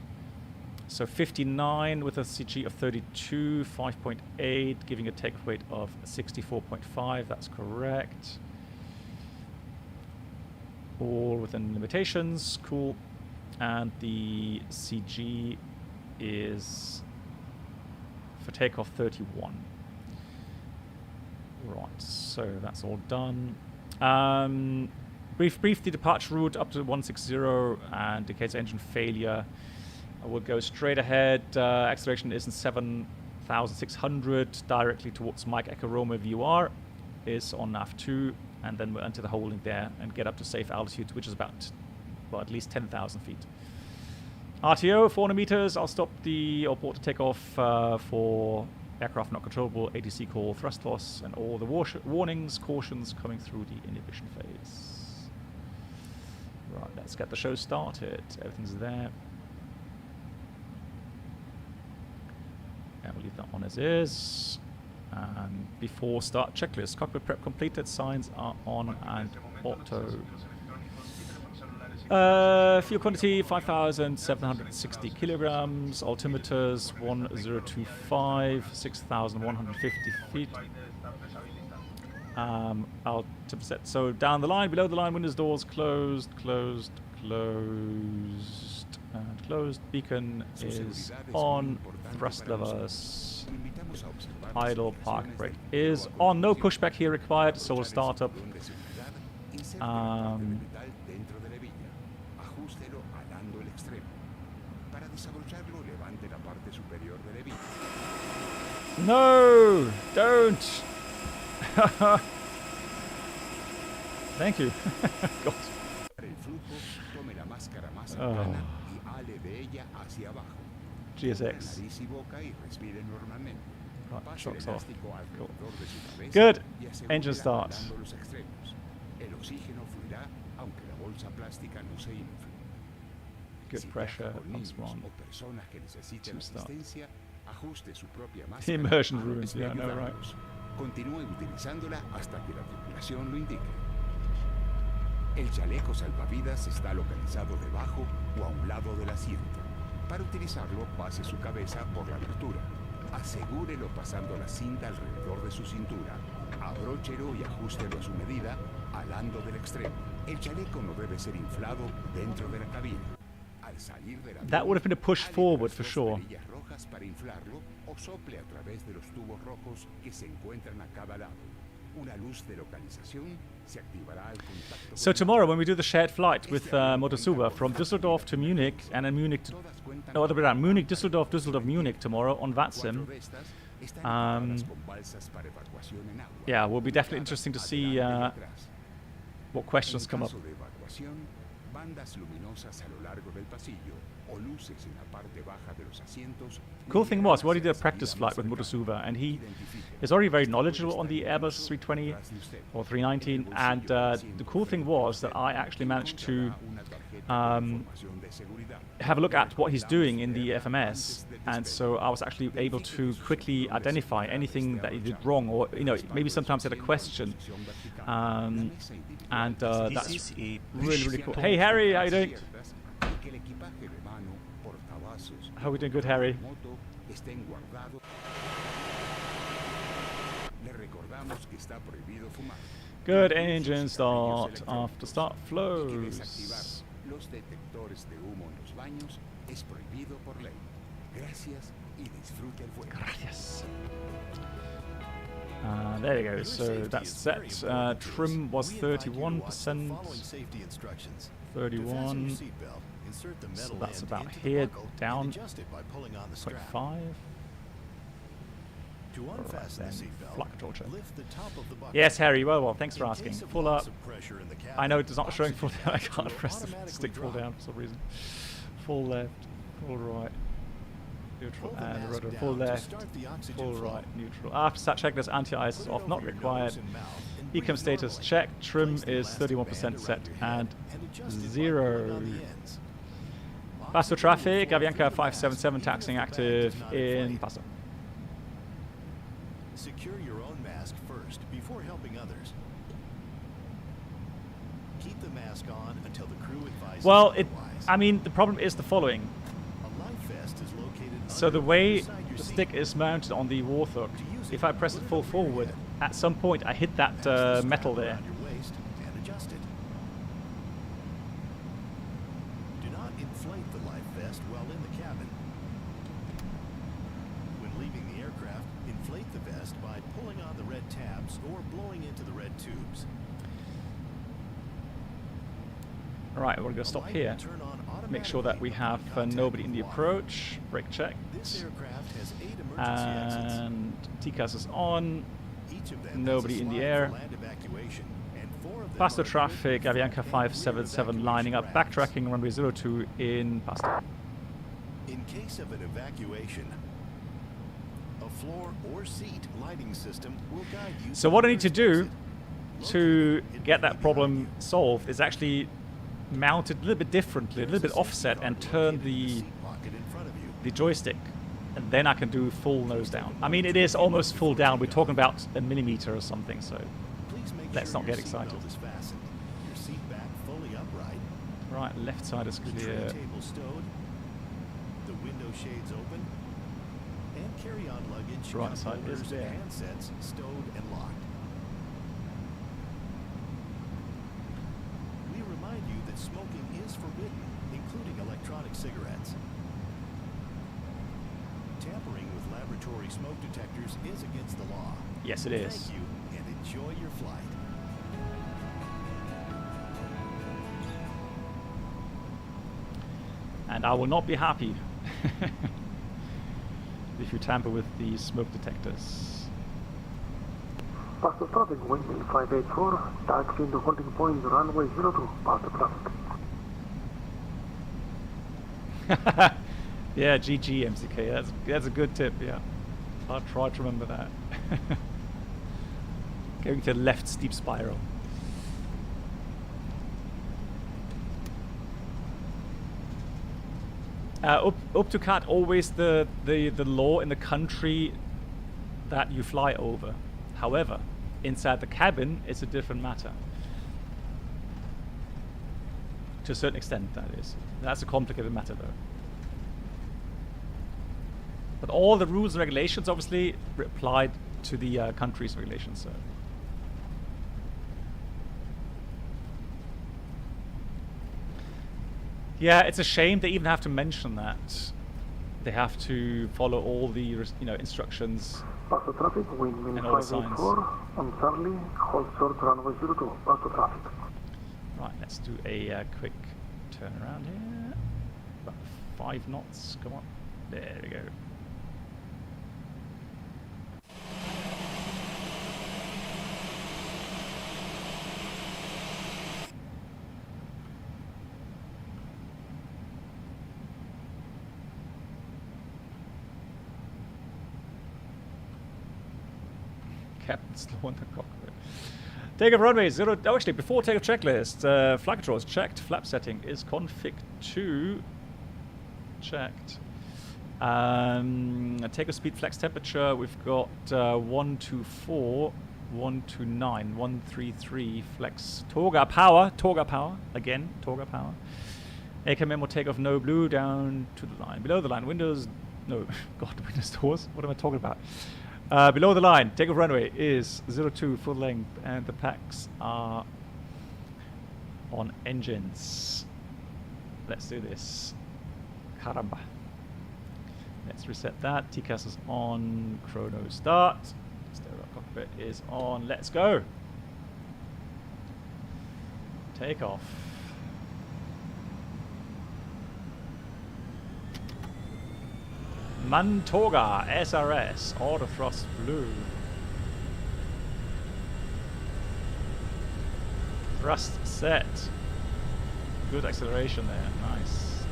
So 59 with a CG of 32, 5.8, giving a takeoff weight of 64.5, that's correct. All within limitations, cool. And the CG is for takeoff 31. Right, so that's all done. Brief the departure route up to 160 and indicates engine failure. We'll go straight ahead. Acceleration is in 7,600 directly towards Mike Echo Roma VUR is on nav2, and then we'll enter the holding there and get up to safe altitude, which is about, well, at least 10,000 feet. RTO 400 meters. I'll stop the port to take off for aircraft not controllable, ATC call, thrust loss, and all the warnings, cautions coming through the inhibition phase. Right, let's get the show started. Everything's there. And we'll leave that on as is. And before start, checklist. Cockpit prep completed. Signs are on and auto. Fuel quantity 5,760 kilograms. Altimeters 1025, 6,150 feet. Altimeter set. So down the line, below the line, windows, doors closed, closed, closed, and closed. Beacon is on. Thrust levers. Idle park brake is on. No pushback here required, so we'll start up. No! Don't! Thank you. God. Oh. GSX. Right, shocks off. Cool. Good. Engine start. Good pressure. Comes one. Two start. The immersion ruins. Yeah, no, right. Continúe utilizándola hasta que la tripulación lo indique. El chaleco salvavidas está localizado debajo o a un lado del asiento. Para utilizarlo, pase su cabeza por la abertura. Asegúrelo pasando la cinta alrededor de su cintura. Abróchelo y ajústelo a su medida, alando del extremo. El chaleco no debe ser inflado dentro de la cabina. Al salir de la That would have been a push forward for sure. Para inflarlo o sople a través de los tubos rojos que se encuentran a cada lado. Una luz de localización se activará al contacto. So tomorrow when we do the shared flight with Motosuba from Düsseldorf to Munich and then Munich to other way around, Munich, Düsseldorf, Düsseldorf, Munich tomorrow on VATSIM. Yeah, will be definitely interesting to see what questions come up. Cool thing was, we already did a practice flight with Motosuba, and he is already very knowledgeable on the Airbus 320 or 319, and the cool thing was that I actually managed to have a look at what he's doing in the FMS, and so I was actually able to quickly identify anything that he did wrong, or maybe sometimes he had a question, and that's really cool. Hey Harry, how you doing? How are we doing? Good, Harry. Good engine start. After start Hay que flows. desactivar los detectores de humo en los baños es prohibido por ley. Gracias y disfrute el vuelo. Gracias. There we go. So that's set. Trim was 31%. 31. So that's about here down. 0.5. To unfasten the seatbelt, Flight control check. lift the top of the bucket. Yes, Harry. Well, thanks for In asking. case of Full loss up. of pressure in the cabin, I know it's not showing full oxygen down. I levels can't will press the automatically stick full drop. down for some reason. Full left, full right, neutral, Pull the and mask rudder. down Full to left, start the oxygen full flow. right, neutral. After sat checklist, anti-ice is Put it off, not over your required. nose and mouth and breathe Ecom status normally. checked. Trim Place the is elastic 31% band set around your head and adjust it by 0. pulling on the ends. Pasto Oxygen traffic, will flow Avianca through the mask, 577 even if taxiing the bag active does not in inflate. Pasto. Secure your own mask first before helping others. Keep the mask on until the crew advises Well, otherwise. I mean, the problem is the following. A life vest is located So the under way beside your the seat. stick is mounted on the Warthog, if I press it full forward, at some point I hit that Pass the strap metal there. around your waist and adjust it. Do not inflate the life vest while in the cabin. When leaving the aircraft, inflate the vest by pulling on the red tabs or blowing into the red tubes. Right, we're going to The stop light here. will turn on Make sure that we automatically have upon contact nobody in with the water. approach. Brake checked. This aircraft has 8 emergency exits. And TCAS is on. Each of them Nobody has a in the slide air. for land evacuation, and 4 of them Pasto are traffic, equipped with Avianca front and rear 577 lining up, evacuation racks. backtracking runway 02 in Pasto. In case of an evacuation, a floor or seat lighting system will guide you. So to what the I need to nearest do exit. to Located get that immediately problem behind you. solved is actually mount it a little bit differently, a There little is bit a safety offset, card and turn located in the seat pocket in front of you. joystick, and then I can do full nose down. I mean, it is almost full down. We're talking about a millimeter or something, so Please make let's sure not your get excited. seatbelt is fastened, your seat back fully upright, right, left side is the clear. tray table stowed, the window shades open, and carry-on luggage, Right cup side is holders, there. and handsets stowed and locked. We remind you that smoking is forbidden, including electronic cigarettes. Tampering with laboratory smoke detectors is against the law. Yes, it is. Thank you, and enjoy your flight. And I will not be happy if you tamper with the smoke detectors. Pasto traffic, windmill 584, taxi into holding point runway 02, Pasto traffic. Yeah, GG MCK. That's a good tip. Yeah, I'll try to remember that. Going to the left steep spiral. Up to cat always the law in the country that you fly over. However, inside the cabin, it's a different matter. To a certain extent, that is. That's a complicated matter, though. But all the rules and regulations, obviously, applied to the country's regulations. So. Yeah, it's a shame they even have to mention that. They have to follow all the instructions. Pasto traffic, windmill And all the signs. 584, on Charlie, hold short runway 02, Pasto traffic. Right, let's do a quick turn around here. About 5 knots. Come on. There we go. Captain slow in the cockpit. Takeoff runway 0. Oh, actually, before takeoff checklist, flight control is checked. Flap setting is config 2. Checked. Takeoff speed, flex temperature. We've got 124, 129, 133. Flex Torga power. Torga power. Again, Torga power. AKM memo takeoff no blue down to the line. Below the line. Windows. No. God, windows doors. What am I talking about? Below the line, takeoff runway is 02 full length, and the packs are on engines. Let's do this. Caramba. Let's reset that. TCAS is on. Chrono start. Stereo cockpit is on. Let's go. Take off. Mantoga SRS, auto thrust blue. Thrust set. Good acceleration there, nice.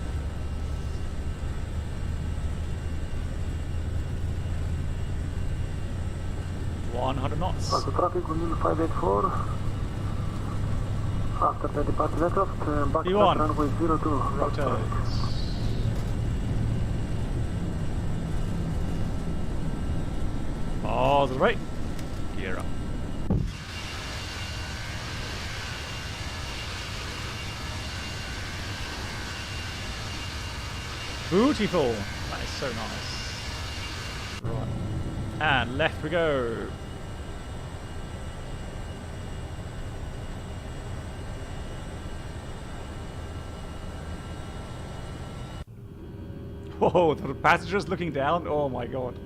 .100 knots. Pasto traffic, 584. After the departure aircraft, back to D1. runway 02. Rotate. All to the right. Gear up. Beautiful. That is so nice. Right. And left we go. Whoa, the passengers looking down. Oh my god.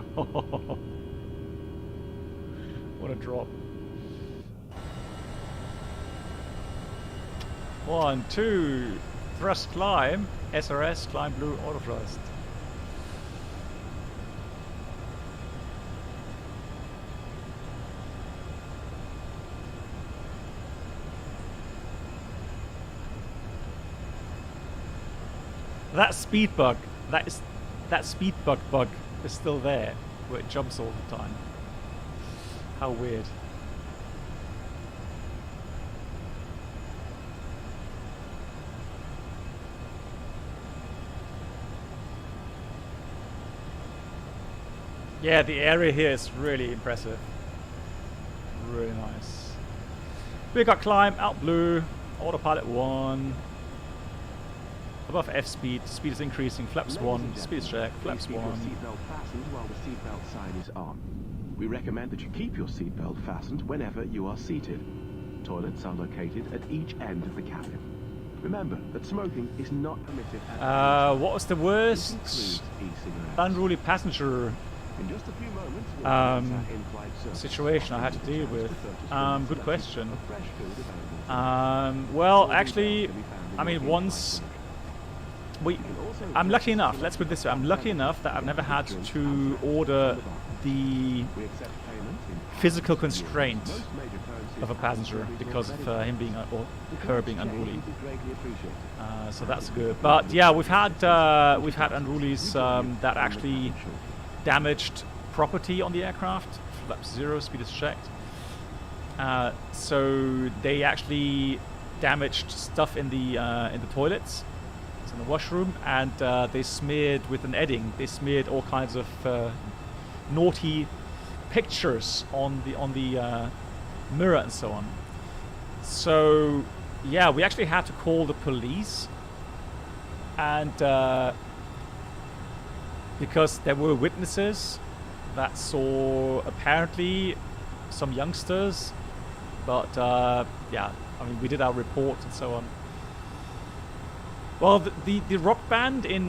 What a drop. 1, 2, thrust climb, SRS, climb blue, auto thrust. That speed bug, that speed bug is still there, where it jumps all the time. How weird. Yeah, the area here is really impressive. Really nice. We got climb, out blue, autopilot 1. Above F speed, speed is increasing, flaps 1, speed is check, flaps 1. Seatbelt fastened while the seatbelt sign is on. We recommend that you keep your seatbelt fastened whenever you are seated. Toilets are located at each end of the cabin. Remember that smoking is not permitted at What was the worst unruly passenger in just a few moments, situation I had to deal with? Good question. Well, actually, I mean, once I'm lucky enough, let's put it this way, I'm lucky enough that I've never had to order the physical constraint of a passenger because of him being or her being unruly. So that's good. But yeah, we've had unrulies that actually damaged property on the aircraft. Flaps 0, speed is checked. So they actually damaged stuff in the toilets, in the washroom, and they smeared with an edding. They smeared all kinds of naughty pictures on the mirror and so on. So yeah, we actually had to call the police, and because there were witnesses that saw apparently some youngsters, but yeah, I mean, we did our report and so on. Well, the rock band in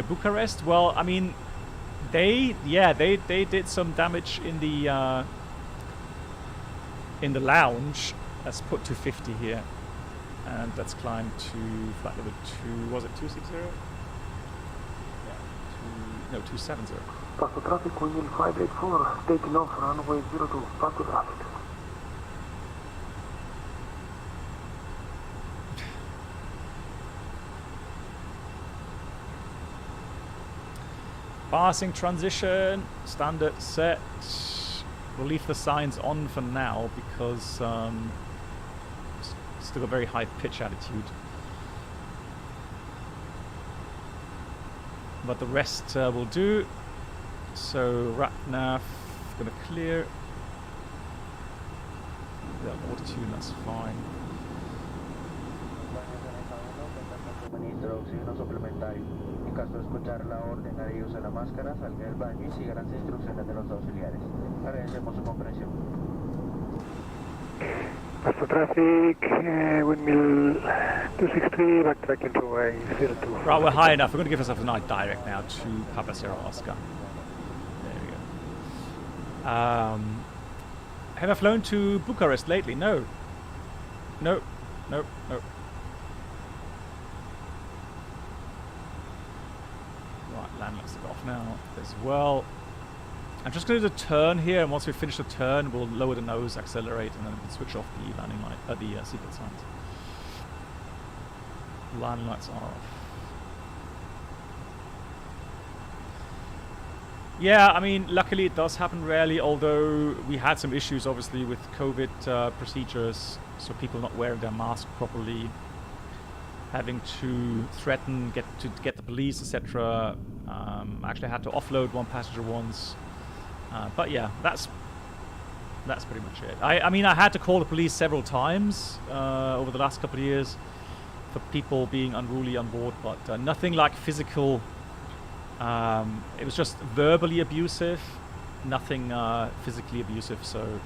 Bucharest, well, I mean, they did some damage in the lounge. Let's put 250 here, and let's climb to flight level 2. Was it 260? Yeah, 270. Pasto traffic, wing 584, taking off runway 02, Pasto traffic. Passing transition, standard set. We'll leave the signs on for now because still got very high pitch attitude. But the rest will do. So RAPNAV gonna clear. The auto tune, that's fine. caso de escuchar la orden, nadie use la máscara, salga del baño y siga las instrucciones de los auxiliares. Agradecemos su comprensión. Pasto traffic, windmill 263, backtracking to A02. Right, we're high enough. We're going to give ourselves a nice direct now to Papa Sierra Oscar. There we go. Have I flown to Bucharest lately? No. No. No. No. Right, land lets off now as well. I'm just going to do the turn here, and once we finish the turn, we'll lower the nose, accelerate, and then we can switch off the landing light, the seatbelt signs. Landing lights are off. Yeah, I mean, luckily it does happen rarely, although we had some issues, obviously, with COVID procedures, so people not wearing their mask properly, having to threaten, get the police, etc. I actually had to offload one passenger once. But yeah, that's pretty much it. I mean, I had to call the police several times over the last couple of years for people being unruly on board, but nothing like physical. It was just verbally abusive, nothing physically abusive. So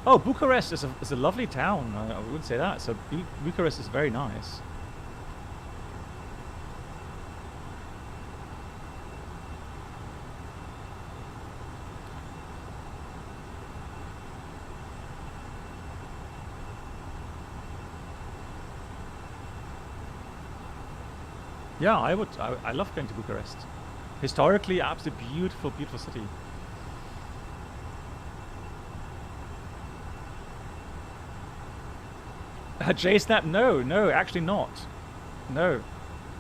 oh, Bucharest is a lovely town. I wouldn't say that. So Bucharest is very nice. Yeah, I would. I love going to Bucharest. Historically, absolutely beautiful, beautiful city. JSnap, no, actually not. No.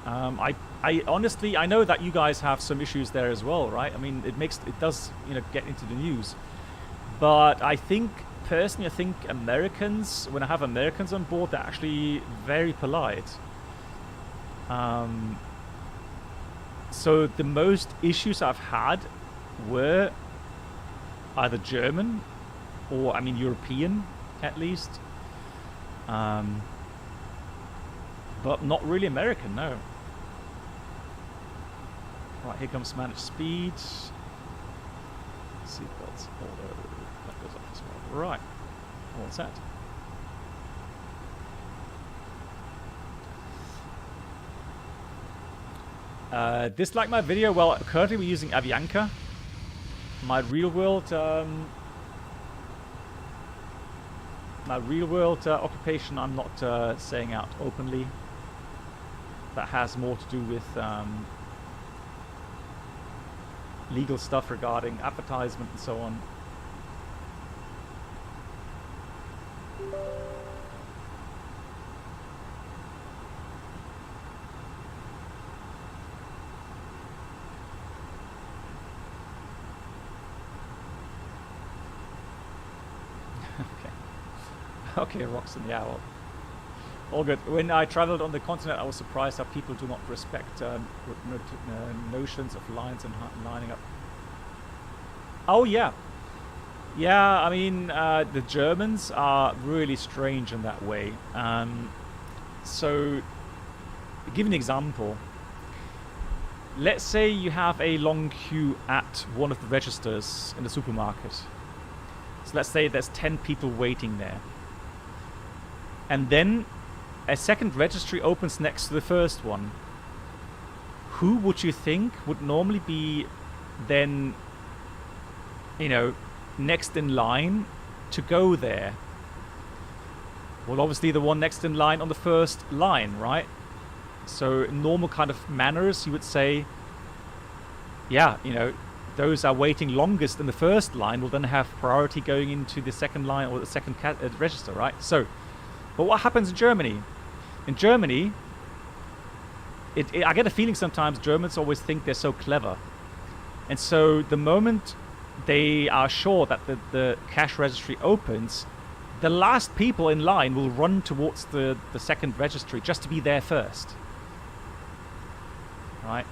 I honestly, I know that you guys have some issues there as well, right? I mean, it does, get into the news. But I think, personally, I think Americans, when I have Americans on board, they're actually very polite. So the most issues I've had were either German or, I mean, European at least, but not really American, no. Right, here comes managed speed. Seatbelts, auto, that goes off as well. Right, all set. Dislike my video? Well, currently we're using Avianca. My real world occupation I'm not saying out openly. That has more to do with legal stuff regarding advertisement and so on. Okay, Roxanne, yeah, well, all good. When I traveled on the continent, I was surprised how people do not respect notions of lines and lining up. Oh, yeah. Yeah, I mean, the Germans are really strange in that way. So, to give an example, let's say you have a long queue at one of the registers in the supermarket. So let's say there's 10 people waiting there. And then a second registry opens next to the first one. Who would you think would normally be then, next in line to go there? Well, obviously the one next in line on the first line, right? So in normal kind of manners, you would say, yeah, those are waiting longest in the first line will then have priority going into the second line or the second register, right? So, but what happens in Germany? In Germany, I get a feeling sometimes Germans always think they're so clever. And so the moment they are sure that the cash registry opens, the last people in line will run towards the second registry just to be there first. Right?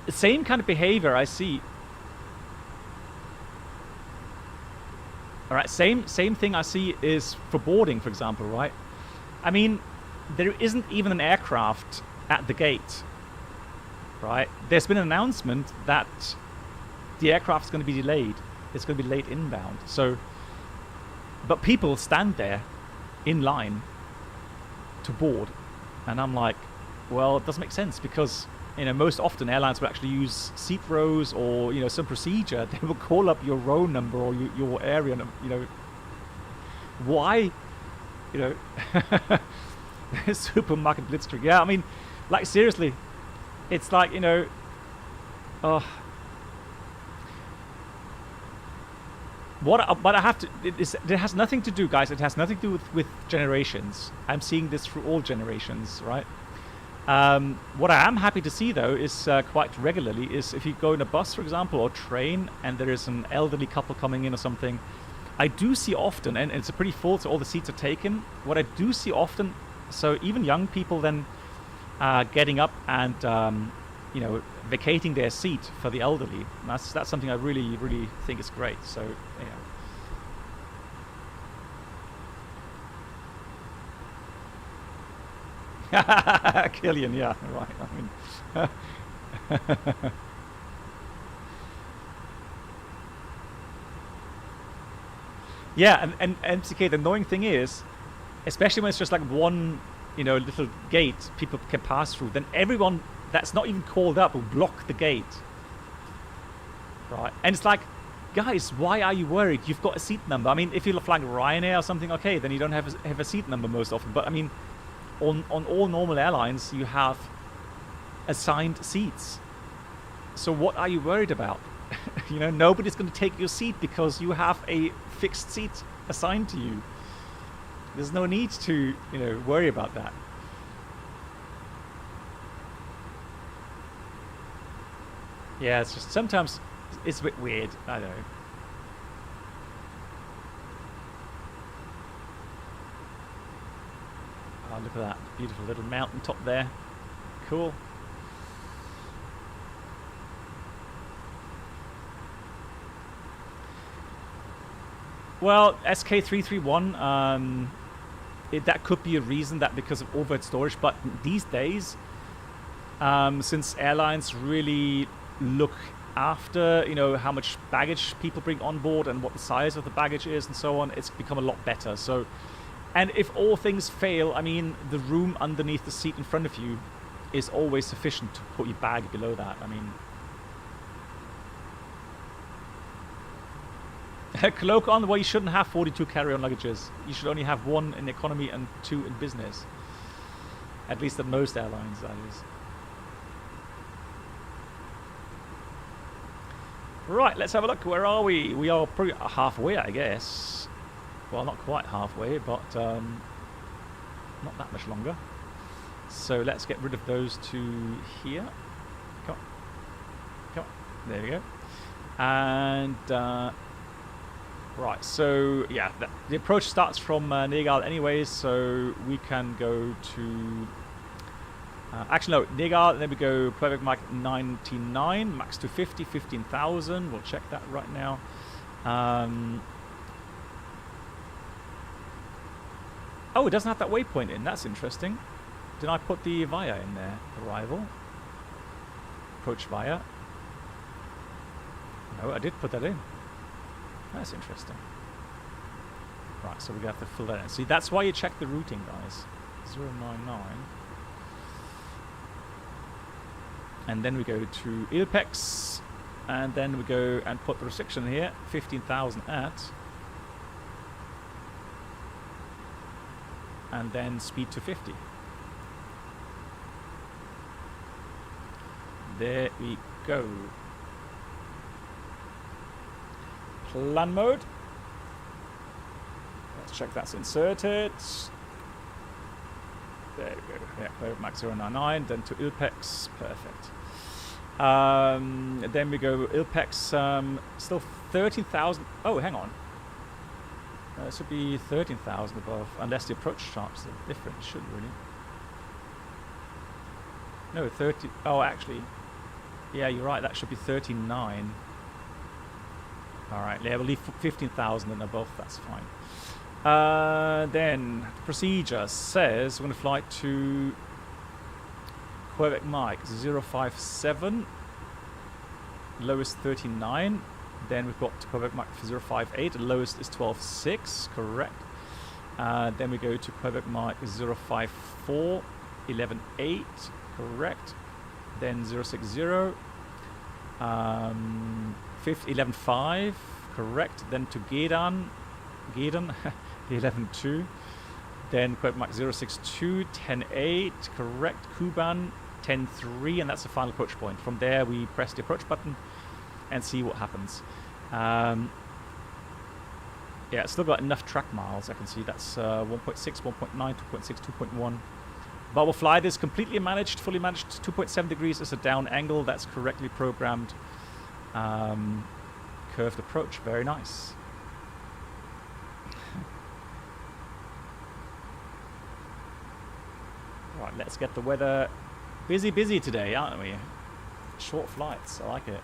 The same kind of behavior I see All right, same thing I see is for boarding, for example, right? I mean, there isn't even an aircraft at the gate, right? There's been an announcement that the aircraft is going to be delayed. It's going to be late inbound. So, but people stand there in line to board, and I'm like, well, it doesn't make sense because, you know, most often airlines will actually use seat rows or, you know, some procedure. They will call up your row number or your area, you know. Why, you know, supermarket blitzkrieg. Yeah, I mean, like, seriously, it's like, you know, but I have to, it has nothing to do, guys, it has nothing to do with generations. I'm seeing this through all generations, right? What I am happy to see, though, is quite regularly, is if you go in a bus, for example, or train, and there is an elderly couple coming in or something, I do see often, and it's a pretty full, so all the seats are taken. What I do see often, so even young people then getting up and, you know, vacating their seat for the elderly. That's something I really, really think is great. So, yeah. Killian, yeah, right. I mean, yeah, and MCK, the annoying thing is, especially when it's just like one, you know, little gate people can pass through, then everyone that's not even called up will block the gate. Right? And it's like, guys, why are you worried? You've got a seat number. I mean, if you're flying Ryanair or something, okay, then you don't have a seat number most often. But I mean, on all normal airlines, you have assigned seats. So what are you worried about? You know, nobody's going to take your seat because you have a fixed seat assigned to you. There's no need to, you know, worry about that. Yeah, it's just sometimes it's a bit weird. I don't know. Oh, look at that beautiful little mountain top there. Cool. Well, SK331, that could be a reason, that because of overhead storage, but these days, since airlines really look after, you know, how much baggage people bring on board and what the size of the baggage is and so on, it's become a lot better. So, and if all things fail, I mean, the room underneath the seat in front of you is always sufficient to put your bag below that. I mean, colloque on, well, you shouldn't have 42 carry-on luggages. You should only have 1 in economy and 2 in business. At least at most airlines, that is. Right, let's have a look. Where are we? We are pretty halfway, I guess. Well, not quite halfway, but not that much longer. So let's get rid of those two here. Come on. Come on. There we go. And right, so yeah, the approach starts from Negal anyways, so we can go to actually no, Negal, then we go Puebla Mach 99, max 250, 15,000. We'll check that right now. Oh, it doesn't have that waypoint in. That's interesting. Did I put the via in there? Arrival. Approach via. No, I did put that in. That's interesting. Right, so we're going to have to fill that in. See, that's why you check the routing, guys. 099. And then we go to ILPEX. And then we go and put the restriction here. 15,000 at. And then speed to 50. There we go. Plan mode. Let's check that's inserted. There we go. Yeah, max 099, then to ILPEX. Perfect. Then we go ILPEX, still 13,000. Oh, hang on. It should be 13,000 above, unless the approach charts are different. It shouldn't really. No, 30. Oh, actually. Yeah, you're right. That should be 39. All right, yeah, we'll leave 15,000 and above. That's fine. Then procedure says we're going to fly to Quebec Mike 057, lowest 39. Then we've got Quebec Mike 058, the lowest is 12.6, correct. Then we go to Quebec Mike 054, 11.8, correct. Then 060, 11.5, correct. Then to Gedan 11.2. Then Quebec Mike 062, 10.8, correct. Kuban 10.3, and that's the final approach point. From there, we press the approach button and see what happens. Yeah, it's still got enough track miles. I can see that's 1.6, 1.9, 2.6, 2.1. But we'll fly this completely managed, fully managed. 2.7 degrees is a down angle. That's correctly programmed. Curved approach, very nice. Right, let's get the weather busy today, aren't we? Short flights, I like it.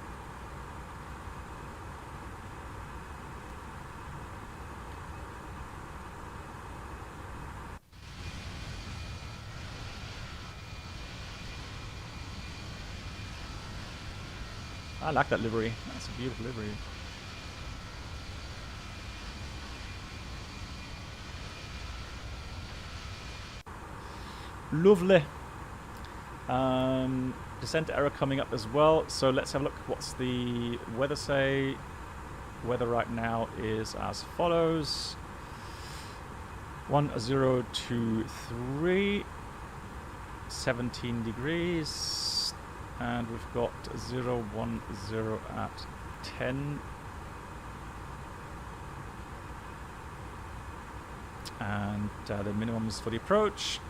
I like that livery. That's a beautiful livery. Lovely. Descent error coming up as well. So let's have a look. What's the weather say? Weather right now is as follows. 1023, 17 degrees. And we've got 010 at 10. And the minimums for the approach.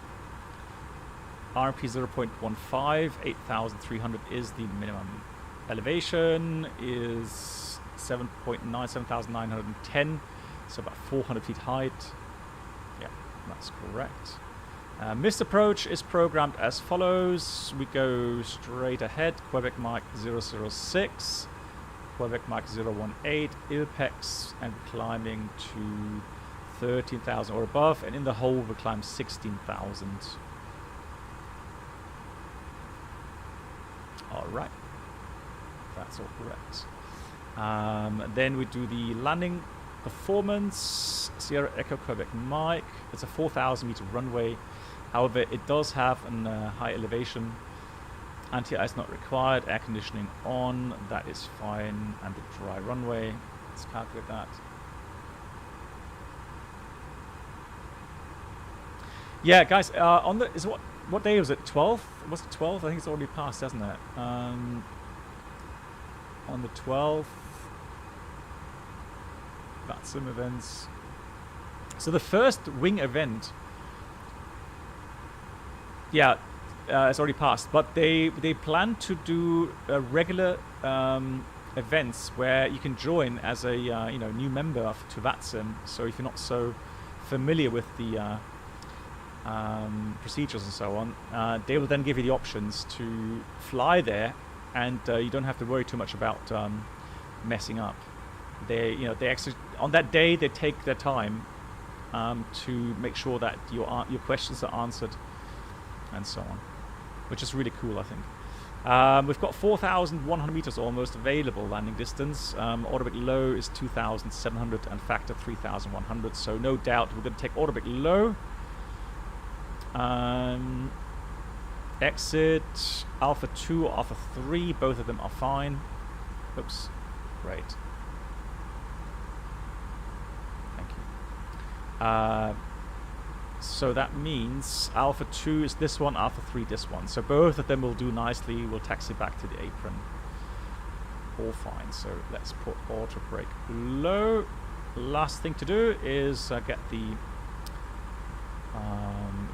RMP 0.15, 8,300 is the minimum. Elevation is 7.9, 7,910. So about 400 feet height. Yeah, that's correct. Missed approach is programmed as follows. We go straight ahead. Quebec Mike 006, Quebec Mike 018, ILPEX, and climbing to 13,000 or above. And in the hole, we climb 16,000. All right, that's all correct. Then we do the landing performance. Sierra Echo Quebec Mike. It's a 4,000 meter runway. However, it does have an high elevation. Anti-ice not required. Air conditioning on. That is fine. And the dry runway. Let's calculate that. Yeah, guys. On the what day was it? 12th? Was it 12th? I think it's already passed, hasn't it? On the 12th. That's some events. So the first wing event. Yeah, it's already passed, but they plan to do regular events where you can join as a new member to VATSIM. So if you're not so familiar with the procedures and so on, they will then give you the options to fly there, and you don't have to worry too much about messing up. They actually on that day they take their time to make sure that your questions are answered. And so on, which is really cool, I think. We've got 4,100 meters almost available landing distance. Automatic low is 2,700 and factor 3,100. So no doubt we're going to take automatic low. Exit Alpha 2 or Alpha 3, both of them are fine. Oops, great. Thank you. So that means Alpha 2 is this one, Alpha 3 this one. So both of them will do nicely. We'll taxi back to the apron. All fine. So let's put auto brake low. Last thing to do is get the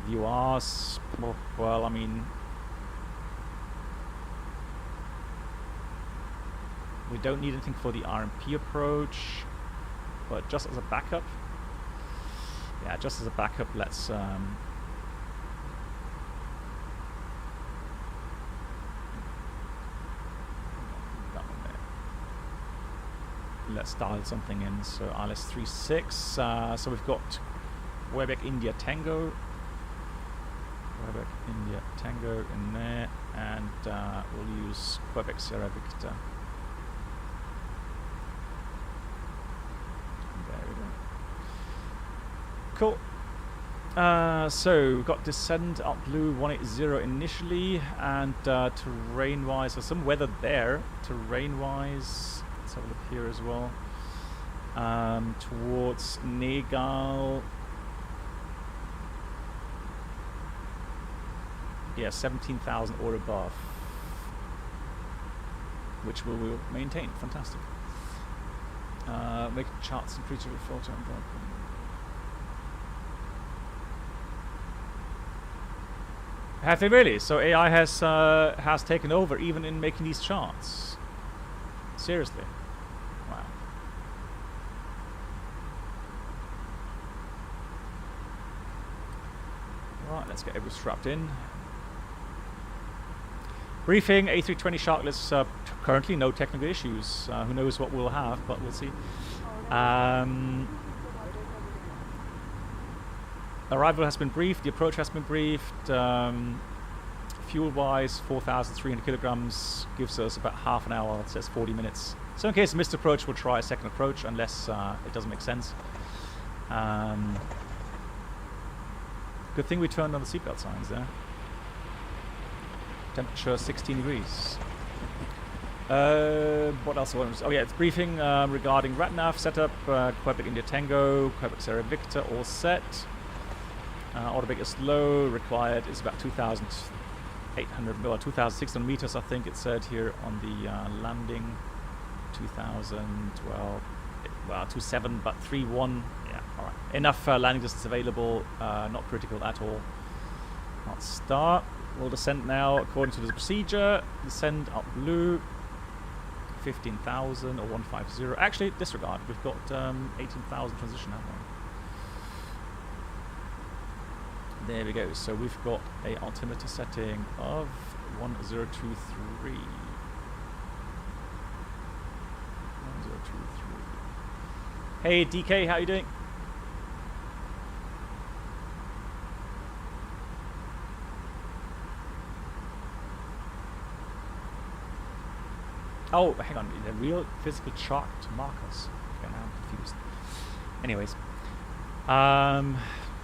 VORs. Well, I mean, we don't need anything for the RMP approach, but just as a backup. Yeah, just as a backup, let's that one let's dial something in. So ILS-36. So we've got Quebec India Tango. Quebec India Tango in there, and we'll use Quebec Sierra Victor. There we go. Cool. So we've got descent up blue 180 initially, and terrain-wise, so some weather there. Terrain-wise, let's have a look here as well. Towards Negal. Yeah, 17,000 or above, which we will maintain. Fantastic. Make charts and creature with photo and broadcast. Have they really? So AI has taken over even in making these charts. Seriously. Wow. Right, let's get everything strapped in. Briefing, A320 Sharkless, currently no technical issues. Who knows what we'll have, but we'll see. Arrival has been briefed, the approach has been briefed. Fuel-wise, 4,300 kilograms gives us about half an hour. It says 40 minutes. So in case of missed approach, we'll try a second approach, unless it doesn't make sense. Good thing we turned on the seatbelt signs there. Temperature 16 degrees. What else? Oh yeah, it's briefing regarding RATNAV setup. Quebec India Tango, Quebec Sierra Victor, all set. Autobake is low. Required is about 2,800 or 2,600 meters, I think it said here on the landing. 2,012. Well, 27, but 3.1. Yeah, all right. Enough landing distance available. Not critical at all. Let's start. We'll descend now according to the procedure. Descend up blue. 15,000 or 150. Actually, disregard. We've got 18,000 transition, haven't we? There we go. So we've got a altimeter setting of 1023. 1023. Hey DK, how you doing? Oh, hang on. The real physical chart to markers. Okay, now I'm confused. Anyways.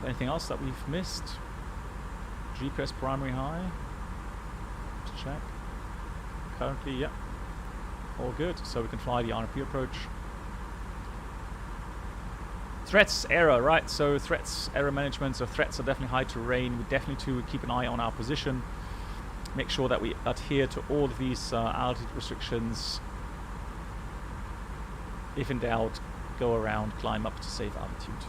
Anything else that we've missed? GPS primary high. Let's check. Currently, yeah. All good. So we can fly the RP approach. Threats, error, right? So threats, error management. So threats are definitely high terrain. We definitely to keep an eye on our position. Make sure that we adhere to all of these altitude restrictions. If in doubt, go around, climb up to safe altitude.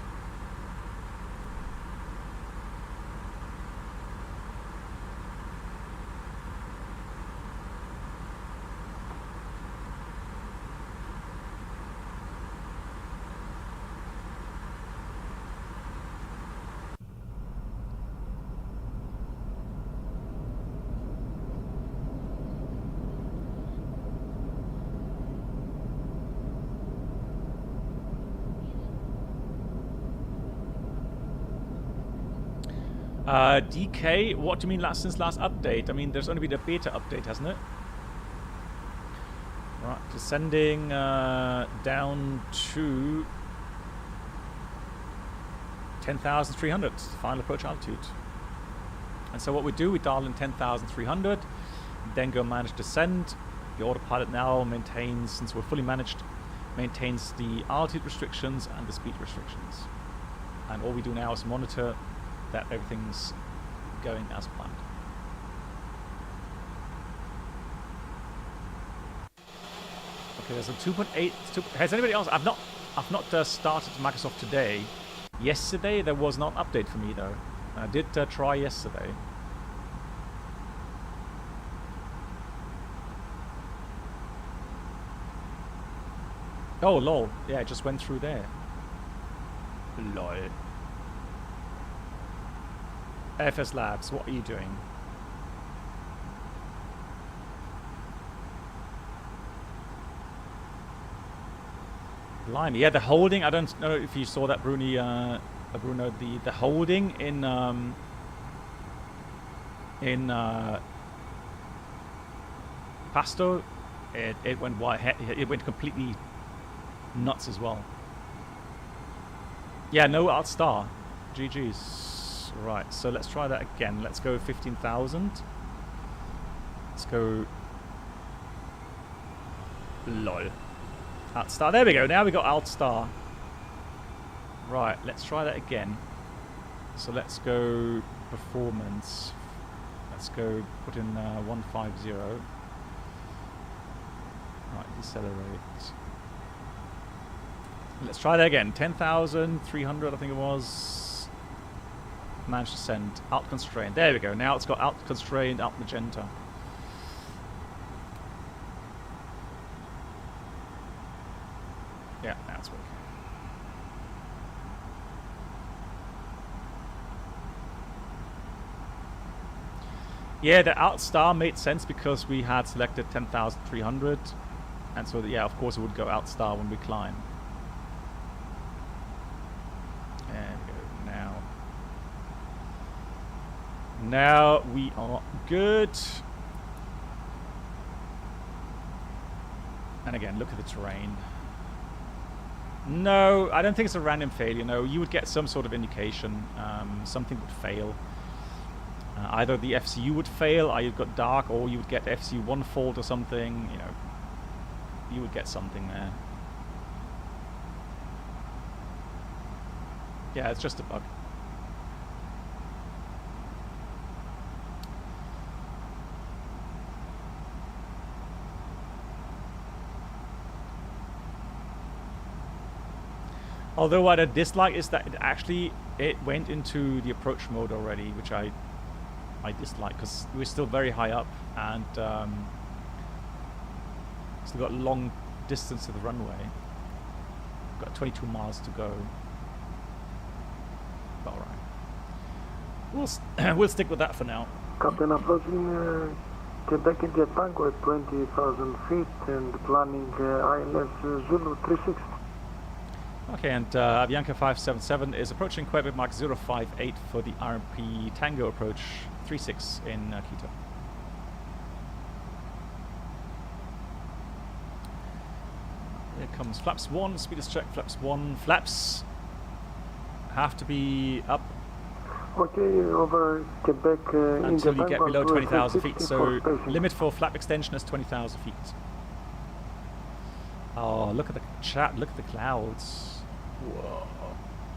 DK, what do you mean since last update? I mean, there's only been a beta update, hasn't it? Right, descending down to 10,300, final approach altitude. And so what we do, we dial in 10,300, then go manage descent. The autopilot now maintains, since we're fully managed, maintains the altitude restrictions and the speed restrictions. And all we do now is monitor that everything's going as planned. Okay, there's a 2.8. Has anybody else? I've not started Microsoft today. Yesterday there was not an update for me though. I did try yesterday. Oh lol, yeah, it just went through there. Lol. FSlabs, what are you doing? Blimey. Yeah, the holding. I don't know if you saw that, Bruno. The holding in Pasto, it went wild. It went completely nuts as well. Yeah, no alt star. GG's. Right, so let's try that again. Let's go 15,000. Let's go. Lol. Alt star. There we go. Now we got alt star. Right, let's try that again. So let's go performance. Let's go put in 150. Right, decelerate. Let's try that again. 10,300, I think it was. Managed to send. Alt constrained. There we go. Now it's got alt constrained, alt magenta. Yeah, now it's working. Yeah, the alt star made sense because we had selected 10,300. And so, yeah, of course it would go out star when we climb. There we go. Now we are good. And again, look at the terrain. No, I don't think it's a random failure. No, you would get some sort of indication. Something would fail. Either the FCU would fail, or you've got dark, or you would get FCU 1 fault or something. You know, you would get something there. Yeah, it's just a bug. Although what I dislike is that it went into the approach mode already, which I dislike because we're still very high up and still got long distance to the runway. Got 22 miles to go. All right, we'll stick with that for now. Captain, approaching Quebec India Tango at 20,000 feet and planning ILS Zulu 36. Okay, and Avianca 577 is approaching Quebec Mark 058 for the RMP Tango approach 36 in Quito. Here comes flaps 1, speed check, flaps 1. Flaps have to be up. Okay, over Quebec until you get below 20,000 feet. So limit for flap extension is 20,000 feet. Oh, look at the chat, look at the clouds. Whoa.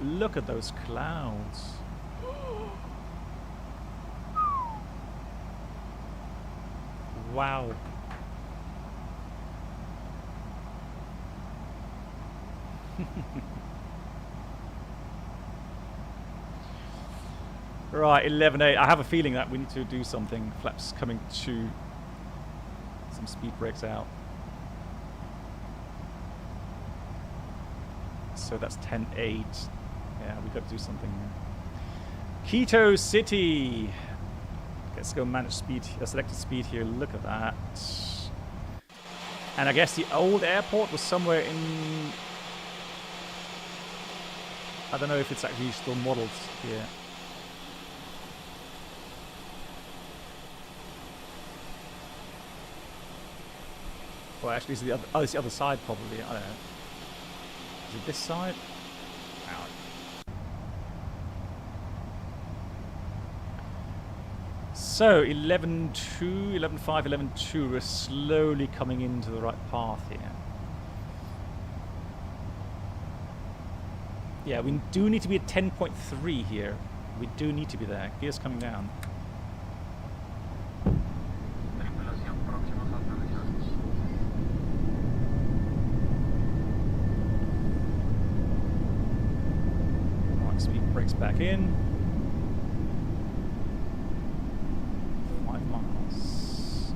Look at those clouds. Wow. Right, 11.8. I have a feeling that we need to do something. Flaps coming to some speed brakes out. So that's 10.8. Yeah, we've got to do something there. Quito City. Let's go manage speed, selected speed here. Look at that. And I guess the old airport was somewhere in... I don't know if it's actually still modeled here. Well, actually, it's the other, it's the other side probably. I don't know. Is it this side? Ow. So 11.2, 11.5, 11.2. We're slowly coming into the right path here. Yeah, we do need to be at 10.3 here. We do need to be there. Gears coming down. Brakes back in. 5 miles.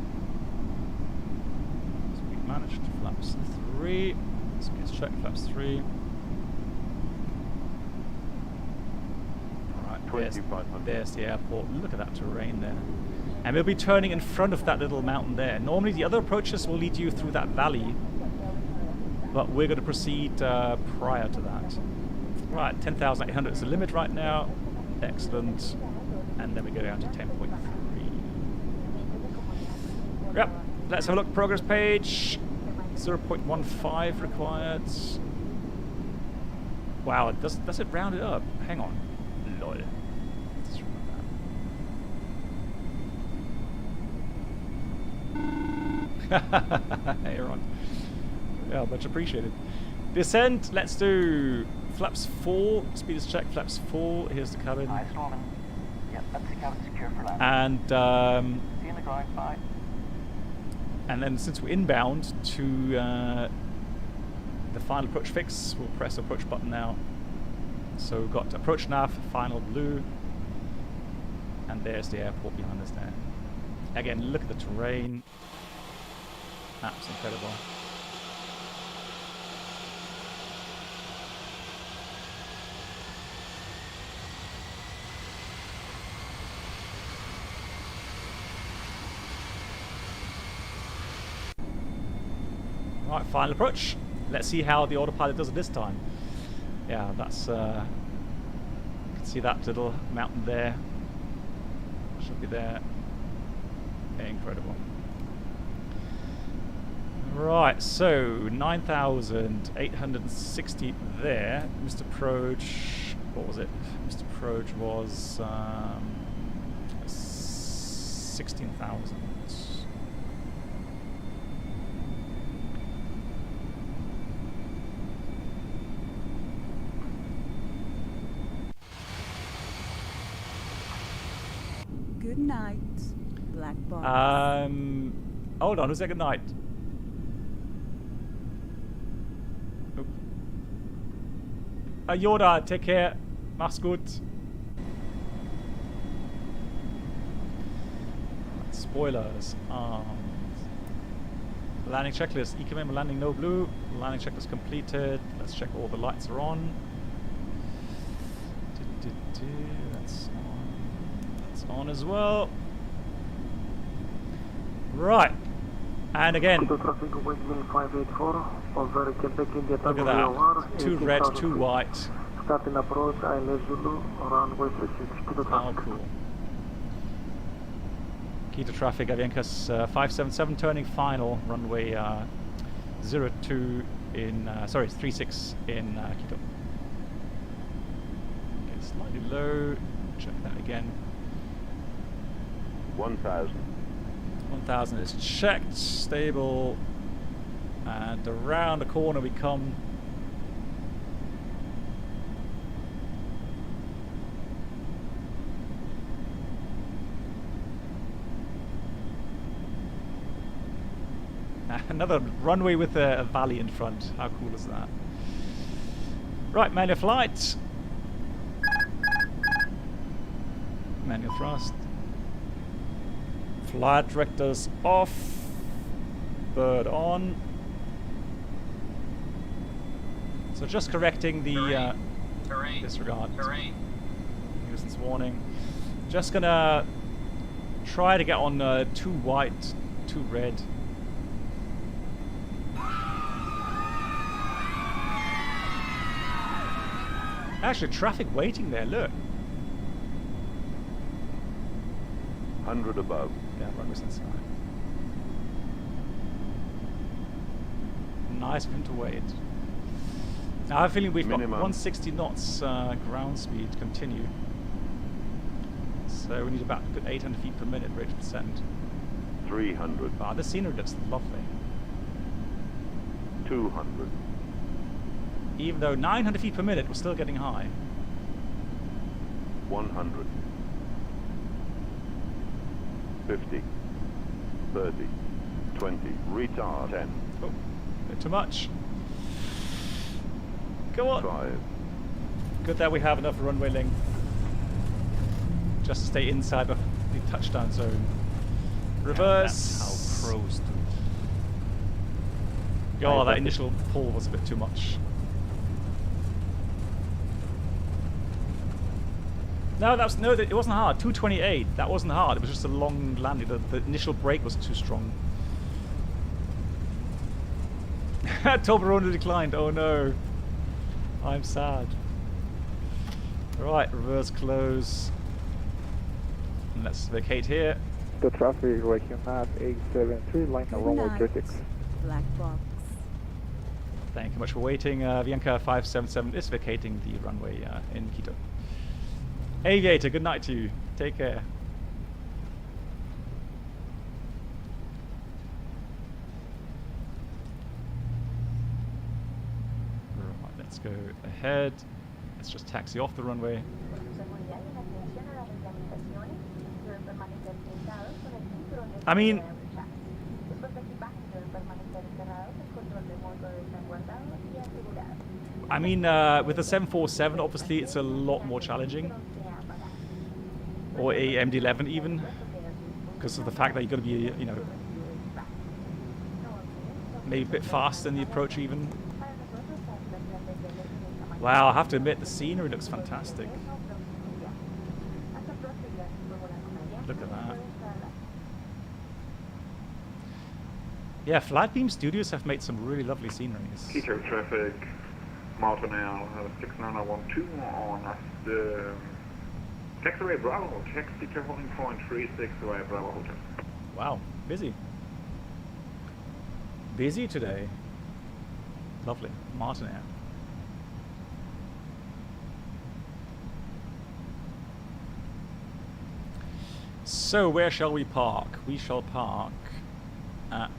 Speed managed. Flaps 3. Let's check flaps 3. Alright, there's the airport. Look at that terrain there. And we'll be turning in front of that little mountain there. Normally the other approaches will lead you through that valley. but we're going to proceed prior to that. Right, 10,800 is the limit right now. Excellent. And then we go down to 10.3. Yep, let's have a look. Progress page. 0.15 required. Wow, does it round it up? Hang on. Lol. Let's run that. Hey, Ron. Yeah, much appreciated. Descent, let's do flaps 4. Speed is checked, flaps 4. Here's the cabin. Hi, Norman. Yep, that's the cabin secure for landing. And See you in the ground, bye. And then since we're inbound to the final approach fix, we'll press the approach button now. So we've got approach nav, final blue, and there's the airport behind us there. Again, look at the terrain. That's incredible. Right, final approach. Let's see how the autopilot does it this time. Yeah, that's you can see that little mountain there. Should be there. Incredible. Right, so 9,860 there. Mr. Proge, what was it? Mr. Proge was 16,000. Good night, Black Box. Hold on, who's that? Good night. Yoda, take care. Mach's gut. Spoilers. Landing checklist. EQM landing no blue. Landing checklist completed. Let's check all the lights are on. That's on. That's on as well. Right. And again, look at that. 2 red, 2 white. Starting approach, ILS Zulu, runway 36, Quito traffic. Oh, cool. Quito traffic, Aviancas 577 turning final, runway 02 in, 36 in Quito. Okay, slightly low, check that again. 1,000. 1,000 is checked, stable, and around the corner we come. Another runway with a valley in front. How cool is that? Right, manual flight. Manual thrust. Flight directors off. Bird on. So just correcting the disregard. Nuisance warning. Just gonna try to get on 2 white, 2 red. Actually, traffic waiting there, look. 100 above. Yeah, runway's inside. Nice of him to wait. Now I have a feeling we've got 160 knots ground speed continue. So we need about a good 800 feet per minute rate of descent. 300. Wow, this scenery looks lovely. 200. Even though 900 feet per minute, we're still getting high. 100. 50. 30. 20. Retard. 10. Oh, bit too much. Go on. 5. Good that we have enough runway length just to stay inside the touchdown zone. Reverse. That's how pros do. Oh, that initial pull was a bit too much. No, it wasn't hard. 228. That wasn't hard. It was just a long landing. The initial brake was too strong. Toblerone declined. Oh no. I'm sad. Right, reverse close. And let's vacate here. The traffic regional A73, line runway 36. Black box. Thank you much for waiting. Bianca 577 is vacating the runway in Quito. Aviator, good night to you. Take care. Right, let's go ahead. Let's just taxi off the runway. I mean, with the 747, obviously it's a lot more challenging, or a MD-11 even, because of the fact that you've got to be, you know, maybe a bit faster in the approach even. Wow, I have to admit the scenery looks fantastic. Look at that. Yeah, Flightbeam Studios have made some really lovely sceneries. Quito traffic, Mountain Air 69012 on the taxiway Bravo, taxi to holding point 36 away Bravo Hotel. Wow, busy. Busy today. Lovely, Martin Air. So where shall we park? We shall park at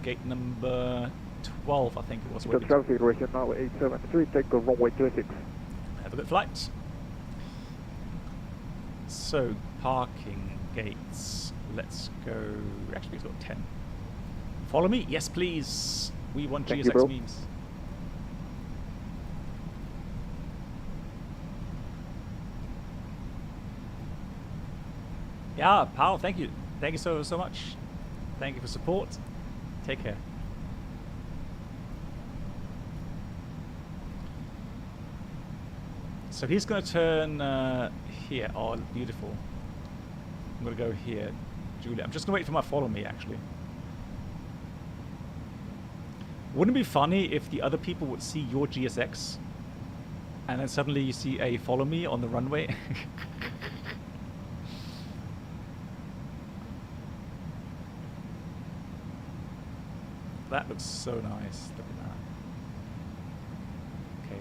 gate number 12, I think it was. The traffic regional A73, take the runway 36. Have a good flight. So, parking gates. Let's go. Actually, we've got 10. Follow me? Yes, please. We want Thank GSX you, memes. Yeah, pal, thank you. Thank you so much. Thank you for support. Take care. So he's going to turn here. Oh, beautiful. I'm going to go here. Julia, I'm just going to wait for my follow me, actually. Wouldn't it be funny if the other people would see your GSX and then suddenly you see a follow me on the runway? That looks so nice. Look at that. Okay,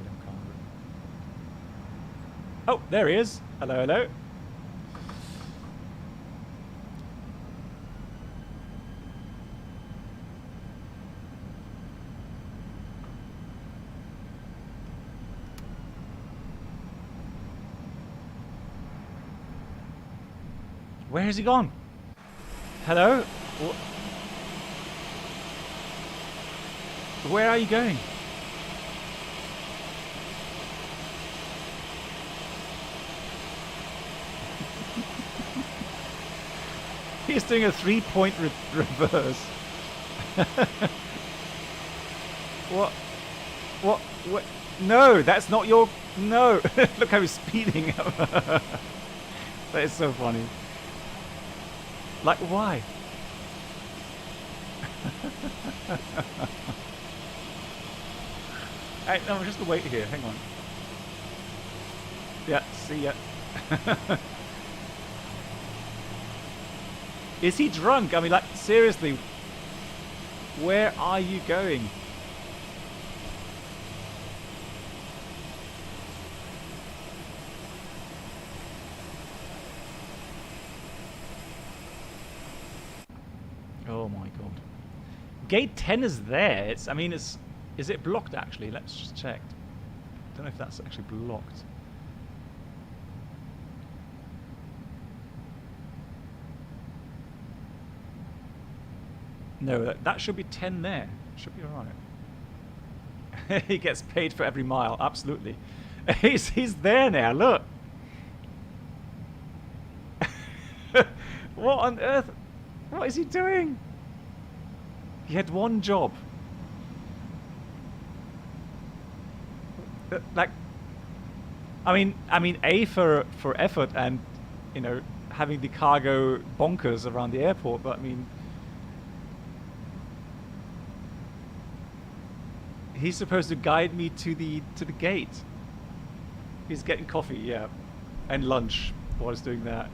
oh, there he is. Hello, hello. Where has he gone? Hello? Where are you going? He's doing a 3-point reverse. What? What? No, that's not your... No! Look how he's speeding up. That is so funny. Like, why? Hey, no, I'm just gonna wait here. Hang on. Yeah, see ya. Is he drunk? I mean, like, seriously, where are you going? Oh my god. Gate 10 is there. It's, I mean, it's... Is it blocked, actually? Let's just check. Don't know if that's actually blocked. No, that should be 10 there. Should be alright. He gets paid for every mile. Absolutely. He's there now. Look. What on earth? What is he doing? He had one job. Like, I mean, A for effort and, you know, having the cargo bonkers around the airport, but I mean, He's supposed to guide me to the gate. He's getting coffee, yeah, and lunch while he's doing that.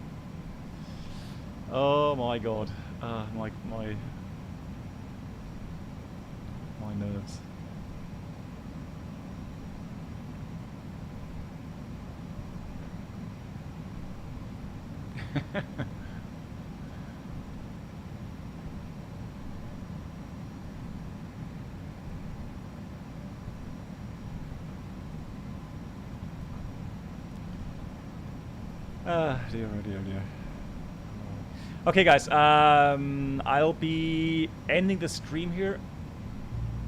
Oh my god, my nerves. Dear, oh dear, oh dear. Okay, guys, I'll be ending the stream here.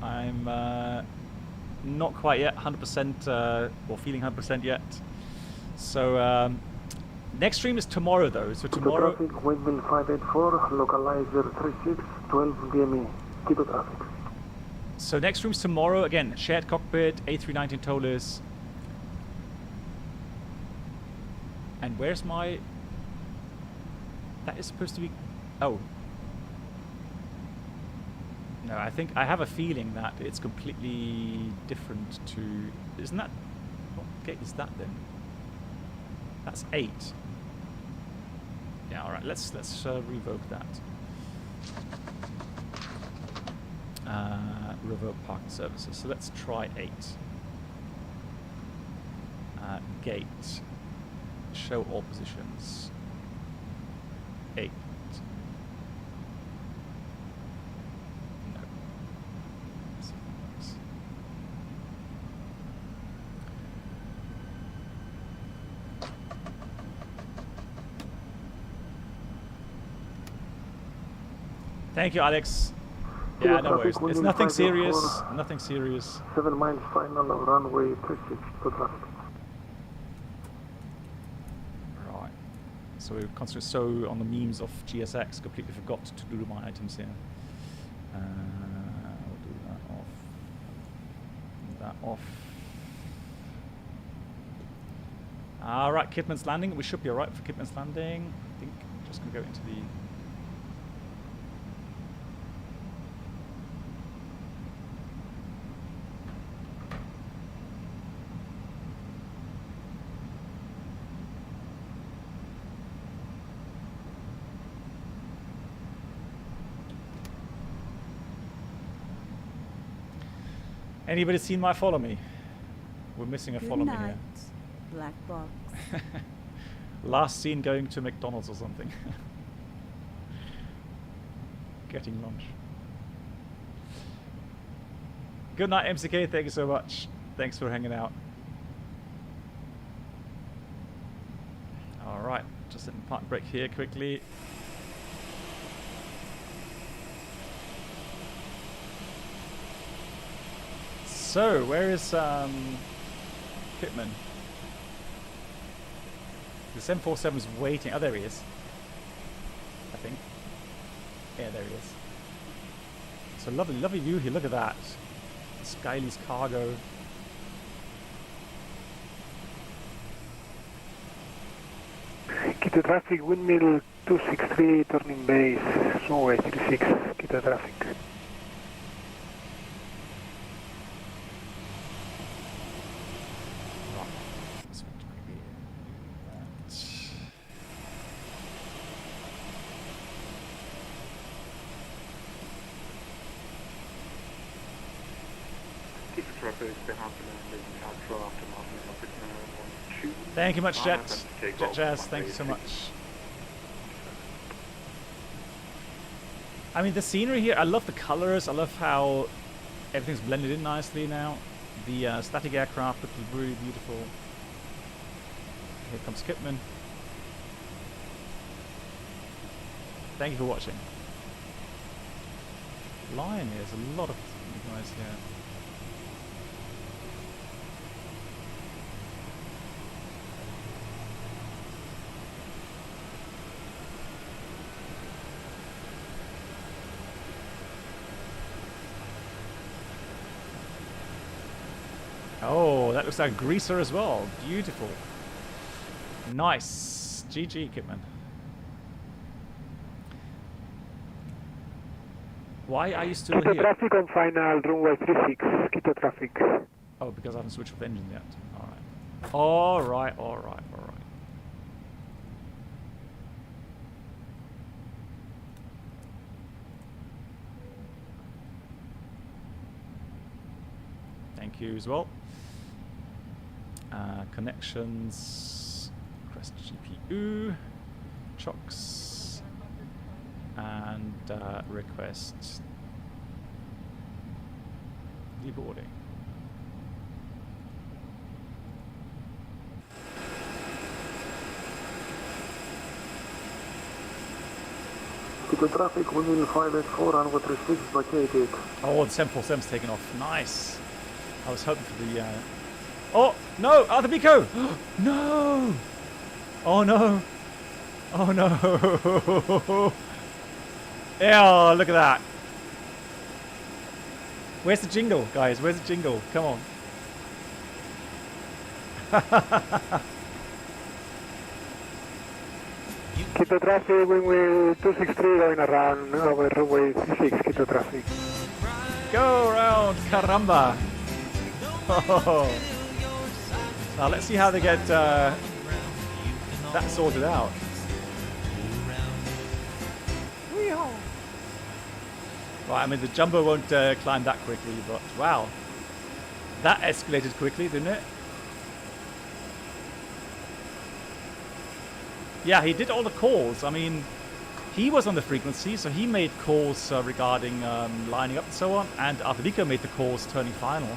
I'm not quite yet 100% or feeling 100% yet. So next stream is tomorrow, though. So tomorrow. Quito traffic, windmill 584, localizer 36, 12 DME. Quito traffic. So next stream's tomorrow. Again, shared cockpit, A319 TOLIS. And where's my... That is supposed to be... Oh. No, I think... I have a feeling that it's completely different to... Isn't that... What gate is that then? That's 8. Yeah, alright. Let's revoke that. Revoke parking services. So let's try 8. Gate. Show all positions. 8. No. Let's see if that works. Thank you, Alex. Yeah, no worries. It's nothing serious. Nothing serious. 7 miles final runway 36 to traffic. So we concentrate so on the memes of GSX. Completely forgot to do my items here. We'll do that off. That off. All right, Kidman's Landing. We should be all right for Kidman's Landing. I think I'm just gonna go into the. Anybody seen my follow me? We're missing a follow me here. Black box. Last seen going to McDonald's or something. Getting lunch. Good night, MCK. Thank you so much. Thanks for hanging out. All right, just in park break here quickly. So, where is Pitman? The 747 is waiting. Oh, there he is. I think. Yeah, there he is. It's a lovely, lovely view here. Look at that. Skyly's cargo. Quito traffic, windmill 263, turning base, runway 36, Quito traffic. Thank you much, Jet. Jet Jazz, thank you so much. I mean, the scenery here, I love the colors. I love how everything's blended in nicely now. The static aircraft looks really beautiful. Here comes Kipman. Thank you for watching. Lion here, there's a lot of guys here. Oh, that looks like Greaser as well. Beautiful. Nice. GG, Kipman. Why are you still Quito here? traffic on final runway 36. Quito traffic. Oh, because I haven't switched off the engine yet. Alright. Alright. Thank you as well. Connections, Crest GPU, chocks, and request deboarding. Quito traffic, windmill 584, runway 36, vacated. Oh, the 747's taken off. Nice. I was hoping for the... Oh, no! Arthur Pico! No! Oh, no! Oh, no! Yeah, look at that. Where's the jingle, guys? Where's the jingle? Come on. Quito traffic, windmill 263 going around over runway 36, Quito traffic. Go around, caramba! Oh. Now let's see how they get that sorted out. Right, I mean the jumbo won't climb that quickly, but wow. That escalated quickly, didn't it? Yeah, he did all the calls. I mean, he was on the frequency, so he made calls regarding lining up and so on, and Arthur made the calls turning final.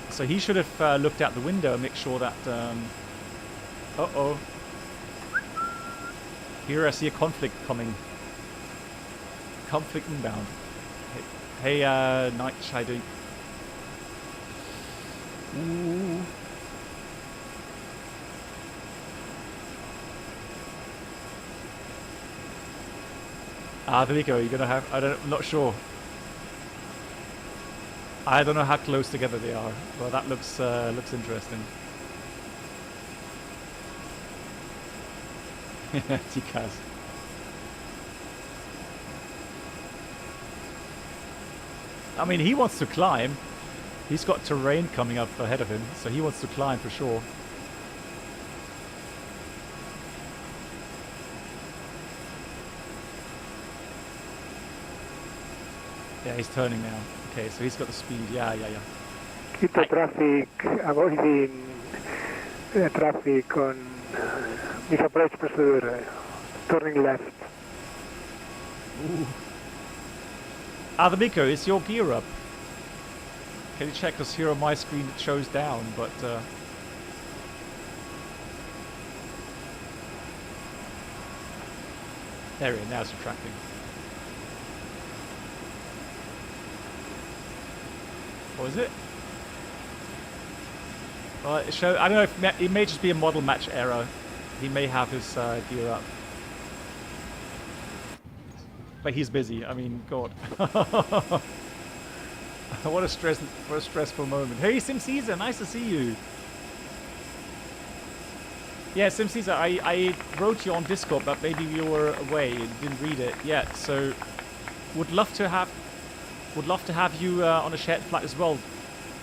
So he should have looked out the window and make sure that... uh-oh. Here I see a conflict coming. Conflict inbound. Hey, Night, how you doing? Ooh. Federico, you're gonna have... I'm not sure. I don't know how close together they are. Well, that looks interesting. Tikaz. I mean, he wants to climb. He's got terrain coming up ahead of him, so he wants to climb for sure. Yeah, he's turning now. Okay, so he's got the speed. Yeah. Quito traffic, avoiding traffic on this approach procedure, turning left. Ooh. Adamico, is your gear up? Can you check? Because here on my screen it shows down, but... There he is, now it's retracting. What is it? Well, I don't know if it may just be a model match error. He may have his gear up. But he's busy. I mean, God. What a stressful moment. Hey, Sim Caesar, nice to see you. Yeah, Sim Caesar, I wrote you on Discord, but maybe you were away and didn't read it yet. So, would love to have you on a shared flight as well,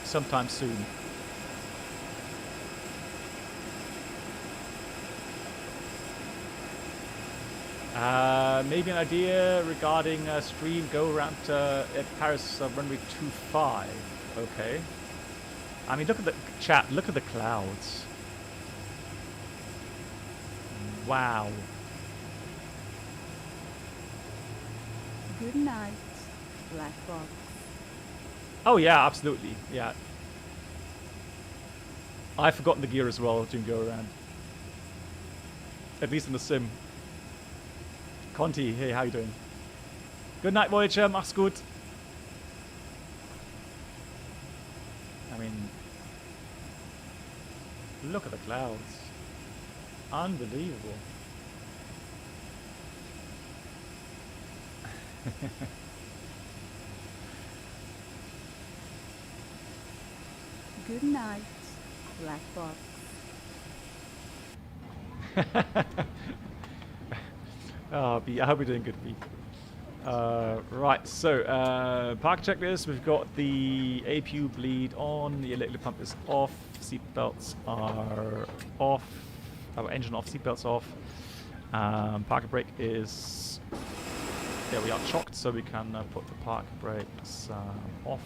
sometime soon. Maybe an idea regarding stream go around at Paris runway 25. Okay. I mean, look at the chat. Look at the clouds. Wow. Good night, Black Box. Oh yeah, absolutely. Yeah. I've forgotten the gear as well during go around. At least in the sim. Conti, hey, how you doing? Good night, Voyager. Mach's gut. I mean, look at the clouds. Unbelievable. Good night, Black Box. Oh, B, I hope you're doing good, B. Right, so park checklist. We've got the APU bleed on, the electric pump is off, seatbelts are off, our engine off, seatbelts off. Park brake is, yeah, we are chocked, so we can put the park brakes off.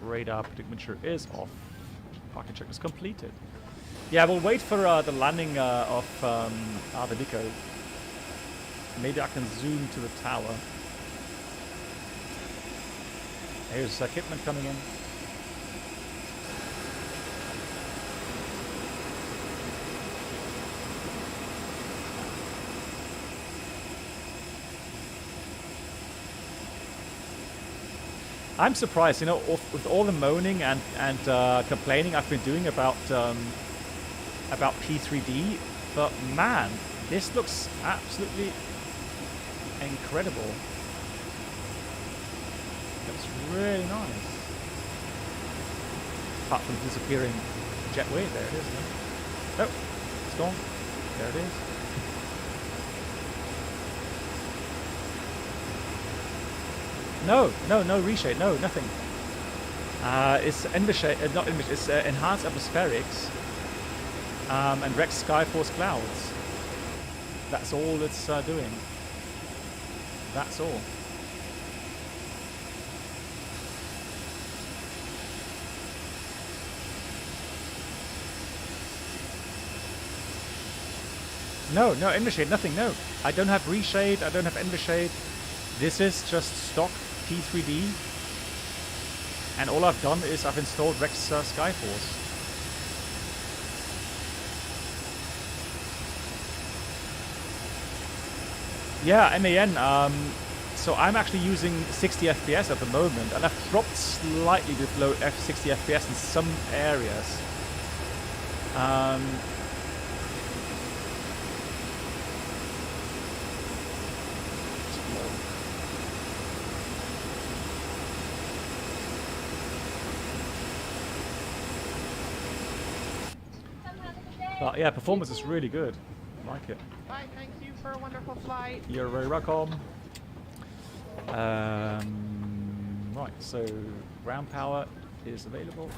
Radar prediction is off. Parking check is completed. Yeah, we'll wait for the landing of Avedico. Maybe I can zoom to the tower. Here's equipment coming in. I'm surprised, you know, with all the moaning and complaining I've been doing about P3D, but man, this looks absolutely incredible. Looks really nice. Apart from disappearing jetway, there it is. No? Oh, it's gone. There it is. No reshade, no, nothing. It's not it's enhanced atmospherics and Rex Skyforce clouds. That's all it's doing. That's all. No Envishade, nothing, no. I don't have reshade, I don't have Envishade. This is just stock P3D. And all I've done is I've installed Rex Skyforce. Yeah, MAN. So I'm actually using 60 FPS at the moment, and I've dropped slightly below 60 FPS in some areas. But yeah, performance is really good. I like it. Bye, thank you for a wonderful flight. You're very welcome. Right, so ground power is available.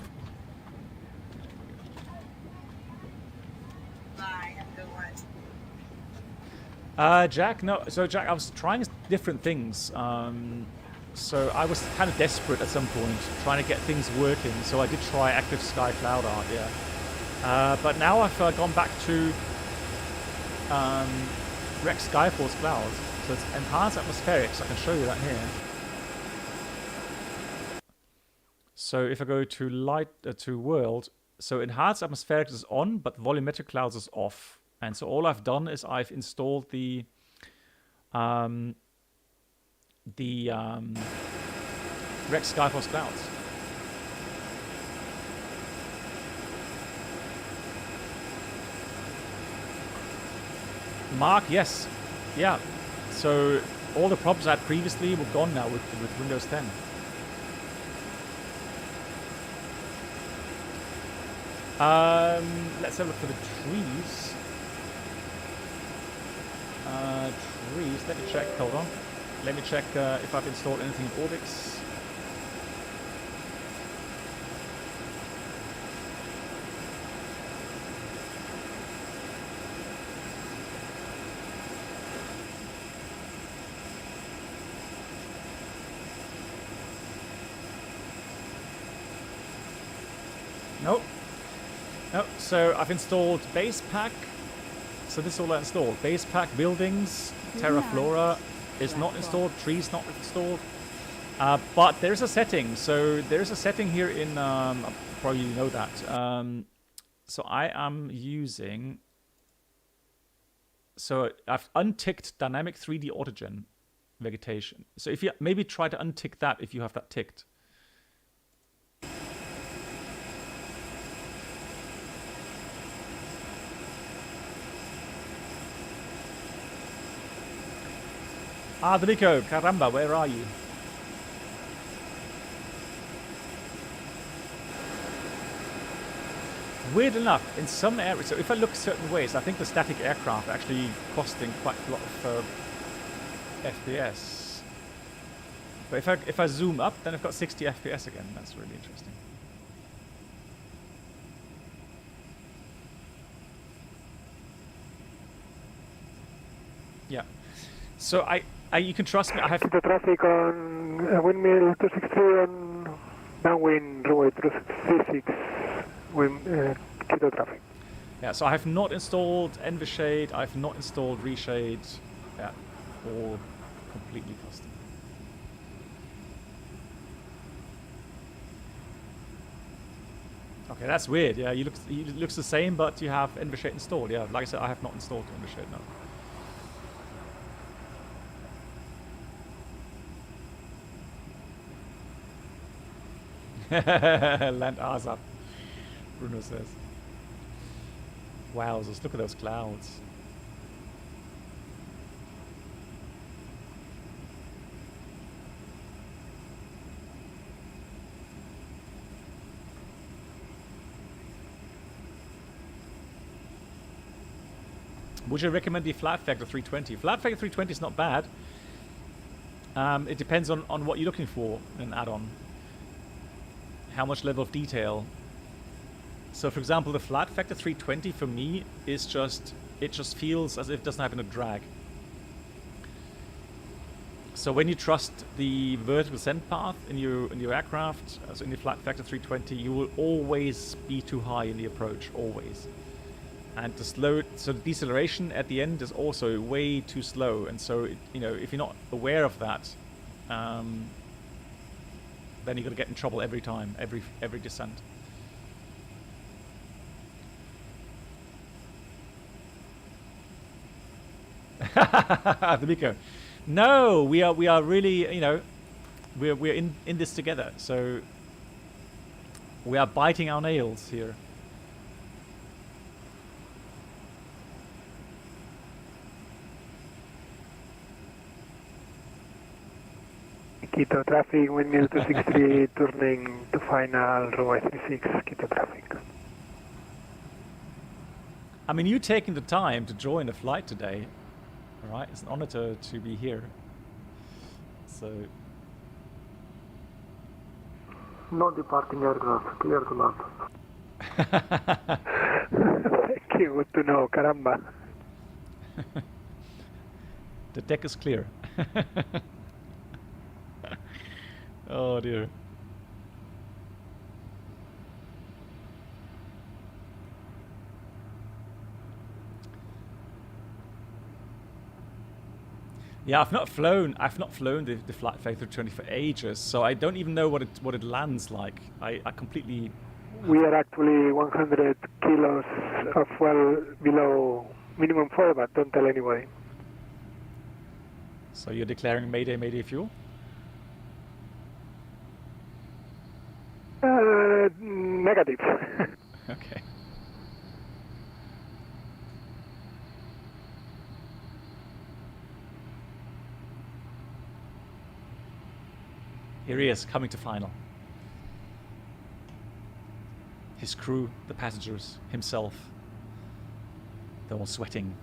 Bye, have a good one. Jack, no. So Jack, I was trying different things. So I was kind of desperate at some point, trying to get things working. So I did try active sky cloud art, yeah. But now I've gone back to Rex Skyforce clouds. So it's enhanced atmospherics. I can show you that here. So if I go to to world, so enhanced atmospherics is on, but volumetric clouds is off. And so all I've done is I've installed the Rex Skyforce clouds. Mark, yes. Yeah. So all the problems I had previously were gone now with Windows 10. Let's have a look for the trees. Trees, let me check, hold on. Let me check if I've installed anything in Orbix. Nope. Nope. So I've installed base pack. So this is all I installed. Base pack, buildings, Terraflora is not installed, trees not installed. But there's a setting. So there's a setting here in, probably you know that. So I am using, so I've unticked dynamic 3D autogen vegetation. So if you maybe try to untick that if you have that ticked. Adrico, caramba, where are you? Weird enough, in some areas, so if I look certain ways, I think the static aircraft are actually costing quite a lot of FPS. But if I zoom up, then I've got 60 FPS again. That's really interesting. Yeah. So you can trust me. I have the traffic on windmill 263 on downwind runway 36 wind Quito traffic. Yeah, so I have not installed Envishade, I have not installed Reshade. Yeah, all completely custom. Okay, that's weird. Yeah, it looks the same, but you have Envishade installed. Yeah, like I said, I have not installed Envishade, no. Land ASAP, Bruno says. Wowzers, look at those clouds. Would you recommend the Flat Factor 320? Flat Factor 320 is not bad. It depends on what you're looking for in an add-on. How much level of detail. So for example, the Flat Factor 320 for me is it just feels as if it doesn't have enough drag. So when you trust the vertical descent path in your aircraft, so in the Flat Factor 320, you will always be too high in the approach, always. And so the deceleration at the end is also way too slow. And so if you're not aware of that, then you're gonna get in trouble every time, every descent. The Miko. No, we are really, we're in this together. So we are biting our nails here. Quito traffic, windmill 263, turning to final runway 36, Quito traffic. I mean, you taking the time to join the flight today, all right? It's an honor to be here. So. No departing aircraft, clear to land. Thank you, good to know, caramba. The deck is clear. Oh dear. Yeah, I've not flown the Flight Factor 320 for ages, so I don't even know what it lands like. I completely. We are actually 100 kilos of fuel below minimum fuel, but don't tell anybody. So you're declaring Mayday, Mayday fuel? Negative. Okay. Here he is, coming to final. His crew, the passengers, himself. They're all sweating.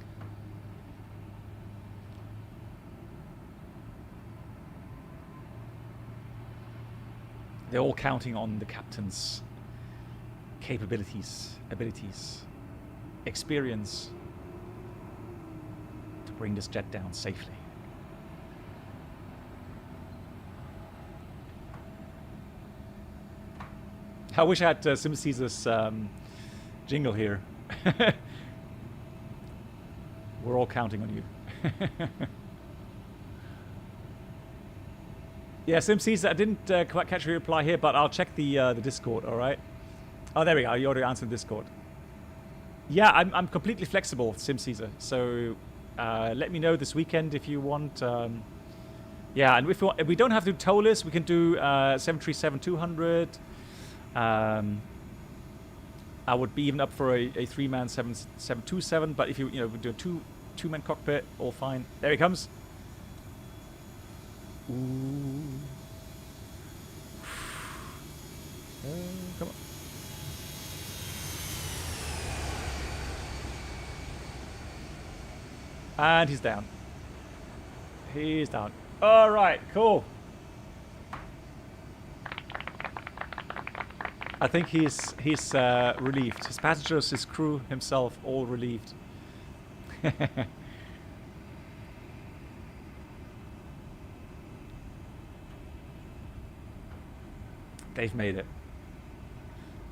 They're all counting on the captain's capabilities, abilities, experience to bring this jet down safely. I wish I had SimCaesar's jingle here. We're all counting on you. Yeah, SimCaesar, I didn't quite catch your reply here, but I'll check the Discord, all right? Oh, there we go. You already answered Discord. Yeah, I'm completely flexible, SimCaesar. So let me know this weekend if you want. Yeah, and if we don't have to do TOLIS, we can do 737-200. I would be even up for a three-man 727, but if you we do a two-man cockpit, all fine. There he comes. Ooh. Come on. And he's down. He's down. All right, cool. I think he's relieved. His passengers, his crew, himself, all relieved. They've made it.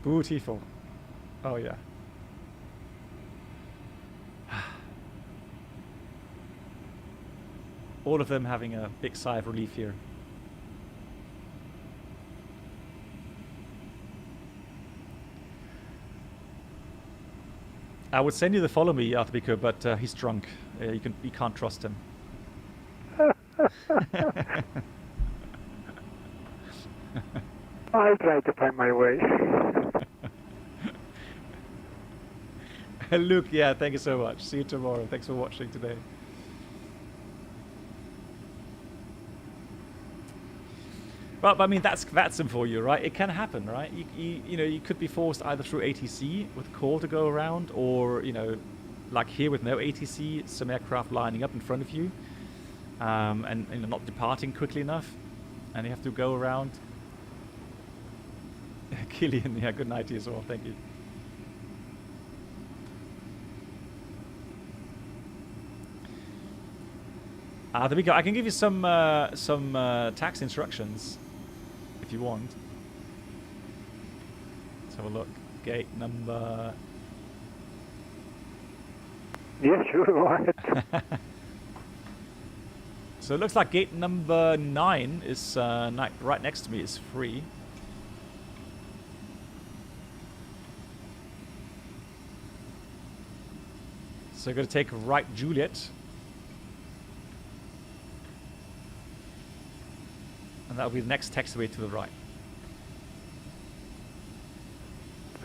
Beautiful. Oh yeah. All of them having a big sigh of relief here. I would send you the follow me, Artibiko, but he's drunk. You can't trust him. I'll try to find my way. Luke, yeah, thank you so much. See you tomorrow. Thanks for watching today. But I mean, that's VATSIM for you, right? It can happen, right? You know, you could be forced either through ATC with a call to go around, or, you know, like here with no ATC, some aircraft lining up in front of you, and you know, not departing quickly enough, and you have to go around. Killian, yeah, good night to you as well. Thank you. There we go. I can give you some tax instructions if you want. Let's have a look. Gate number. Yeah, sure. Go ahead. So it looks like gate number 9 is right next to me. Is free. So we're going to take right Juliet. And that'll be the next taxiway to the right.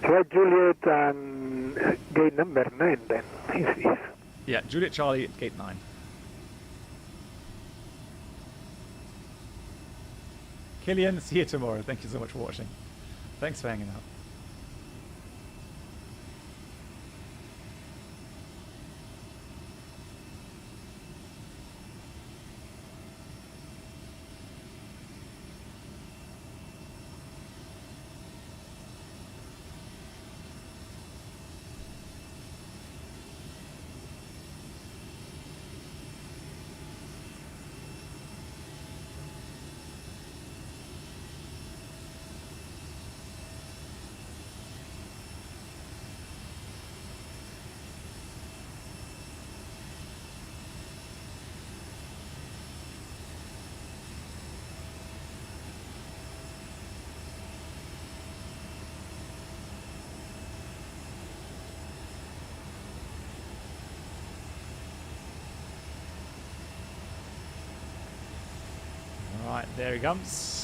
Right, Juliet, and gate number 9 then. Yes. Yeah, Juliet Charlie, gate 9. Killian, see you tomorrow. Thank you so much for watching. Thanks for hanging out. Right, there he comes.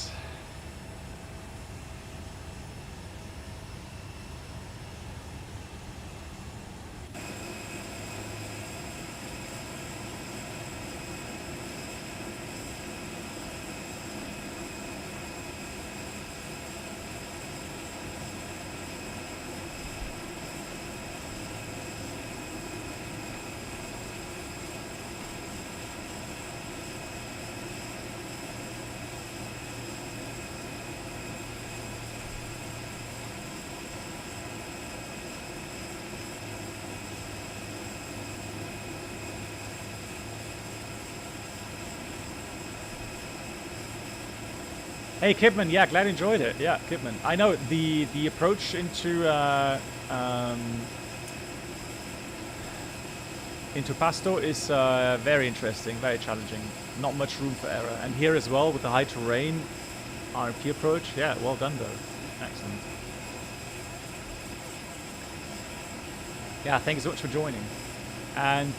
Hey Kipman, yeah, glad you enjoyed it. Yeah, Kipman. I know the approach into Pasto is very interesting, very challenging. Not much room for error. And here as well with the high terrain RP approach. Yeah, well done though. Excellent. Yeah, thank you so much for joining. And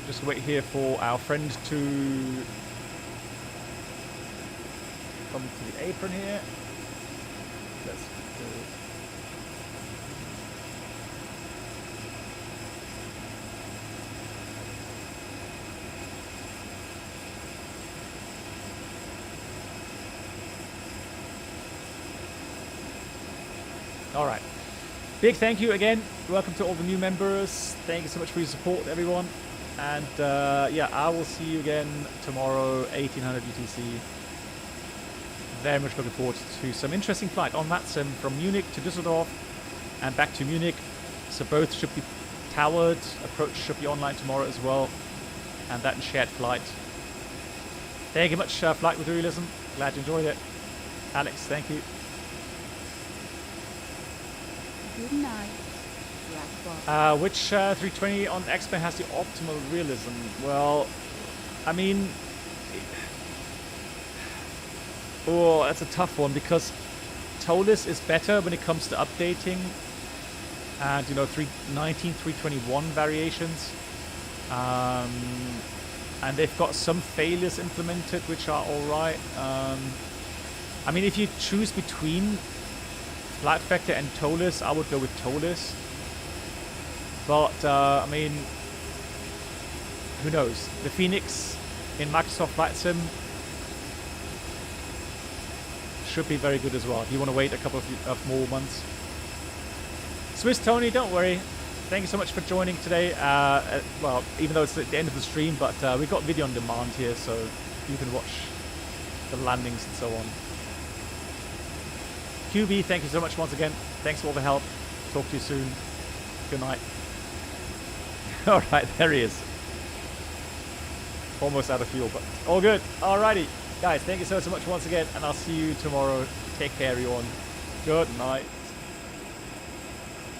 just wait here for our friend to come to the apron here. Let's go. All right. Big thank you again. Welcome to all the new members. Thank you so much for your support, everyone. And yeah, I will see you again tomorrow, 1800 UTC. very much looking forward to some interesting flight on that sim from Munich to Düsseldorf and back to Munich. So both should be towered. Approach should be online tomorrow as well. And that in shared flight. Thank you much, Flight with Realism. Glad you enjoyed it. Alex, thank you. Good night, Black Box. Which 320 on X-Men has the optimal realism? Well, I mean... Oh, that's a tough one because TOLIS is better when it comes to updating. And, you know, 319, 321 variations. And they've got some failures implemented, which are alright. I mean, if you choose between Flight Factor and TOLIS, I would go with TOLIS. But, I mean, who knows? The Phoenix in Microsoft Flight Sim should be very good as well, if you want to wait a couple of more months. Swiss Tony, don't worry. Thank you so much for joining today. Well, even though it's at the end of the stream, but we've got video on demand here, so you can watch the landings and so on. QB, thank you so much once again. Thanks for all the help. Talk to you soon. Good night. Alright, there he is. Almost out of fuel, but all good. Alrighty. Guys, thank you so much once again, and I'll see you tomorrow. Take care, everyone. Good night.